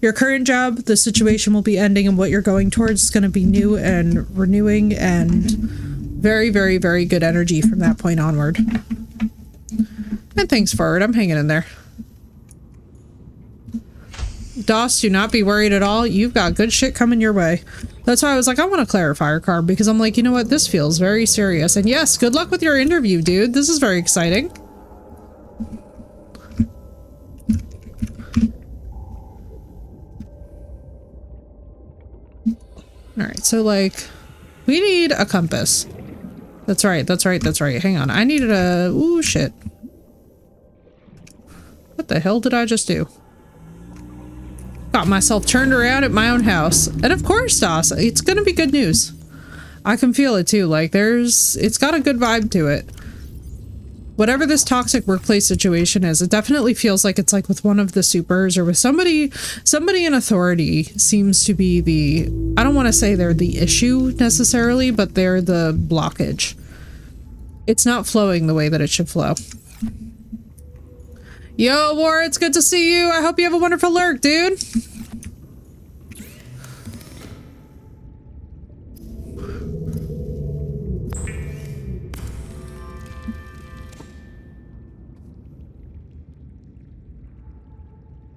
S1: Your current job, the situation will be ending, and what you're going towards is going to be new and renewing and very, very, very good energy from that point onward. And thanks, Forward. I'm hanging in there. Doss, do not be worried at all. You've got good shit coming your way. That's why I was like, I want a clarifier card, because I'm like, you know what? This feels very serious. And yes, good luck with your interview, dude. This is very exciting. All right, so like, we need a compass. That's right. Hang on. I needed a... Ooh, shit. What the hell did I just do? Got myself turned around at my own house. And of course, Doss, it's gonna be good news. I can feel it too. Like, it's got a good vibe to it. Whatever this toxic workplace situation is, it definitely feels like it's like with one of the supers or with somebody in authority seems to be the... I don't want to say they're the issue necessarily, but they're the blockage. It's not flowing the way that it should flow. Yo, War, it's good to see you. I hope you have a wonderful lurk, dude.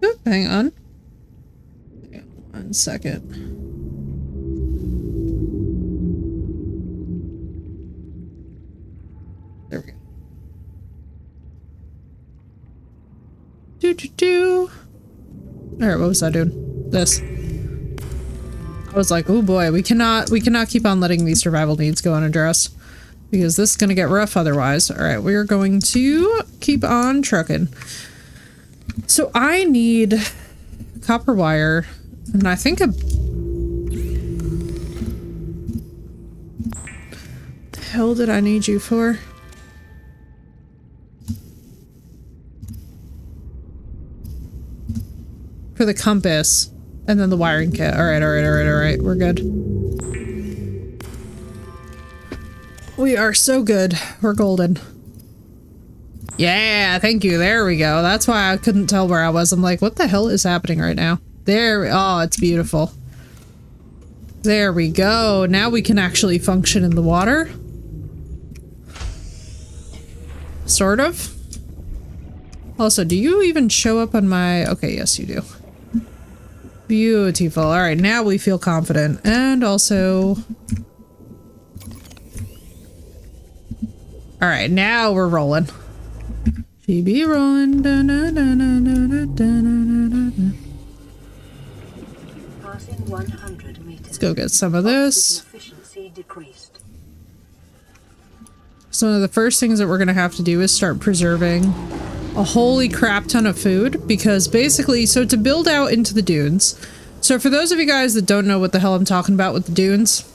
S1: Oop, hang on. 1 second. There we go. Alright, what was I doing? This. I was like, oh boy, we cannot keep on letting these survival needs go unaddressed. Because this is gonna get rough otherwise. Alright, we're going to keep on trucking. So I need copper wire, and I think the hell did I need you for? For the compass, and then the wiring kit. Alright, we're good. We are so good. We're golden. Yeah, thank you. There we go. That's why I couldn't tell where I was. I'm like, what the hell is happening right now? There, oh, it's beautiful. There we go. Now we can actually function in the water. Sort of. Also, do you even show up on my... Okay, yes, you do. Beautiful. Alright, now we feel confident. And also... Alright, now we're rolling. She be rolling.
S3: Passing 100 meters.
S1: Let's go get some of this.
S3: Efficiency decreased.
S1: So one of the first things that we're gonna have to do is start preserving a holy crap ton of food, because basically, so to build out into the dunes, so for those of you guys that don't know what the hell I'm talking about with the dunes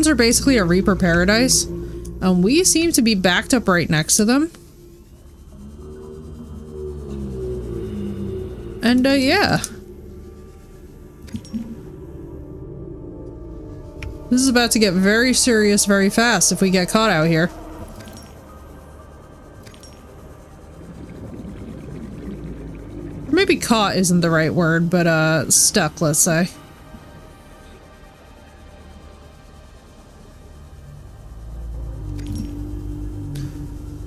S1: are basically a Reaper paradise, and we seem to be backed up right next to them. And yeah. This is about to get very serious very fast if we get caught out here. Maybe caught isn't the right word, but stuck, let's say.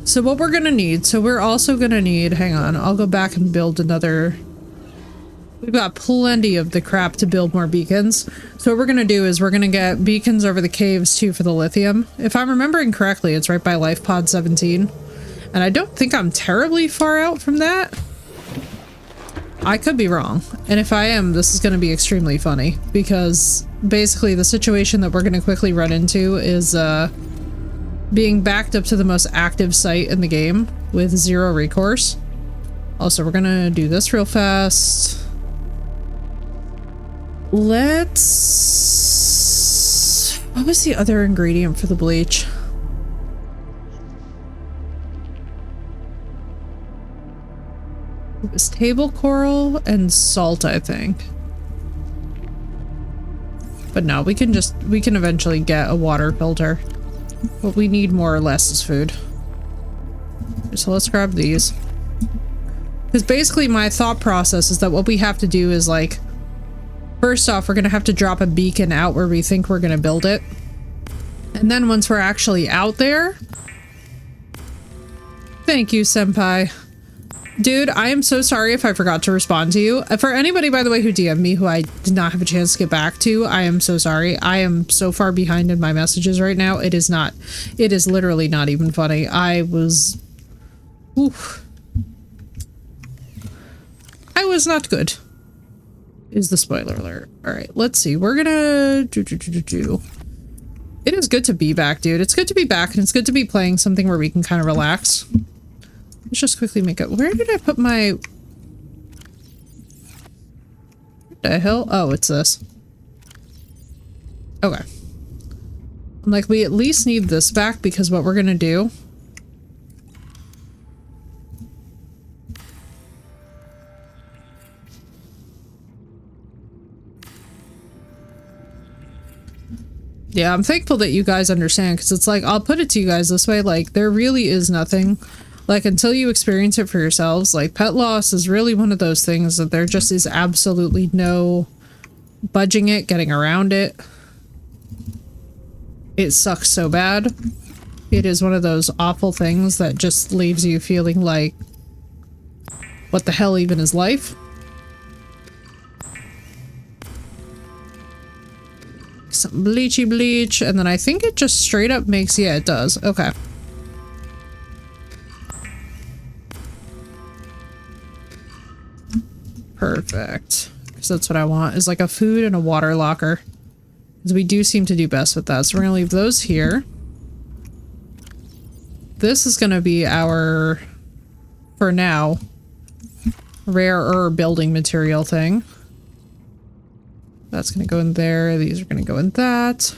S1: So what we're gonna need, so we're also gonna need, hang on, I'll go back and build another. We've got plenty of the crap to build more beacons. So what we're gonna do is we're gonna get beacons over the caves too for the lithium. If I'm remembering correctly, it's right by Life Pod 17. And I don't think I'm terribly far out from that. I could be wrong. And if I am, this is gonna be extremely funny, because basically the situation that we're gonna quickly run into is being backed up to the most active site in the game with zero recourse. Also, we're gonna do this real fast. Let's... What was the other ingredient for the bleach? It was table coral and salt, I think. But no, we can eventually get a water filter. What we need more or less is food. So let's grab these. Because basically my thought process is that what we have to do is, like, first off, we're gonna have to drop a beacon out where we think we're gonna build it. And then once we're actually out there... Thank you, senpai. Dude, I am so sorry if I forgot to respond to you. For anybody, by the way, who DM'd me who I did not have a chance to get back to, I am so sorry. I am so far behind in my messages right now. It is literally not even funny. I was... Oof. I was not good. Is the spoiler alert. Alright, let's see. We're gonna... It is good to be back, dude. It's good to be back, and it's good to be playing something where we can kind of relax. Let's just quickly make it. Where did I put my... What the hell? Oh, it's this. Okay. I'm like, we at least need this back, because what we're gonna do... Yeah, I'm thankful that you guys understand, because it's like, I'll put it to you guys this way, like, there really is nothing, like, until you experience it for yourselves, like, pet loss is really one of those things that there just is absolutely no budging it, getting around it. It sucks so bad. It is one of those awful things that just leaves you feeling like, what the hell even is life? bleachy bleach, and then I think it just straight up makes, yeah, it does. Okay. Perfect. Because that's what I want, is like a food and a water locker. Because we do seem to do best with that. So we're gonna leave those here. This is gonna be our, for now, rarer building material thing. That's gonna go in there. These are gonna go in that.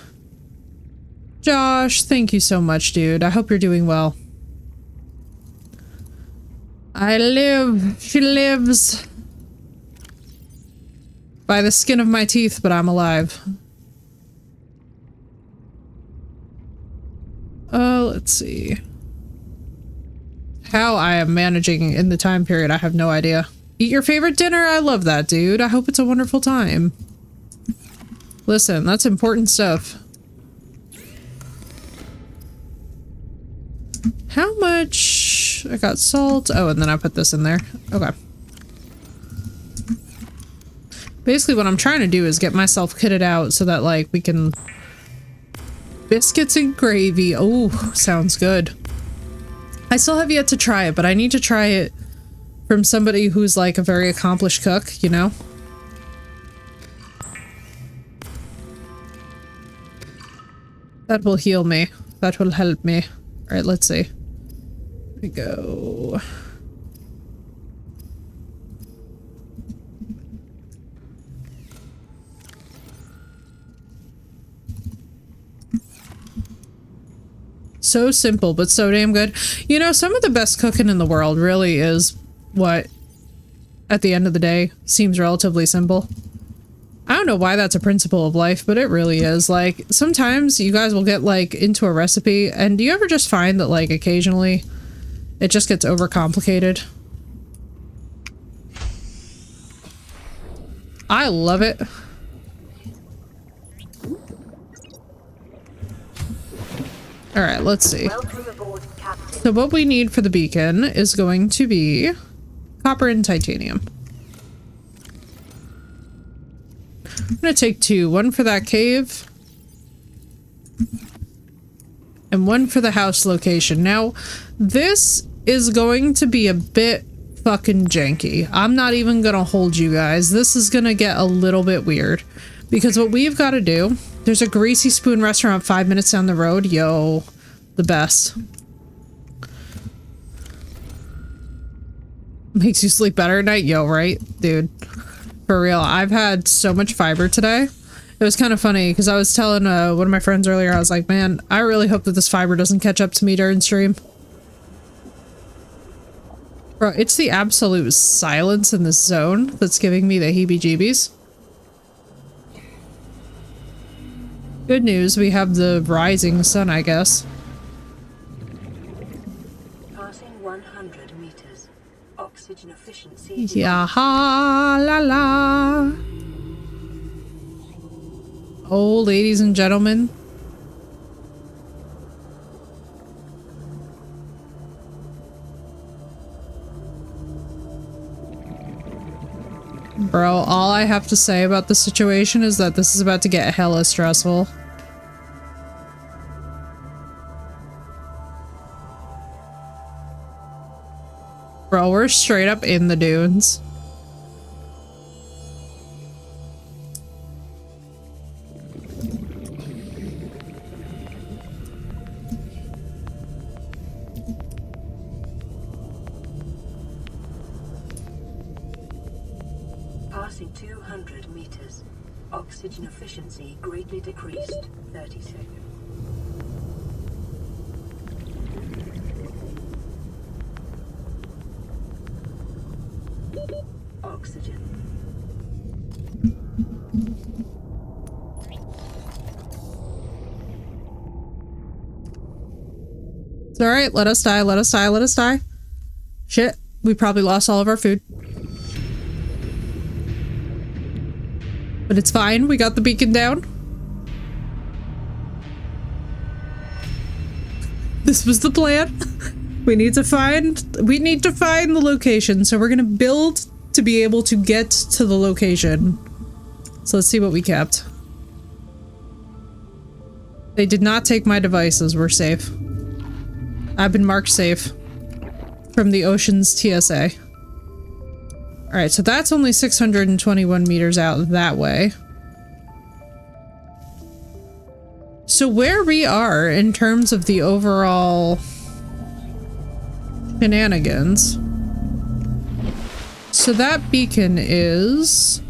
S1: Josh, thank you so much, dude. I hope you're doing well. I live. She lives. By the skin of my teeth, but I'm alive. Let's see. How I am managing in the time period, I have no idea. Eat your favorite dinner? I love that, dude. I hope it's a wonderful time. Listen, that's important stuff. How much? I got salt. Oh, and then I put this in there. Okay. Basically what I'm trying to do is get myself kitted out so that, like, we can... Biscuits and gravy. Oh, sounds good. I still have yet to try it, but I need to try it from somebody who's, like, a very accomplished cook, you know? That will heal me. That will help me. Alright, let's see. Here we go. So simple, but so damn good. You know, some of the best cooking in the world really is what, at the end of the day, seems relatively simple. I don't know why that's a principle of life, but it really is. Like, sometimes you guys will get, like, into a recipe, and do you ever just find that, like, occasionally it just gets overcomplicated? I love it. Alright, let's see. So what we need for the beacon is going to be copper and titanium. I'm gonna take two. One for that cave. And one for the house location. Now, this is going to be a bit fucking janky. I'm not even gonna hold you guys. This is gonna get a little bit weird. Because what we've got to do... There's a Greasy Spoon restaurant 5 minutes down the road. Yo, the best. Makes you sleep better at night? Yo, right? Dude. For real. I've had so much fiber today. It was kind of funny because I was telling one of my friends earlier, I was like, man, I really hope that this fiber doesn't catch up to me during stream. Bro, it's the absolute silence in this zone that's giving me the heebie-jeebies. Good news, we have the rising sun, I guess.
S3: Passing 100 meters. Oxygen efficiency.
S1: Yeah, ha, la, la. Oh, ladies and gentlemen. Bro, all I have to say about the situation is that this is about to get hella stressful. Bro, we're straight up in the dunes.
S3: Passing 200 meters. Oxygen efficiency greatly decreased. 30 seconds. Oxygen.
S1: It's alright, let us die, let us die, let us die. Shit, we probably lost all of our food. But it's fine, we got the beacon down. This was the plan. We need to find the location, so we're gonna build to be able to get to the location. So let's see what we kept. They did not take my devices. We're safe. I've been marked safe from the Ocean's TSA. Alright, so that's only 621 meters out that way. So where we are in terms of the overall shenanigans. So that beacon is...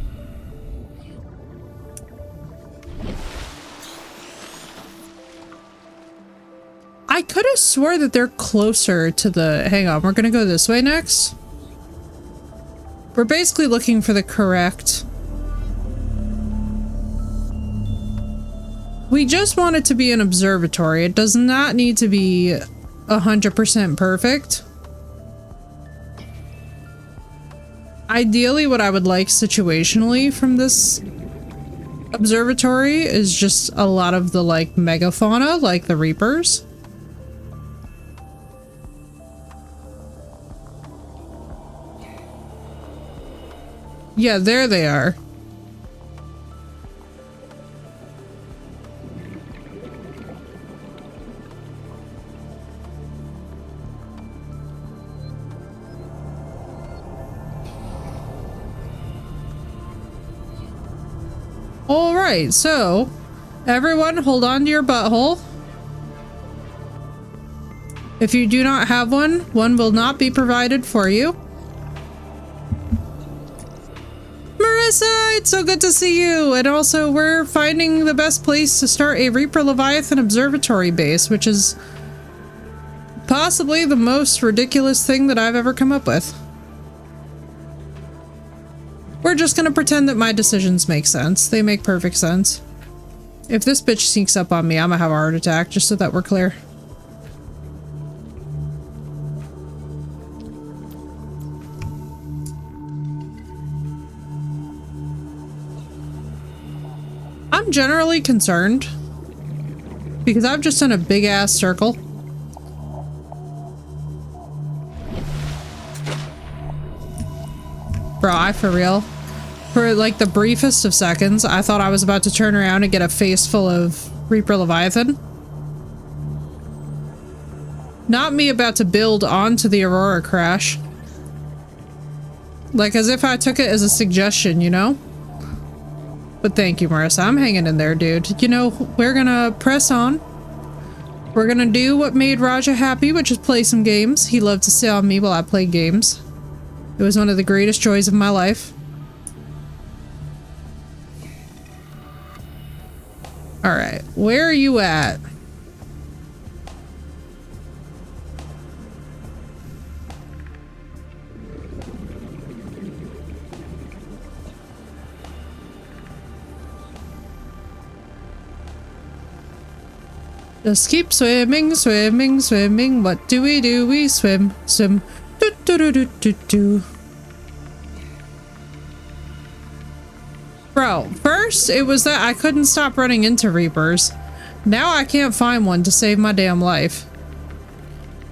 S1: I could have swore that they're closer to the... Hang on, we're gonna go this way next. We're basically looking for the correct... We just want it to be an observatory. It does not need to be 100% perfect. Ideally, what I would like situationally from this observatory is just a lot of the, like, megafauna, like the Reapers. Yeah, there they are. Alright, so everyone hold on to your butthole. If you do not have one, one will not be provided for you. Marissa, it's so good to see you! And also, we're finding the best place to start a Reaper Leviathan observatory base, which is possibly the most ridiculous thing that I've ever come up with. We're just gonna pretend that my decisions make sense. They make perfect sense. If this bitch sneaks up on me, I'm gonna have a heart attack, just so that we're clear. I'm generally concerned because I've just done a big ass circle. Bro, I for real. For like the briefest of seconds, I thought I was about to turn around and get a face full of Reaper Leviathan. Not me about to build onto the Aurora crash. Like as if I took it as a suggestion, you know? But thank you, Marissa. I'm hanging in there, dude. You know, we're gonna press on. We're gonna do what made Raja happy, which is play some games. He loved to sit on me while I played games. It was one of the greatest joys of my life. Alright, where are you at? Just keep swimming, swimming, swimming. What do? We swim, swim. Do do do do do do. Bro, first it was that I couldn't stop running into Reapers. Now I can't find one to save my damn life.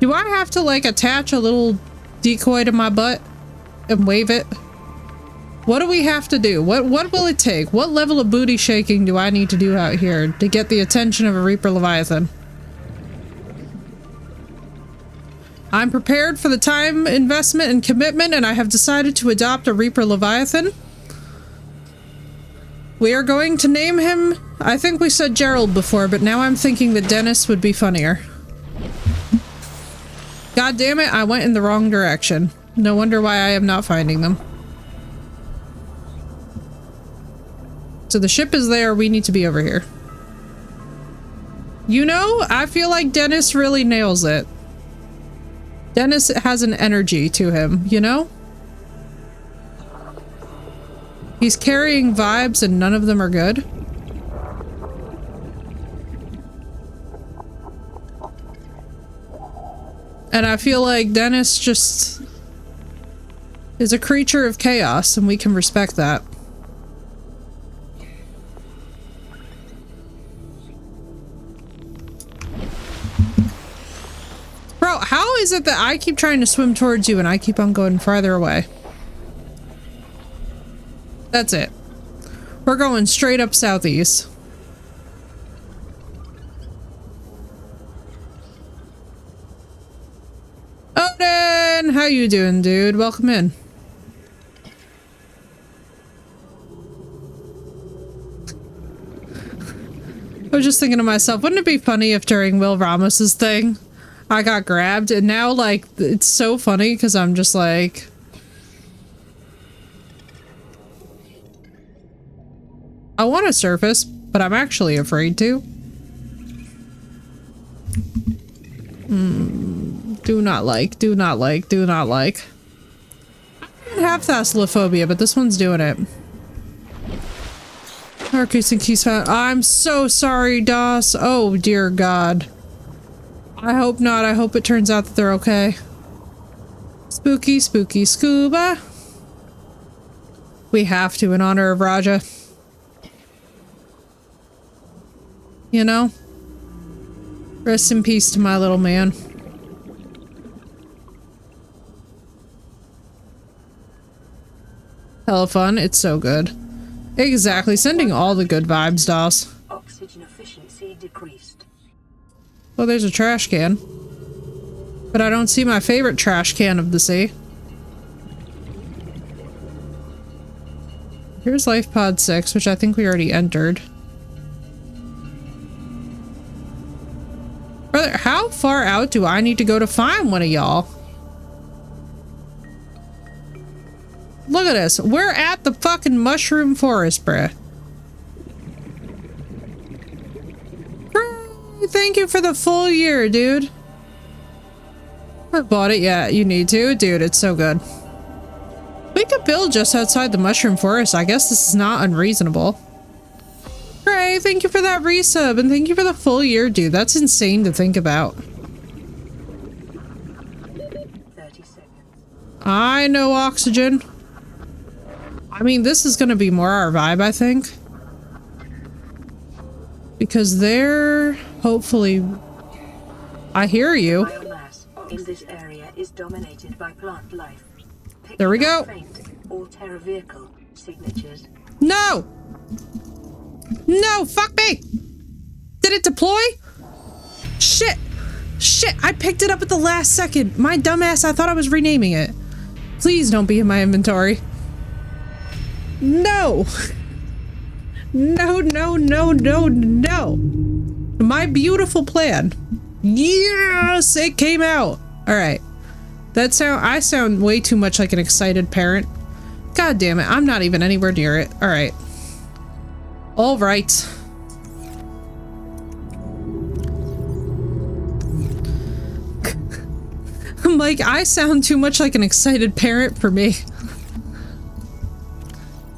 S1: Do I have to like attach a little decoy to my butt and wave it? What do we have to do? What will it take? What level of booty shaking do I need to do out here to get the attention of a Reaper Leviathan? I'm prepared for the time investment and commitment, and I have decided to adopt a Reaper Leviathan. We are going to name him, I think we said Gerald before, but now I'm thinking that Dennis would be funnier. God damn it, I went in the wrong direction. No wonder why I am not finding them. So the ship is there, we need to be over here. You know, I feel like Dennis really nails it. Dennis has an energy to him, you know? He's carrying vibes and none of them are good. And I feel like Dennis just is a creature of chaos and we can respect that. Bro, how is it that I keep trying to swim towards you and I keep on going farther away? That's it. We're going straight up southeast. how you doing, dude? Welcome in. I was just thinking to myself, wouldn't it be funny if during Will Ramos's thing, I got grabbed, and now, like, it's so funny because I'm just like... I want to surface, but I'm actually afraid to. Do not like, do not like, do not like. I don't have thalassophobia, but this one's doing it. Arcus and keys found. I'm so sorry, Doss. Oh, dear God. I hope not. I hope it turns out that they're okay. Spooky, spooky scuba. We have to in honor of Raja. You know? Rest in peace to my little man. Hella fun. It's so good. Exactly. Sending all the good vibes, Doss.
S3: Oxygen efficiency decreased.
S1: Well, there's a trash can. But I don't see my favorite trash can of the sea. Here's Life Pod 6, which I think we already entered. Brother, how far out do I need to go to find one of y'all? Look at this. We're at the fucking mushroom forest, bruh. Thank you for the full year, dude. I bought it. Yeah, you need to. Dude, it's so good. We could build just outside the mushroom forest. I guess this is not unreasonable. Gray, thank you for that resub, and thank you for the full year, dude. That's insane to think about.
S3: 30 seconds.
S1: I know oxygen. I mean, this is gonna be more our vibe, I think. Because they're... hopefully... I hear you.
S3: Biomass in this area is dominated by plant life.
S1: There we go.
S3: Faint or terror vehicle signatures.
S1: No! No, fuck me! Did it deploy? Shit! Shit, I picked it up at the last second. My dumbass, I thought I was renaming it. Please don't be in my inventory. No! No, no, no, no, no! My beautiful plan. Yes, it came out! Alright. I sound way too much like an excited parent. God damn it, I'm not even anywhere near it. Alright. Alright. I'm like, I sound too much like an excited parent for me.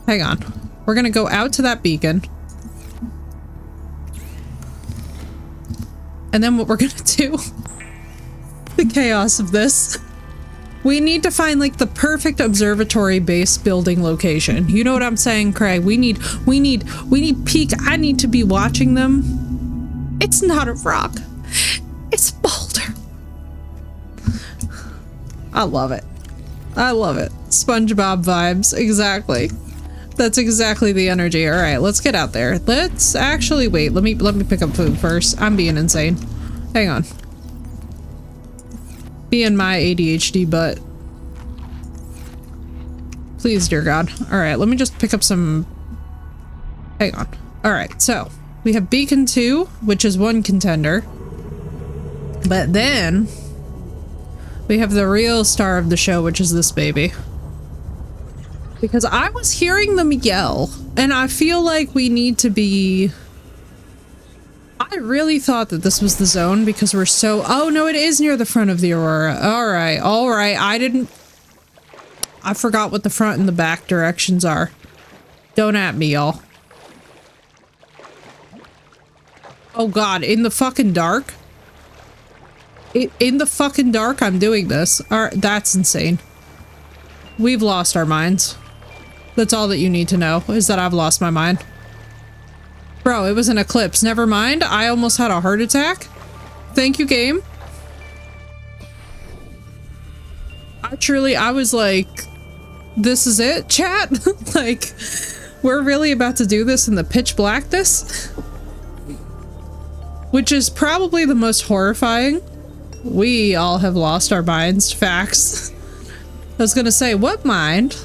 S1: Hang on. We're gonna go out to that beacon. And then what we're gonna do... the chaos of this. We need to find, like, the perfect observatory base building location. You know what I'm saying, Craig? We need peak. I need to be watching them. It's not a rock. It's a boulder. I love it. I love it. SpongeBob vibes. Exactly. That's exactly the energy. All right, let's get out there. Let's actually wait. Let me pick up food first. I'm being insane. Hang on. Being my ADHD butt. Please, dear God. All right, let me just pick up some. Hang on. All right, so we have Beacon 2, which is one contender. But then we have the real star of the show, which is this baby. Because I was hearing them yell, and I feel like we need to be... I really thought that this was the zone because we're so... Oh, no, it is near the front of the Aurora. All right, all right. I forgot what the front and the back directions are. Don't at me, y'all. Oh, God, in the fucking dark? In the fucking dark, I'm doing this. All right, that's insane. We've lost our minds. That's all that you need to know, is that I've lost my mind. Bro, it was an eclipse. Never mind. I almost had a heart attack. Thank you, game. I was like, this is it, chat? Like, we're really about to do this in the pitch blackness? Which is probably the most horrifying. We all have lost our minds. Facts. I was gonna say, what mind?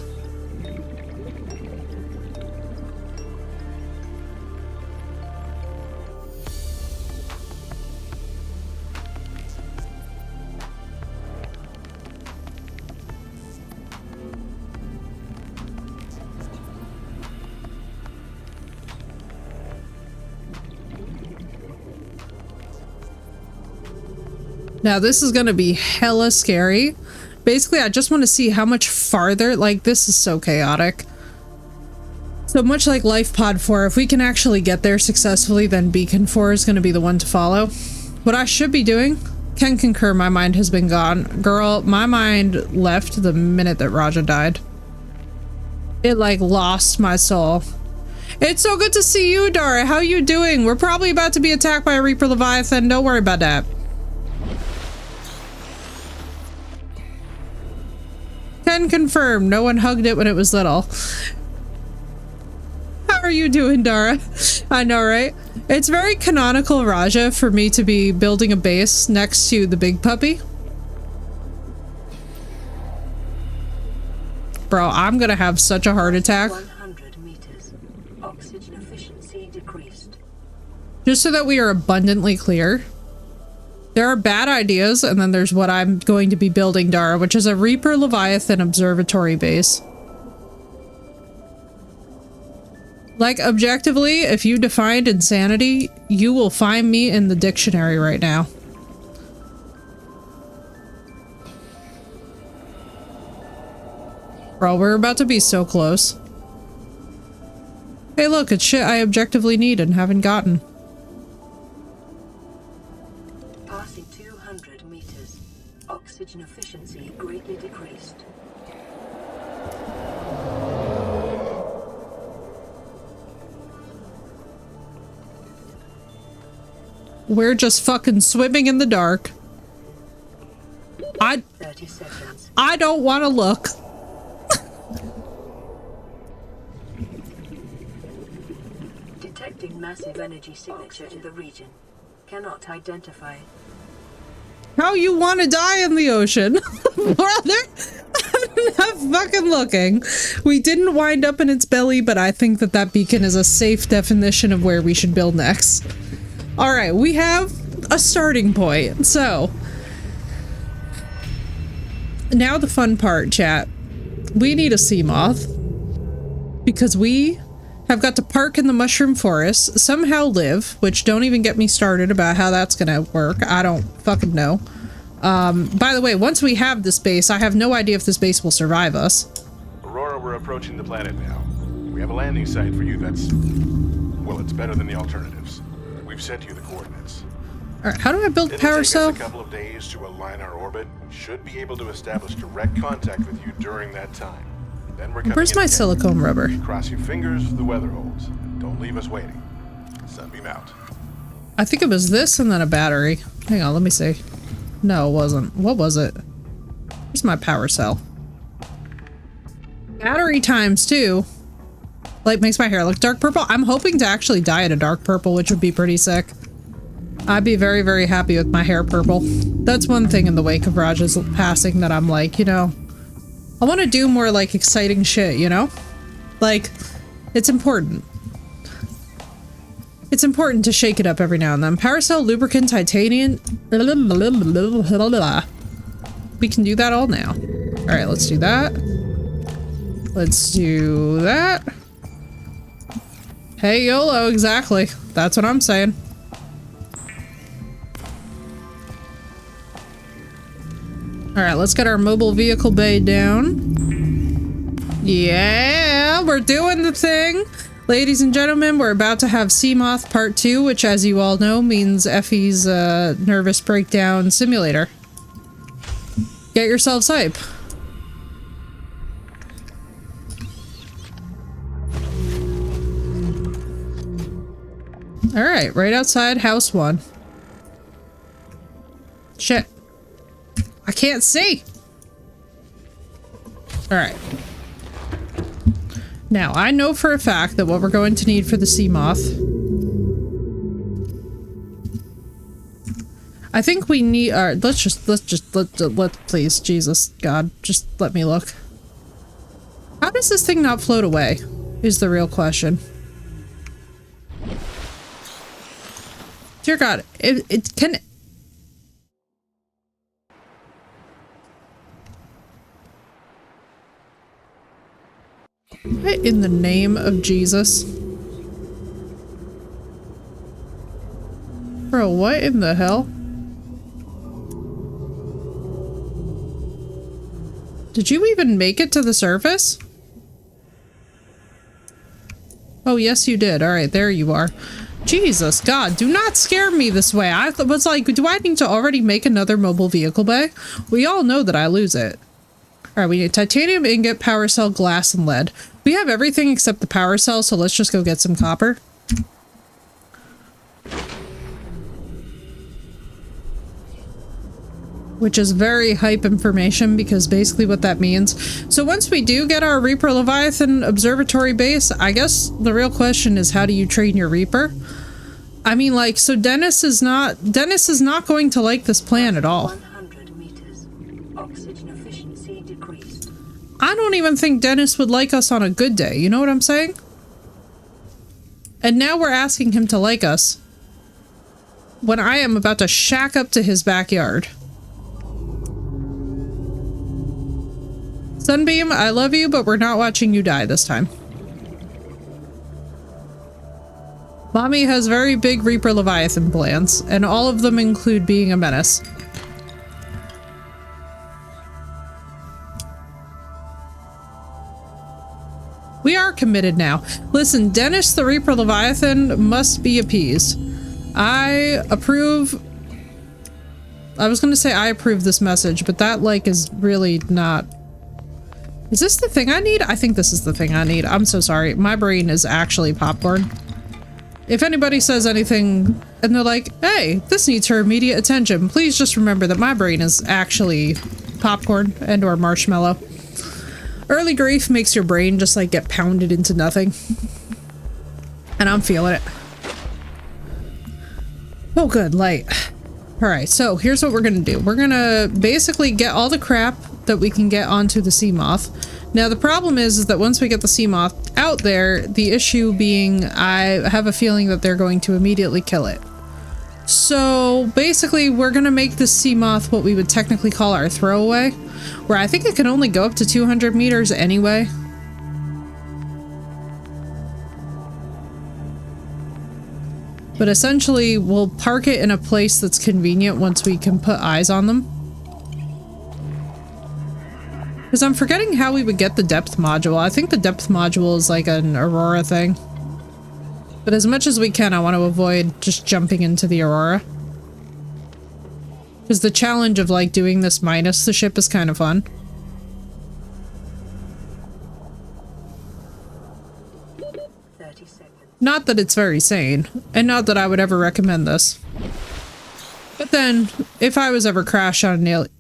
S1: Now this is gonna be hella scary. Basically, I just want to see how much farther, like, this is so chaotic. So much like Life Pod 4, if we can actually get there successfully, then Beacon 4 is gonna be the one to follow. What I should be doing, can concur, my mind has been gone. Girl, my mind left the minute that Raja died. It, like, lost my soul. It's so good to see you, Dara. How you doing? We're probably about to be attacked by a Reaper Leviathan. Don't worry about that. Can confirm, no one hugged it when it was little. How are you doing, Dara? I know, right? It's very canonical, Raja, for me to be building a base next to the big puppy. Bro, I'm gonna have such a heart attack.
S3: 100 meters. Oxygen efficiency decreased.
S1: Just so that we are abundantly clear. There are bad ideas, and then there's what I'm going to be building, Dara, which is a Reaper Leviathan observatory base. Like, objectively, if you defined insanity, you will find me in the dictionary right now. Bro, we're about to be so close. Hey look, it's shit I objectively need and haven't gotten.
S3: Passing 200 meters. Oxygen efficiency greatly decreased.
S1: We're just fucking swimming in the dark.
S3: 30 seconds.
S1: I don't want to look.
S3: Detecting massive energy signature in the region. Cannot identify.
S1: How you want to die in the ocean? Brother, I'm not fucking looking. We didn't wind up in its belly, but I think that that beacon is a safe definition of where we should build next. All right, we have a starting point. So now the fun part, chat. We need a sea moth because we have got to park in the mushroom forest, somehow live, which don't even get me started about how that's gonna work. I don't fucking know. By the way, once we have this base, I have no idea if this base will survive us.
S4: Aurora, we're approaching the planet now. We have a landing site for you that's... well, it's better than the alternatives. We've sent you the coordinates.
S1: Alright, how do I build
S4: It'll
S1: power
S4: take
S1: cell?
S4: us a couple of days to align our orbit. We should be able to establish direct contact with you during that time. Then we're coming
S1: Where's
S4: in
S1: my
S4: again.
S1: silicone rubber?
S4: Cross your fingers, the weather holds. Don't leave us waiting. Sunbeam out.
S1: I think it was this and then a battery. Hang on, let me see. No, it wasn't. What was it? Where's my power cell? Battery times 2. Like, makes my hair look dark purple. I'm hoping to actually dye it a dark purple, which would be pretty sick. I'd be very, very happy with my hair purple. That's one thing in the wake of Raja's passing that I'm like, you know, I want to do more, like, exciting shit, you know? Like, it's important. It's important to shake it up every now and then. Power cell, lubricant, titanium. We can do that all now. Alright, let's do that. Let's do that. Hey, YOLO, exactly. That's what I'm saying. Alright, let's get our mobile vehicle bay down. Yeah, we're doing the thing. Ladies and gentlemen, we're about to have Seamoth Part 2, which, as you all know, means Effie's nervous breakdown simulator. Get yourselves hype. Alright, right outside house 1. Shit. I can't see! Alright. Now, I know for a fact that what we're going to need for the sea moth... I think we need, let's please, Jesus, God, just let me look. How does this thing not float away is the real question. Dear God, it can... What in the name of Jesus? Bro, what in the hell? Did you even make it to the surface? Oh, yes, you did. All right, there you are. Jesus, God, do not scare me this way. I was like, do I need to already make another mobile vehicle bay? We all know that I lose it. All right, we need titanium ingot, power cell, glass, and lead. We have everything except the power cell, so let's just go get some copper. Which is very hype information, because basically what that means. So once we do get our Reaper Leviathan observatory base, I guess the real question is, how do you train your Reaper? I mean, like, so Dennis is not going to like this plan at all.
S3: 100 meters. Oxygen efficiency decreased.
S1: I don't even think Dennis would like us on a good day, you know what I'm saying? And now we're asking him to like us when I am about to shack up to his backyard. Sunbeam, I love you, but we're not watching you die this time. Mommy has very big Reaper Leviathan plans, and all of them include being a menace. We are committed now. Listen, Dennis the Reaper Leviathan must be appeased. I approve... I was gonna say I approve this message, but that, like, is really not... Is this the thing I need? I think this is the thing I need. I'm so sorry. My brain is actually popcorn. If anybody says anything and they're like, hey, this needs her immediate attention, please just remember that my brain is actually popcorn and or marshmallow. Early grief makes your brain just like get pounded into nothing. And I'm feeling it. Oh, good, light. All right, so here's what we're gonna do. We're gonna basically get all the crap that we can get onto the sea moth. Now the problem is that once we get the sea moth out there, the issue being I have a feeling that they're going to immediately kill it. So basically we're gonna make the sea moth what we would technically call our throwaway, where I think it can only go up to 200 meters anyway. But essentially we'll park it in a place that's convenient once we can put eyes on them. Because I'm forgetting how we would get the depth module. I think the depth module is like an Aurora thing. But as much as we can, I want to avoid just jumping into the Aurora. Because the challenge of like doing this minus the ship is kind of fun. Not that it's very sane, and not that I would ever recommend this. But then, if I was ever crashed on an alien...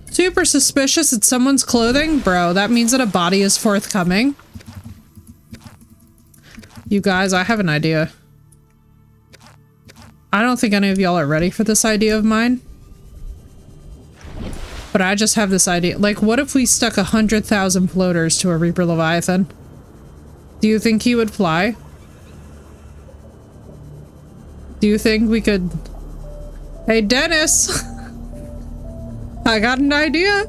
S1: Super suspicious it's someone's clothing? Bro, that means that a body is forthcoming. You guys, I have an idea. I don't think any of y'all are ready for this idea of mine. But I just have this idea. Like, what if we stuck 100,000 floaters to a Reaper Leviathan? Do you think he would fly? Do you think we could... Hey, Dennis! I got an idea.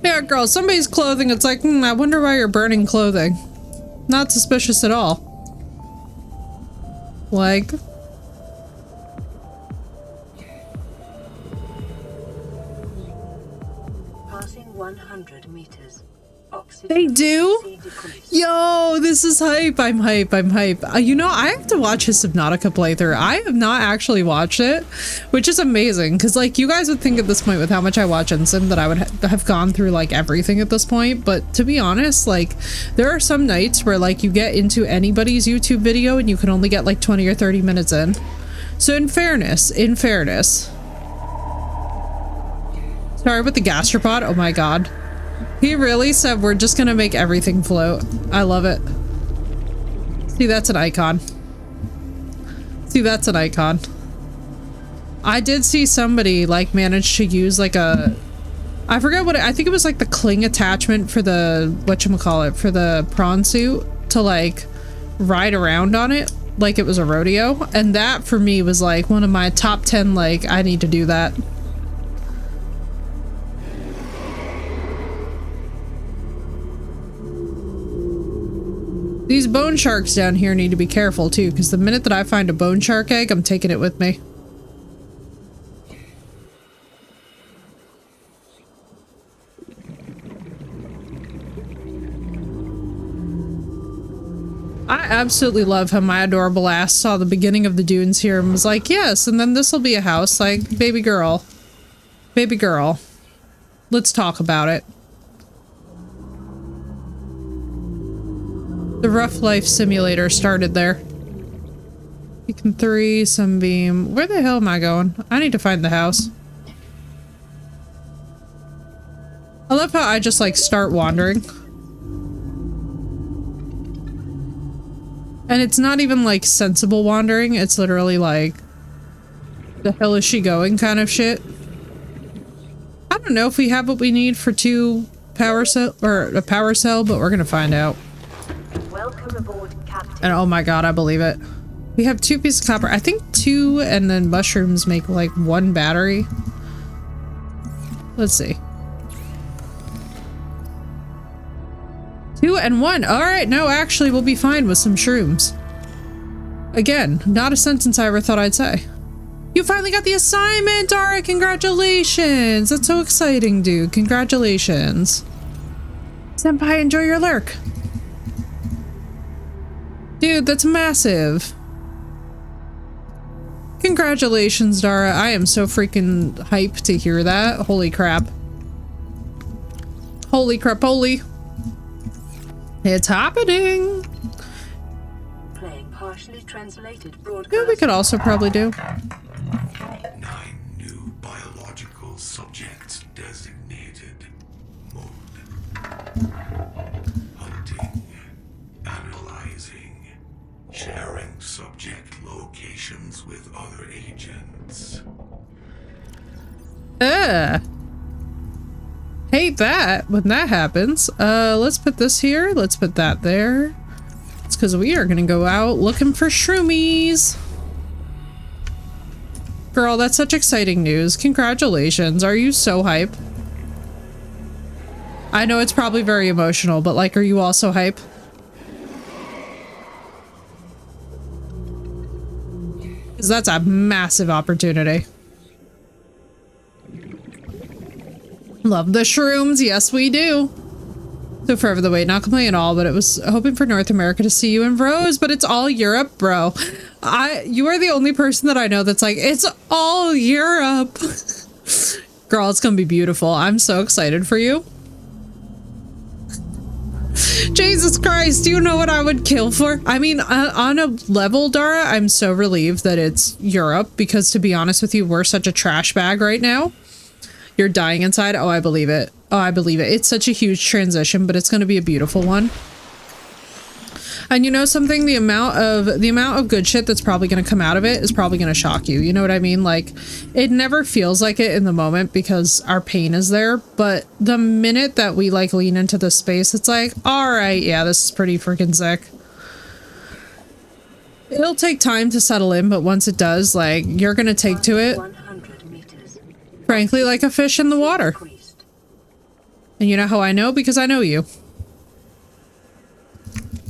S1: Yeah, girl, somebody's clothing. It's like, I wonder why you're burning clothing. Not suspicious at all. Like...
S3: Passing 100 meters. Oxygen
S1: They do? Yo, this is hype. I'm hype. I'm hype. You know, I have to watch his Subnautica playthrough. I have not actually watched it, which is amazing. Because, like, you guys would think at this point with how much I watch Ensign that I would have gone through, like, everything at this point. But to be honest, like, there are some nights where, like, you get into anybody's YouTube video and you can only get, like, 20 or 30 minutes in. So in fairness. Sorry about the gastropod. Oh my god. He really said we're just gonna make everything float. I love it. See, that's an icon. See, that's an icon. I did see somebody like manage to use like a, I forget what I think it was like the cling attachment for the whatchamacallit, for the prawn suit to like ride around on it like it was a rodeo, and that for me was like one of my top 10, like I need to do that. These bone sharks down here need to be careful too, because the minute that I find a bone shark egg, I'm taking it with me. I absolutely love how my adorable ass saw the beginning of the dunes here and was like, yes, and then this will be a house. Like, baby girl, let's talk about it. The Rough Life Simulator started there. Beacon 3, Sunbeam. Where the hell am I going? I need to find the house. I love how I just like start wandering. And it's not even like sensible wandering, it's literally like, the hell is she going kind of shit. I don't know if we have what we need for 2 power cell, or a power cell, but we're gonna find out.
S3: Welcome aboard, Captain.
S1: And oh my god, I believe it. We have 2 pieces of copper. I think 2 and then mushrooms make like 1 battery. Let's see. 2 and 1. Alright, no, actually we'll be fine with some shrooms. Again, not a sentence I ever thought I'd say. You finally got the assignment, Dara! Congratulations! That's so exciting, dude. Congratulations. Senpai, enjoy your lurk. Dude, that's massive. Congratulations, Dara. I am so freaking hyped to hear that. Holy crap. Holy crap, holy. It's happening.
S3: Playing partially translated broadcast.
S1: Yeah, we could also probably do.
S6: 9 new biological subjects designated. Mode. Hunting. Analyzing. Sharing subject locations with other agents.
S1: Hate that when that happens. Let's put this here. Let's put that there. It's because we are gonna go out looking for shroomies. Girl, that's such exciting news. Congratulations. Are you so hype? I know it's probably very emotional, but like, are you also hype? Because that's a massive opportunity. Love the shrooms. Yes, we do. So forever the wait, not complaining at all, but it was hoping for North America to see you in Rose, but it's all Europe, bro. You are the only person that I know that's like, it's all Europe. Girl, it's gonna be beautiful. I'm so excited for you. Jesus Christ, do you know what I would kill for? I mean, on a level, Dara, I'm so relieved that it's Europe, because to be honest with you, we're such a trash bag right now. You're dying inside? Oh, I believe it. Oh, I believe it. It's such a huge transition, but it's going to be a beautiful one. And you know something? The amount of good shit that's probably going to come out of it is probably going to shock you. You know what I mean? Like, it never feels like it in the moment because our pain is there. But the minute that we like lean into the space, it's like, all right, yeah, this is pretty freaking sick. It'll take time to settle in, but once it does, like, you're going to take to it. Frankly, like a fish in the water. And you know how I know? Because I know you.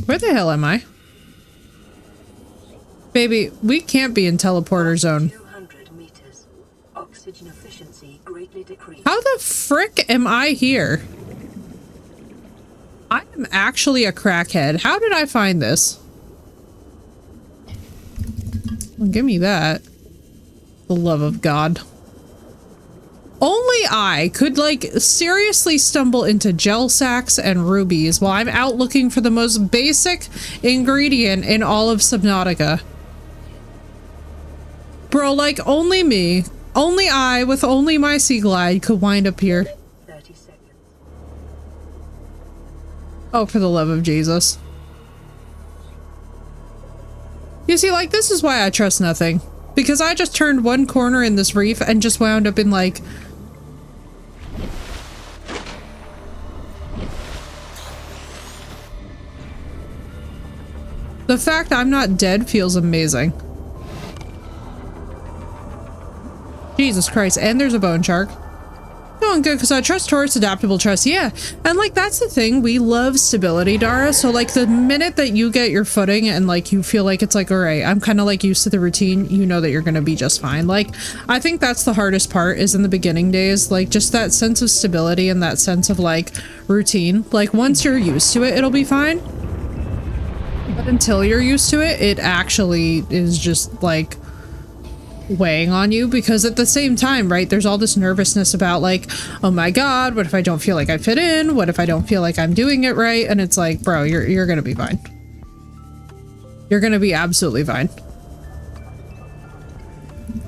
S1: Where the hell am I? Baby, we can't be in teleporter zone.
S3: 200 meters. Oxygen efficiency greatly decreased.
S1: How the frick am I here? I am actually a crackhead. How did I find this? Well, give me that. The love of God. Only I could, like, seriously stumble into gel sacks and rubies while I'm out looking for the most basic ingredient in all of Subnautica. Bro, like, only me, only I with only my sea glide could wind up here.
S3: 30 seconds.
S1: Oh, for the love of Jesus. You see, like, this is why I trust nothing. Because I just turned one corner in this reef and just wound up in, like... The fact I'm not dead feels amazing. Jesus Christ, and there's a bone shark. Feeling good because I trust Taurus, adaptable trust, yeah. And like, that's the thing, we love stability, Dara. So like, the minute that you get your footing and like, you feel like it's like, all right, I'm kind of like used to the routine, you know that you're going to be just fine. Like, I think that's the hardest part is in the beginning days, like just that sense of stability and that sense of like routine. Like once you're used to it, it'll be fine. But until you're used to it, it actually is just like weighing on you, because at the same time, right, there's all this nervousness about like, oh my god, what if I don't feel like I fit in? What if I don't feel like I'm doing it right? And it's like, bro, you're gonna be fine. You're gonna be absolutely fine.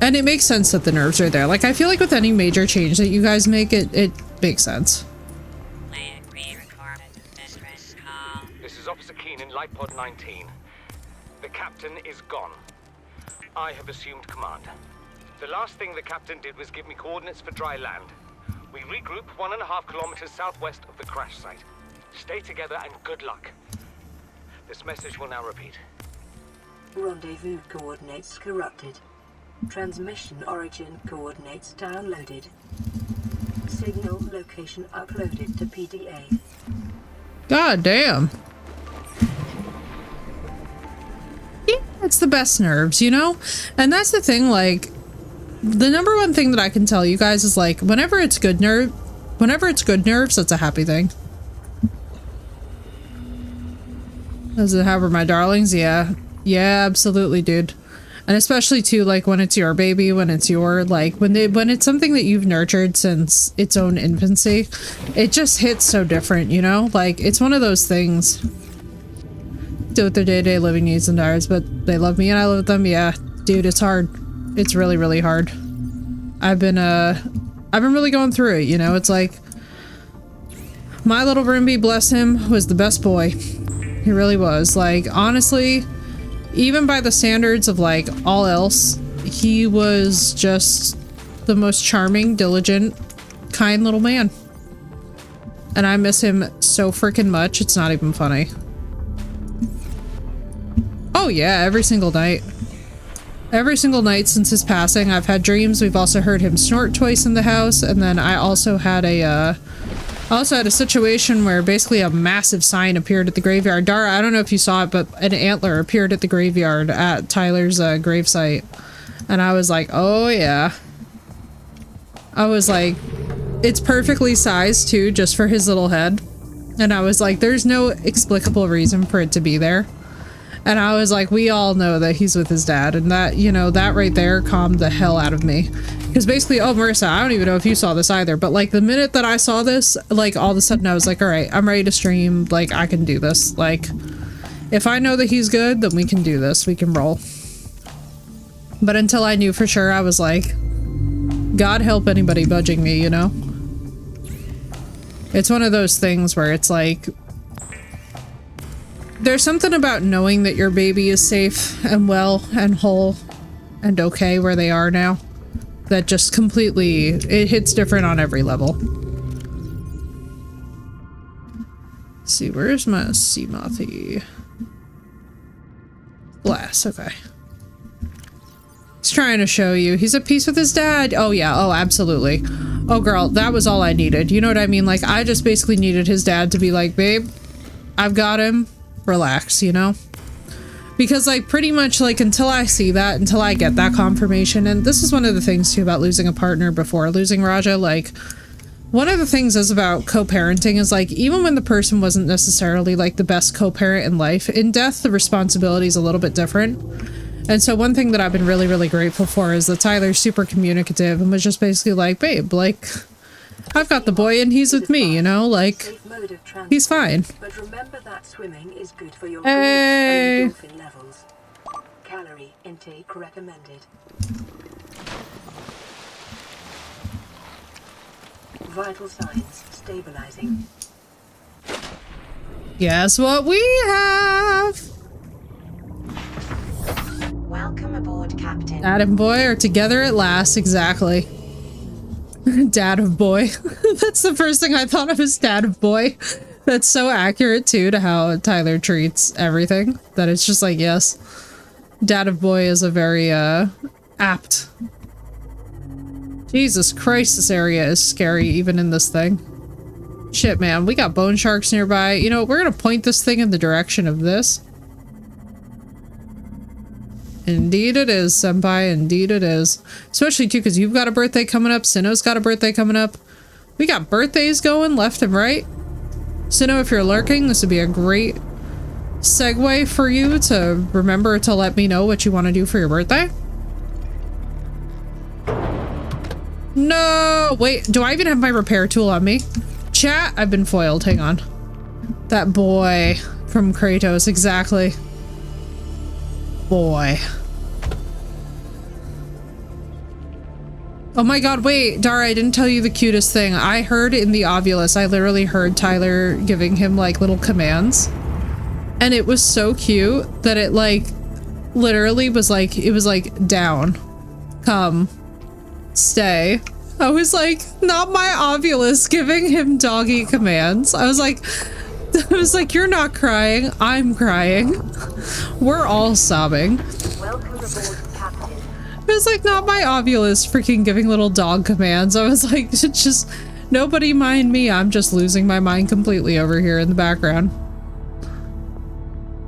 S1: And it makes sense that the nerves are there. Like, I feel like with any major change that you guys make, it makes sense.
S5: This is Officer Keenan, Light Pod 19. The captain is gone. I have assumed command. The last thing the captain did was give me coordinates for dry land. We regroup 1.5 kilometers southwest of the crash site. Stay together and good luck. This message will now repeat.
S3: Rendezvous coordinates corrupted. Transmission origin coordinates downloaded. Signal location uploaded to PDA.
S1: God damn. Yeah, it's the best nerves, you know? And that's the thing, like, the number one thing that I can tell you guys is like, whenever it's good nerves, it's a happy thing. Does it have my darlings? Yeah. Yeah, absolutely, dude. And especially too, like when it's your baby, when it's your, like, when it's something that you've nurtured since its own infancy, it just hits so different, you know? Like, it's one of those things. Do with their day-to-day living needs and desires, but they love me and I love them. Yeah, dude, it's hard. It's really, really hard. I've been really going through it, you know? It's like, my little Rimby, bless him, was the best boy. He really was. Like, honestly, even by the standards of like all else, he was just the most charming, diligent, kind little man. And I miss him so freaking much, it's not even funny. Oh yeah, every single night. Every single night since his passing, I've had dreams. We've also heard him snort twice in the house, and then I also had a situation where basically a massive sign appeared at the graveyard. Dara, I don't know if you saw it, but an antler appeared at the graveyard at Tyler's gravesite. And I was like, oh yeah. I was like, it's perfectly sized too, just for his little head. And I was like, there's no explicable reason for it to be there. And I was like, we all know that he's with his dad, and that, you know, that right there calmed the hell out of me. Because basically, oh, Marissa, I don't even know if you saw this either, but like the minute that I saw this, like all of a sudden I was like, all right, I'm ready to stream. Like, I can do this. Like, if I know that he's good, then we can do this. We can roll. But until I knew for sure, I was like, God help anybody budging me, you know? It's one of those things where it's like, there's something about knowing that your baby is safe and well and whole and okay where they are now that just completely, it hits different on every level. Let's see, where's my sea mothy? Glass, okay. He's trying to show you. He's at peace with his dad. Oh yeah, oh absolutely. Oh girl, that was all I needed. You know what I mean? Like, I just basically needed his dad to be like, babe, I've got him. Relax, you know? Because like pretty much like until I see that, until I get that confirmation, and this is one of the things too about losing a partner before losing Raja, like one of the things is about co-parenting is like even when the person wasn't necessarily like the best co-parent in life, in death the responsibility is a little bit different. And so one thing that I've been really, really grateful for is that Tyler's super communicative and was just basically like, babe, like I've got the boy and he's with me, you know, like he's fine.
S3: But remember that swimming is good for your
S1: hey.
S3: and endorphin levels. Calorie intake recommended. Vital signs stabilizing.
S1: Guess what we have?
S7: Welcome aboard, Captain.
S1: Dad and boy are together at last, exactly. Dad of boy. That's the first thing I thought of as dad of boy. That's so accurate too to how Tyler treats everything. That it's just like, yes. Dad of boy is a very apt. Jesus Christ, this area is scary even in this thing. Shit, man, we got bone sharks nearby. You know, we're gonna point this thing in the direction of this. Indeed it is, senpai. Indeed it is. Especially too, because you've got a birthday coming up. Sinnoh's got a birthday coming up. We got birthdays going left and right. Sinnoh, if you're lurking, this would be a great segue for you to remember to let me know what you want to do for your birthday. No! Wait, do I even have my repair tool on me? Chat, I've been foiled. Hang on. That boy from Kratos, exactly. Boy. Oh my god, wait, Dara, I didn't tell you the cutest thing. I heard in the Ovulus, I literally heard Tyler giving him like little commands. And it was so cute that it like literally was like, it was like down, come, stay. I was like, not my Ovulus giving him doggy commands. I was like, you're not crying, I'm crying. We're all sobbing.
S7: Welcome aboard, Captain.
S1: It was like, not my Ovulus freaking giving little dog commands. I was like, just nobody mind me. I'm just losing my mind completely over here in the background.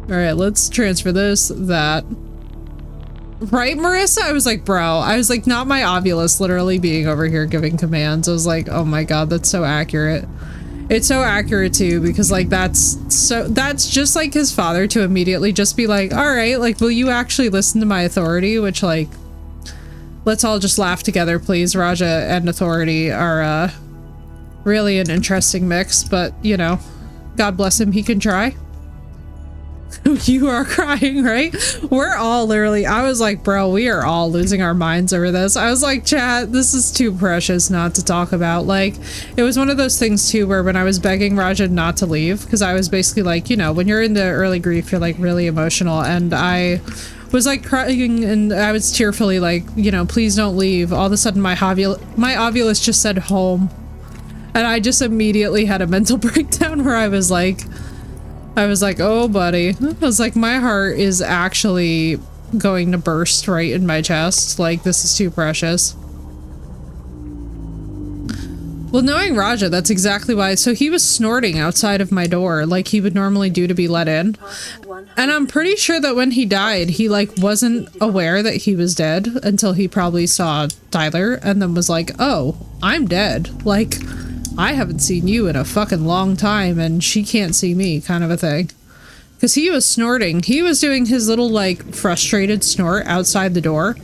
S1: All right, let's transfer this, that. Right, Marissa? I was like, bro, I was like, not my Ovulus literally being over here giving commands. I was like, oh my god, that's so accurate. It's so accurate too, because like that's just like his father to immediately just be like, all right, like, will you actually listen to my authority? Which like, let's all just laugh together, please. Raja and authority are really an interesting mix, but you know, God bless him, he can try. You are crying, right? We're all literally, I was like, bro, we are all losing our minds over this. I was like, chat, this is too precious not to talk about. Like, it was one of those things too where when I was begging Raja not to leave, because I was basically like, you know, when you're in the early grief, you're like really emotional, and I was like crying and I was tearfully like, you know, please don't leave. All of a sudden my Ovulus just said home, and I just immediately had a mental breakdown where I was like, oh buddy. I was like, my heart is actually going to burst right in my chest. Like, this is too precious. Well, knowing Raja, that's exactly why. So he was snorting outside of my door like he would normally do to be let in. And I'm pretty sure that when he died, he like wasn't aware that he was dead until he probably saw Tyler and then was like, oh, I'm dead. Like, I haven't seen you in a fucking long time and she can't see me, kind of a thing. Because he was snorting. He was doing his little like frustrated snort outside the door.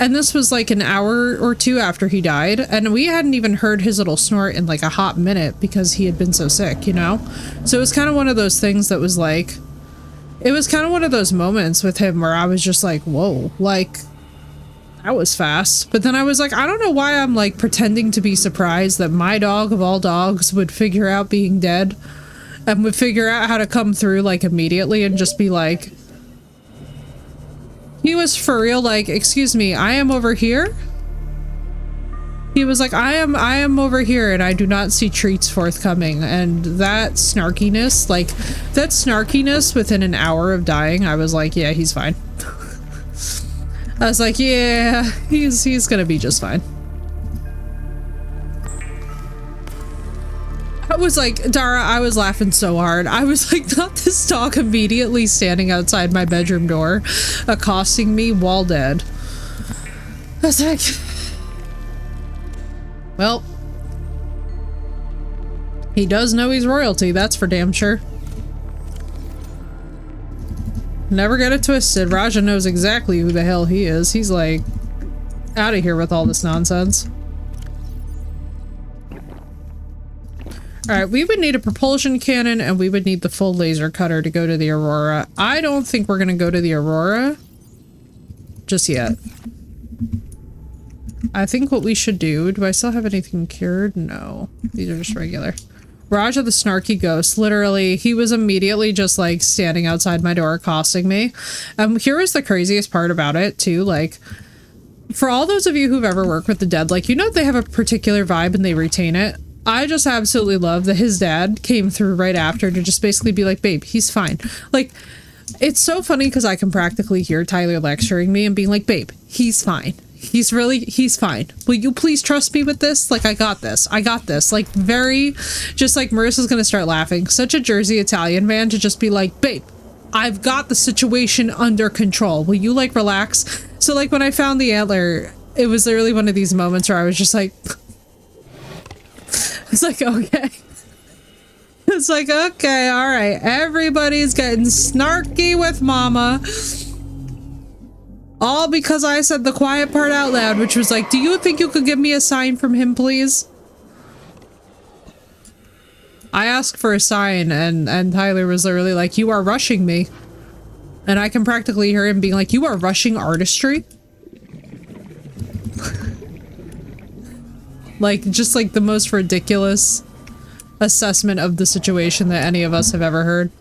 S1: And this was like an hour or two after he died. And we hadn't even heard his little snort in like a hot minute because he had been so sick, you know? So it was kind of one of those things that was like, it was kind of one of those moments with him where I was just like, whoa, like, that was fast. But then I was like, I don't know why I'm like pretending to be surprised that my dog of all dogs would figure out being dead and would figure out how to come through like immediately and just be like, he was for real like, excuse me, I am over here. He was like, I am over here and I do not see treats forthcoming. And that snarkiness, like that snarkiness within an hour of dying, I was like, yeah, he's fine. I was like, yeah, he's gonna be just fine. I was like, Dara, I was laughing so hard. I was like, not this dog immediately standing outside my bedroom door, accosting me while dead. I was like, well, he does know he's royalty, that's for damn sure. Never get it twisted. Raja knows exactly who the hell he is. He's like, out of here with all this nonsense. Alright, we would need a propulsion cannon and we would need the full laser cutter to go to the Aurora. I don't think we're gonna go to the Aurora just yet. I think what we should do I still have anything cured? No. These are just regular. Raja the snarky ghost, literally, he was immediately just like standing outside my door accosting me. Here was the craziest part about it too, like, for all those of you who've ever worked with the dead, like, you know, they have a particular vibe and they retain it. I just absolutely love that his dad came through right after to just basically be like, babe, he's fine. Like, it's so funny because I can practically hear Tyler lecturing me and being like, babe, he's fine. He's fine. Will you please trust me with this? Like, I got this. I got this. Like, very, just like Marissa's gonna start laughing. Such a Jersey Italian man to just be like, babe, I've got the situation under control. Will you, like, relax? So, like, when I found the antler, it was literally one of these moments where I was just like, it's like, okay. It's like, okay, all right. Everybody's getting snarky with mama. All because I said the quiet part out loud, which was like, do you think you could give me a sign from him, please? I asked for a sign and Tyler was literally like, you are rushing me. And I can practically hear him being like, you are rushing artistry? Like, just like the most ridiculous assessment of the situation that any of us have ever heard.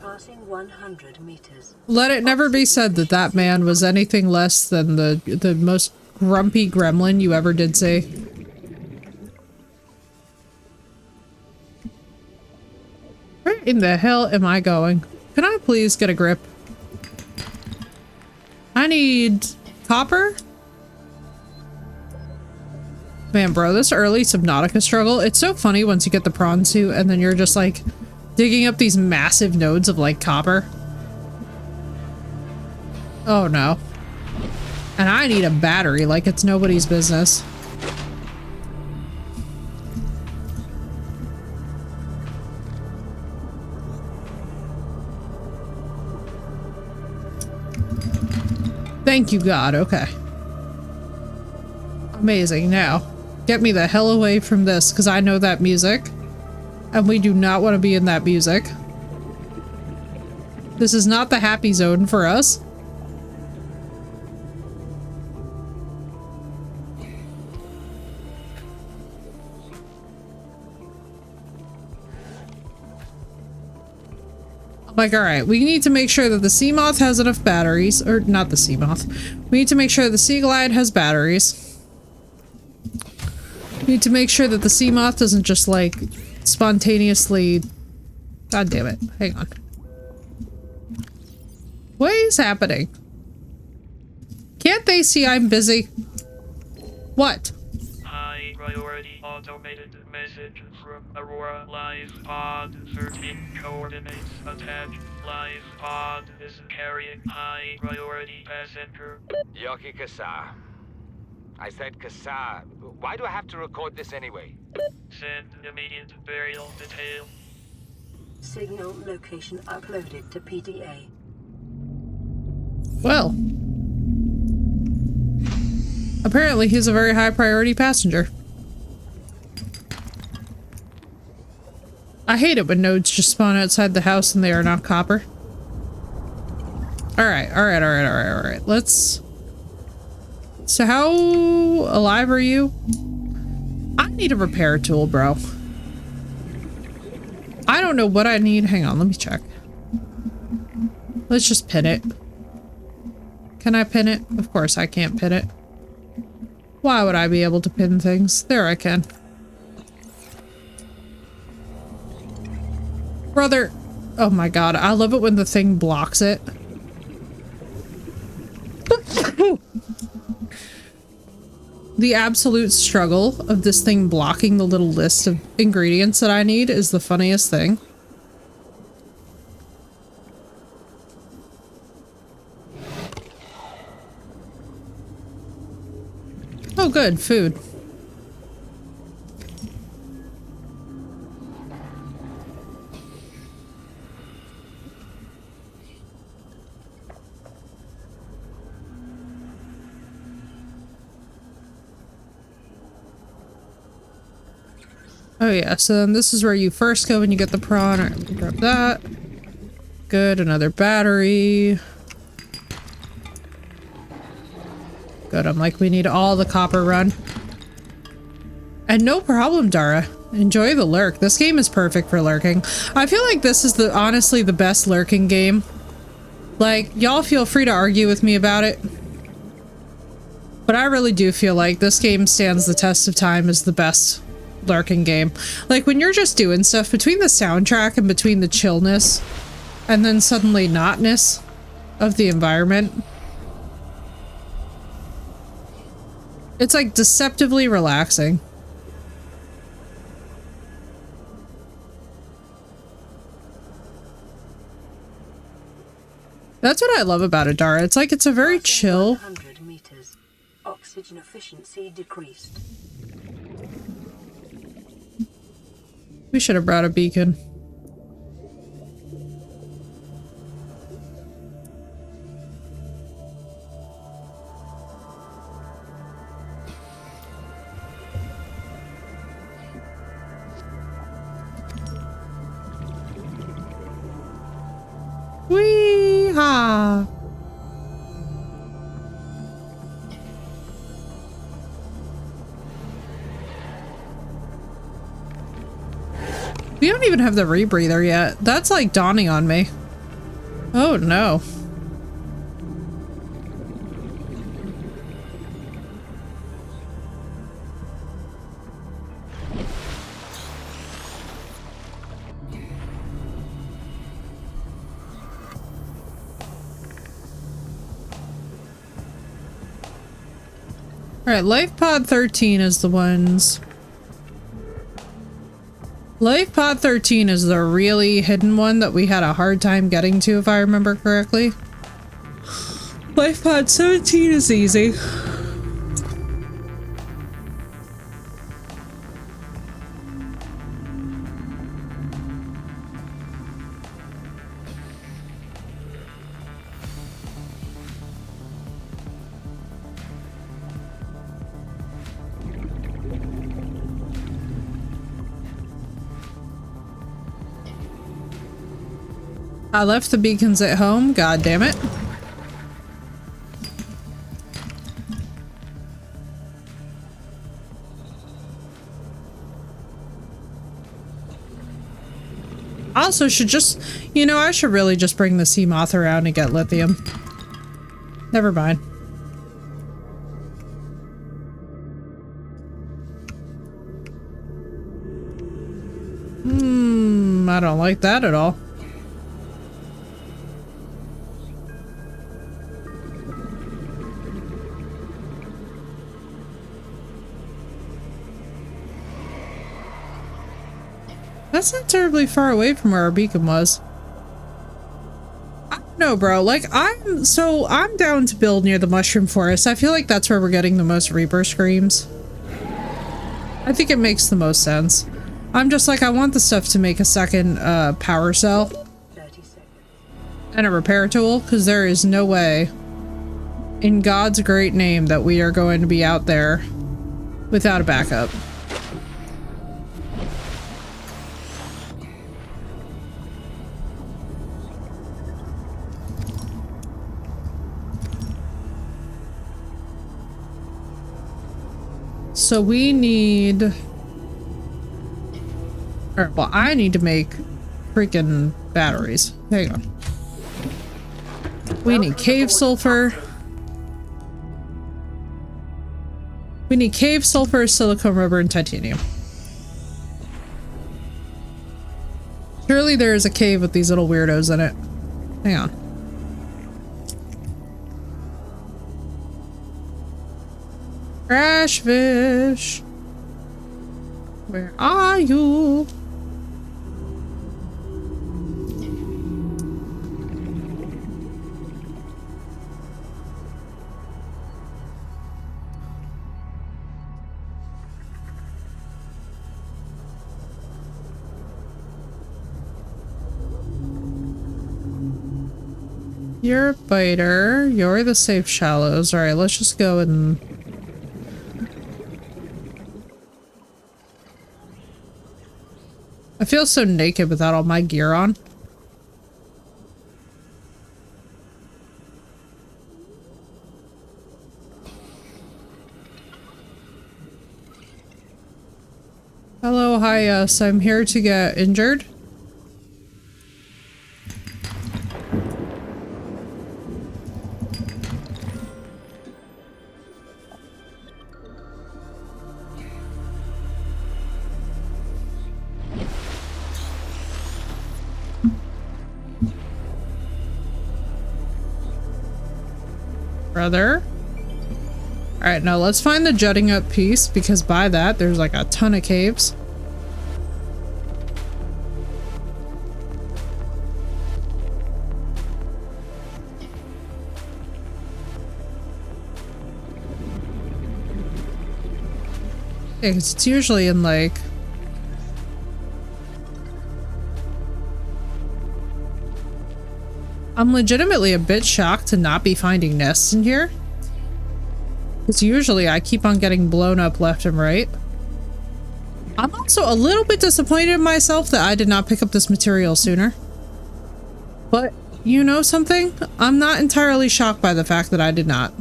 S3: Passing 100 meters.
S1: Let it never be said that that man was anything less than the most grumpy gremlin you ever did see. Where in the hell am I going? Can I please get a grip? I need copper? Man, bro, this early Subnautica struggle, it's so funny once you get the prawn suit and then you're just like digging up these massive nodes of like copper. Oh no. And I need a battery like it's nobody's business. Thank you, God. Okay. Amazing. Now, get me the hell away from this, because I know that music. And we do not want to be in that music. This is not the happy zone for us. Like, alright, we need to make sure that the Seamoth has enough batteries. Or, not the Seamoth. We need to make sure the Sea Glide has batteries. We need to make sure that the Seamoth doesn't just, like, spontaneously... God damn it. Hang on. What is happening? Can't they see I'm busy? What?
S8: High priority automated message from Aurora Live Pod 13 coordinates attached. Live Pod is carrying high priority passenger.
S5: Yoki Kasa. I said Kasa. Why do I have to record this anyway?
S8: Send immediate burial detail.
S3: Signal location uploaded to PDA.
S1: Well. Apparently he's a very high priority passenger. I hate it when nodes just spawn outside the house and they are not copper. Alright. Let's... So how alive are you? I need a repair tool, bro. I don't know what I need. Hang on, let me check. Let's just pin it. Can I pin it? Of course I can't pin it. Why would I be able to pin things? There I can. Brother. Oh my god, I love it when the thing blocks it. The absolute struggle of this thing blocking the little list of ingredients that I need is the funniest thing. Oh good, food. Oh yeah, so then this is where you first go when you get the prawn. Alright, we'll grab that. Good, another battery. Good, I'm like, we need all the copper run. And no problem, Dara. Enjoy the lurk. This game is perfect for lurking. I feel like this is honestly the best lurking game. Like, y'all feel free to argue with me about it. But I really do feel like this game stands the test of time as the best lurking game. Like, when you're just doing stuff between the soundtrack and between the chillness and then suddenly notness of the environment. It's like deceptively relaxing. That's what I love about it, Dara. It's like it's a very chill.
S3: 100 meters. Oxygen efficiency decreased.
S1: We should have brought a beacon. Wee-ha! We don't even have the rebreather yet. That's like dawning on me. Oh no. Alright, Life Pod 13 is the ones. Life Pod 13 is the really hidden one that we had a hard time getting to, if I remember correctly. Life Pod 17 is easy. I left the beacons at home, god damn it. Also should just, you know, I should really just bring the sea moth around and get lithium. Never mind. I don't like that at all. That's not terribly far away from where our beacon was. I don't know, bro. Like, I'm down to build near the mushroom forest. I feel like that's where we're getting the most Reaper screams. I think it makes the most sense. I'm just like, I want the stuff to make a second power cell
S3: 30 seconds.
S1: and a repair tool, because there is no way in God's great name that we are going to be out there without a backup. So we need, or well, I need to make freaking batteries. Hang on. We need cave sulfur. We need cave sulfur, silicone rubber, and titanium. Surely there is a cave with these little weirdos in it. Hang on. Crash fish, where are you? You're a biter. You're the safe shallows. All right, let's just go and. I feel so naked without all my gear on. Hello, hi, yes, I'm here to get injured. Brother. Alright, now let's find the jutting up piece, because by that, there's like a ton of caves. Yeah, 'cause it's usually in like... I'm legitimately a bit shocked to not be finding nests in here. Because usually I keep on getting blown up left and right. I'm also a little bit disappointed in myself that I did not pick up this material sooner. But, you know something? I'm not entirely shocked by the fact that I did not.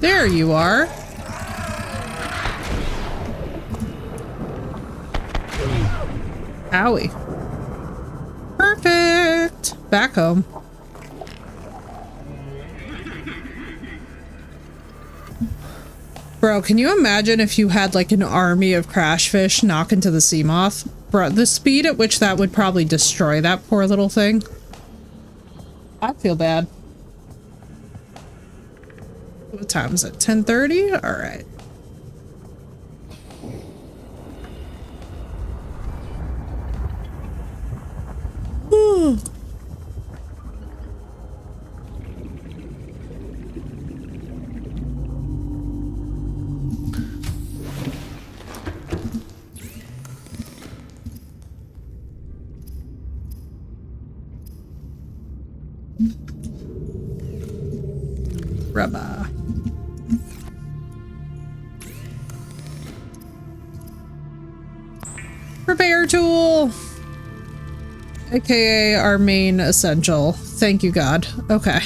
S1: There you are. Owie. Perfect. Back home. Bro, can you imagine if you had like an army of crash fish knock into the sea moth? Bro, the speed at which that would probably destroy that poor little thing. I feel bad. What time is it? 10:30? All right. Ooh. Rubber. Repair tool! AKA our main essential. Thank you, God. Okay.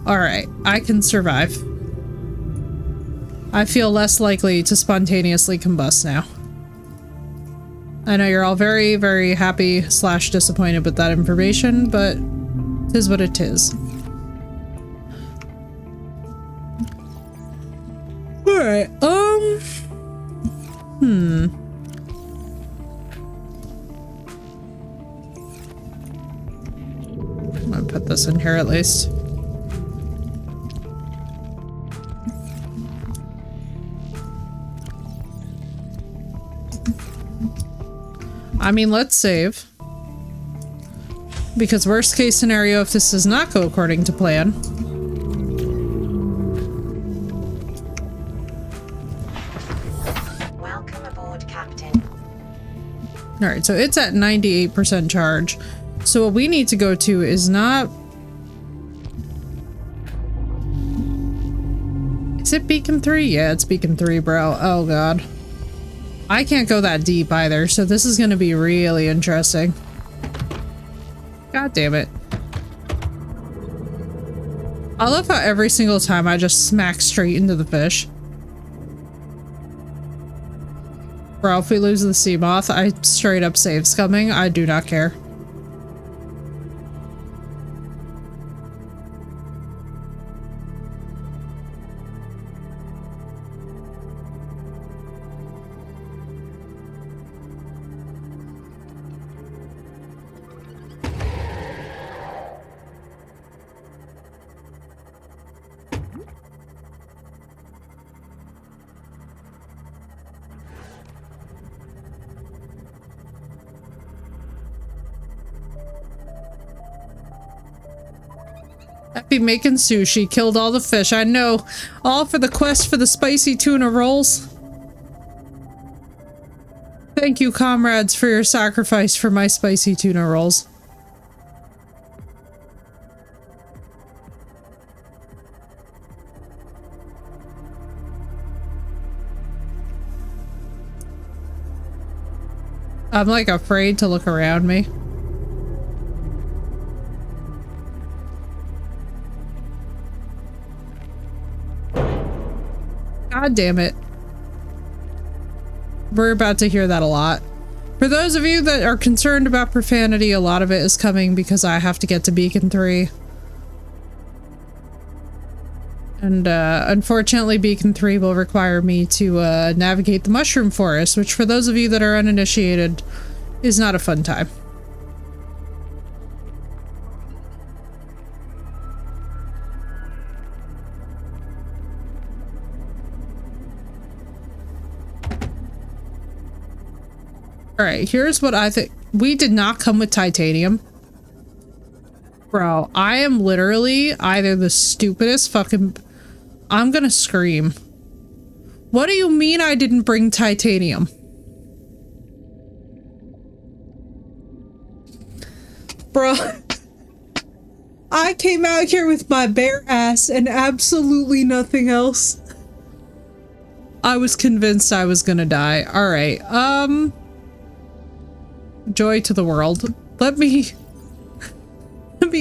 S1: Alright, I can survive. I feel less likely to spontaneously combust now. I know you're all very, very happy / disappointed with that information, but 'tis what it is. Alright, I'm gonna put this in here at least. I mean, let's save. Because worst case scenario, if this does not go according to plan.
S7: Welcome aboard, Captain.
S1: Alright, so it's at 98% charge. So what we need to go to is not... Is it Beacon 3? Yeah, it's Beacon 3, bro. Oh god. I can't go that deep either, so this is gonna be really interesting. God damn it. I love how every single time I just smack straight into the fish. Bro, if we lose the sea moth, I straight up save scumming. I do not care. Be making sushi, killed all the fish, I know. All for the quest for the spicy tuna rolls. Thank you, comrades, for your sacrifice for my spicy tuna rolls. I'm like afraid to look around me. God damn it. We're about to hear that a lot. For those of you that are concerned about profanity, a lot of it is coming because I have to get to Beacon 3. And unfortunately, Beacon 3 will require me to navigate the Mushroom Forest, which for those of you that are uninitiated is not a fun time. Alright, here's what I think. We did not come with titanium. Bro, I am literally either the stupidest fucking... I'm gonna scream. What do you mean I didn't bring titanium? Bro, I came out here with my bare ass and absolutely nothing else. I was convinced I was gonna die. Alright, joy to the world. Let me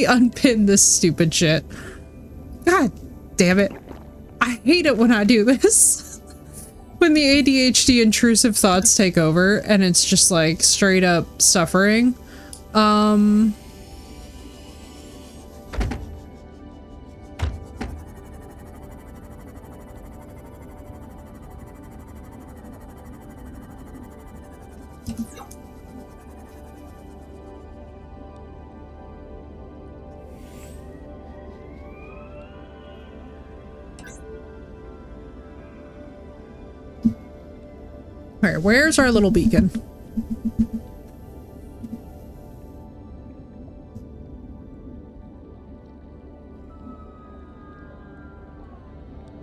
S1: unpin this stupid shit. God damn it. I hate it when I do this. When the ADHD intrusive thoughts take over and it's just like straight up suffering. Alright, where's our little beacon?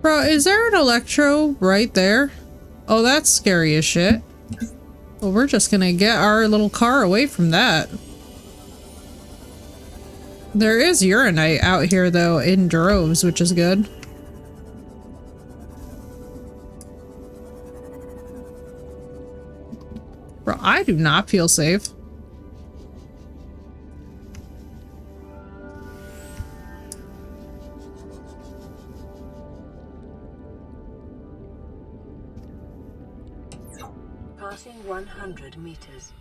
S1: Bro, is there an electro right there? Oh, that's scary as shit. Well, we're just gonna get our little car away from that. There is urinite out here, though, in droves, which is good. Bro, I do not feel safe.
S3: Passing 100 meters.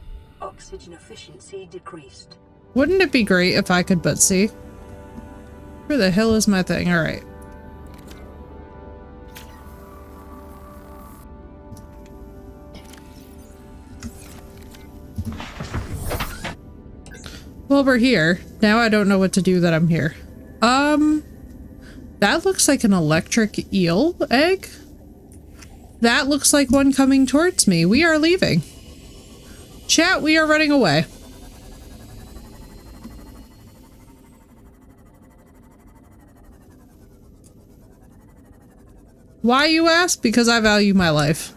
S3: Oxygen efficiency decreased.
S1: Wouldn't it be great if I could but see? Where the hell is my thing? Alright. Well, we're here. Now I don't know what to do that I'm here. That looks like an electric eel egg. That looks like one coming towards me. We are leaving. Chat, we are running away. Why, you ask? Because I value my life.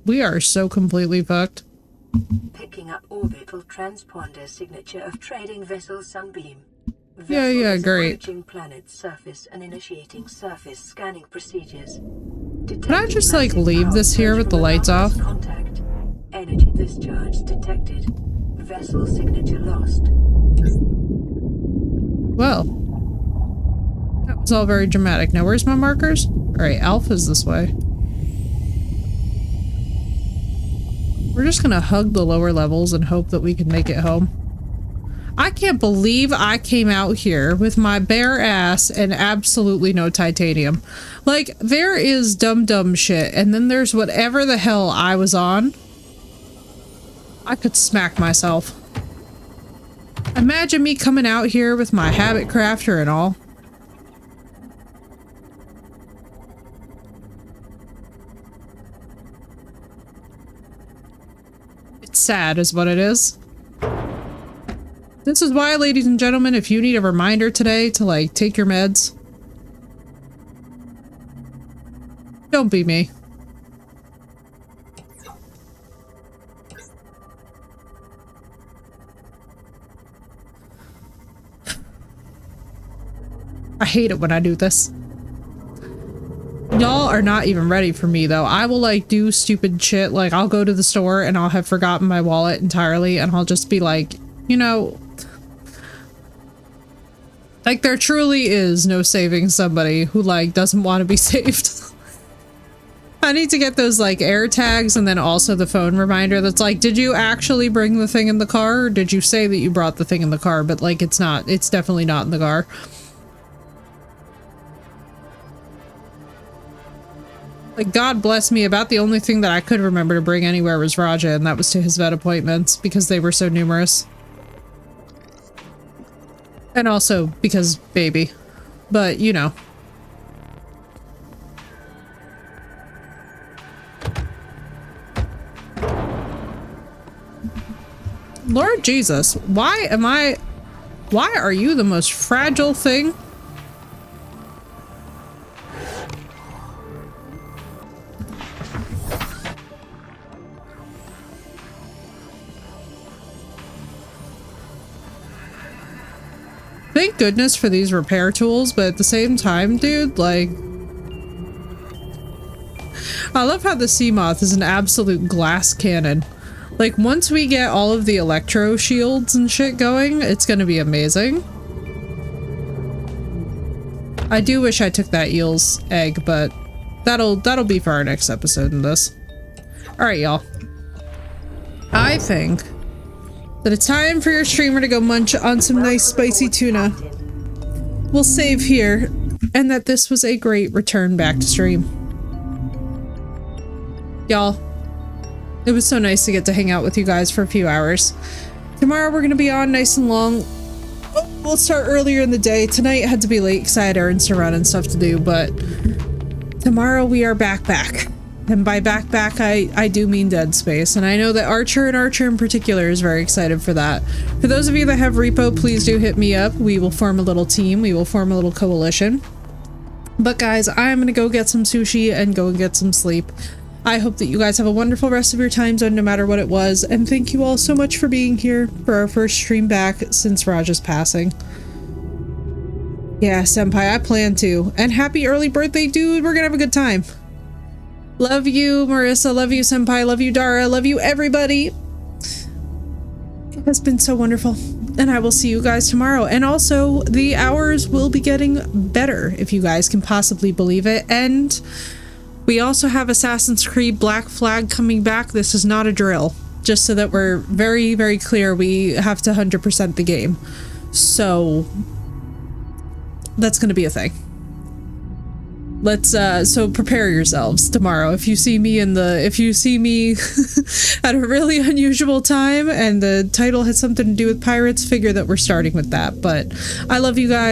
S1: We are so completely fucked.
S3: Picking up orbital transponder signature of trading vessel Sunbeam.
S1: Yeah, great.
S3: Approaching planet's surface and initiating surface scanning procedures.
S1: Can I just like leave this here with the lights off?
S3: Contact. Energy discharge detected. Vessel signature lost.
S1: Well, that was all very dramatic. Now, where's my markers? Alright, Alpha's this way. We're just gonna hug the lower levels and hope that we can make it home. I can't believe I came out here with my bare ass and absolutely no titanium. Like, there is dumb shit, and then there's whatever the hell I was on. I could smack myself. Imagine me coming out here with my habit crafter and all. It's sad is what it is. This is why, ladies and gentlemen, if you need a reminder today to like take your meds, don't be me. I hate it when I do this. Y'all are not even ready for me though. I will like do stupid shit. Like I'll go to the store and I'll have forgotten my wallet entirely and I'll just be like, you know, like there truly is no saving somebody who like doesn't want to be saved. I need to get those like air tags and then also the phone reminder that's like, did you actually bring the thing in the car? Or did you say that you brought the thing in the car? But like it's definitely not in the car. Like, God bless me, about the only thing that I could remember to bring anywhere was Raja, and that was to his vet appointments, because they were so numerous. And also, because baby. But, you know. Lord Jesus, why are you the most fragile thing? Thank goodness for these repair tools, but at the same time, dude, like... I love how the Seamoth is an absolute glass cannon. Like, once we get all of the electro shields and shit going, it's gonna be amazing. I do wish I took that eel's egg, but that'll be for our next episode in this. Alright, y'all. I think that it's time for your streamer to go munch on some nice spicy tuna. We'll save here, and that this was a great return back to stream. Y'all, it was so nice to get to hang out with you guys for a few hours. Tomorrow we're gonna be on nice and long. We'll start earlier in the day. Tonight had to be late because I had errands to run and stuff to do, but tomorrow we are back. And by back, I do mean Dead Space. And I know that Archer in particular is very excited for that. For those of you that have repo, please do hit me up. We will form a little team. We will form a little coalition. But guys, I'm gonna go get some sushi and go and get some sleep. I hope that you guys have a wonderful rest of your time zone no matter what it was. And thank you all so much for being here for our first stream back since Raja's passing. Yeah, Senpai, I plan to. And happy early birthday, dude. We're gonna have a good time. Love you, Marissa. Love you, Senpai. Love you, Dara. Love you, everybody. It has been so wonderful. And I will see you guys tomorrow. And also, the hours will be getting better, if you guys can possibly believe it. And we also have Assassin's Creed Black Flag coming back. This is not a drill. Just so that we're very, very clear, we have to 100% the game. So, that's going to be a thing. Let's, so prepare yourselves tomorrow. If you see me at a really unusual time and the title has something to do with pirates, figure that we're starting with that. But I love you guys.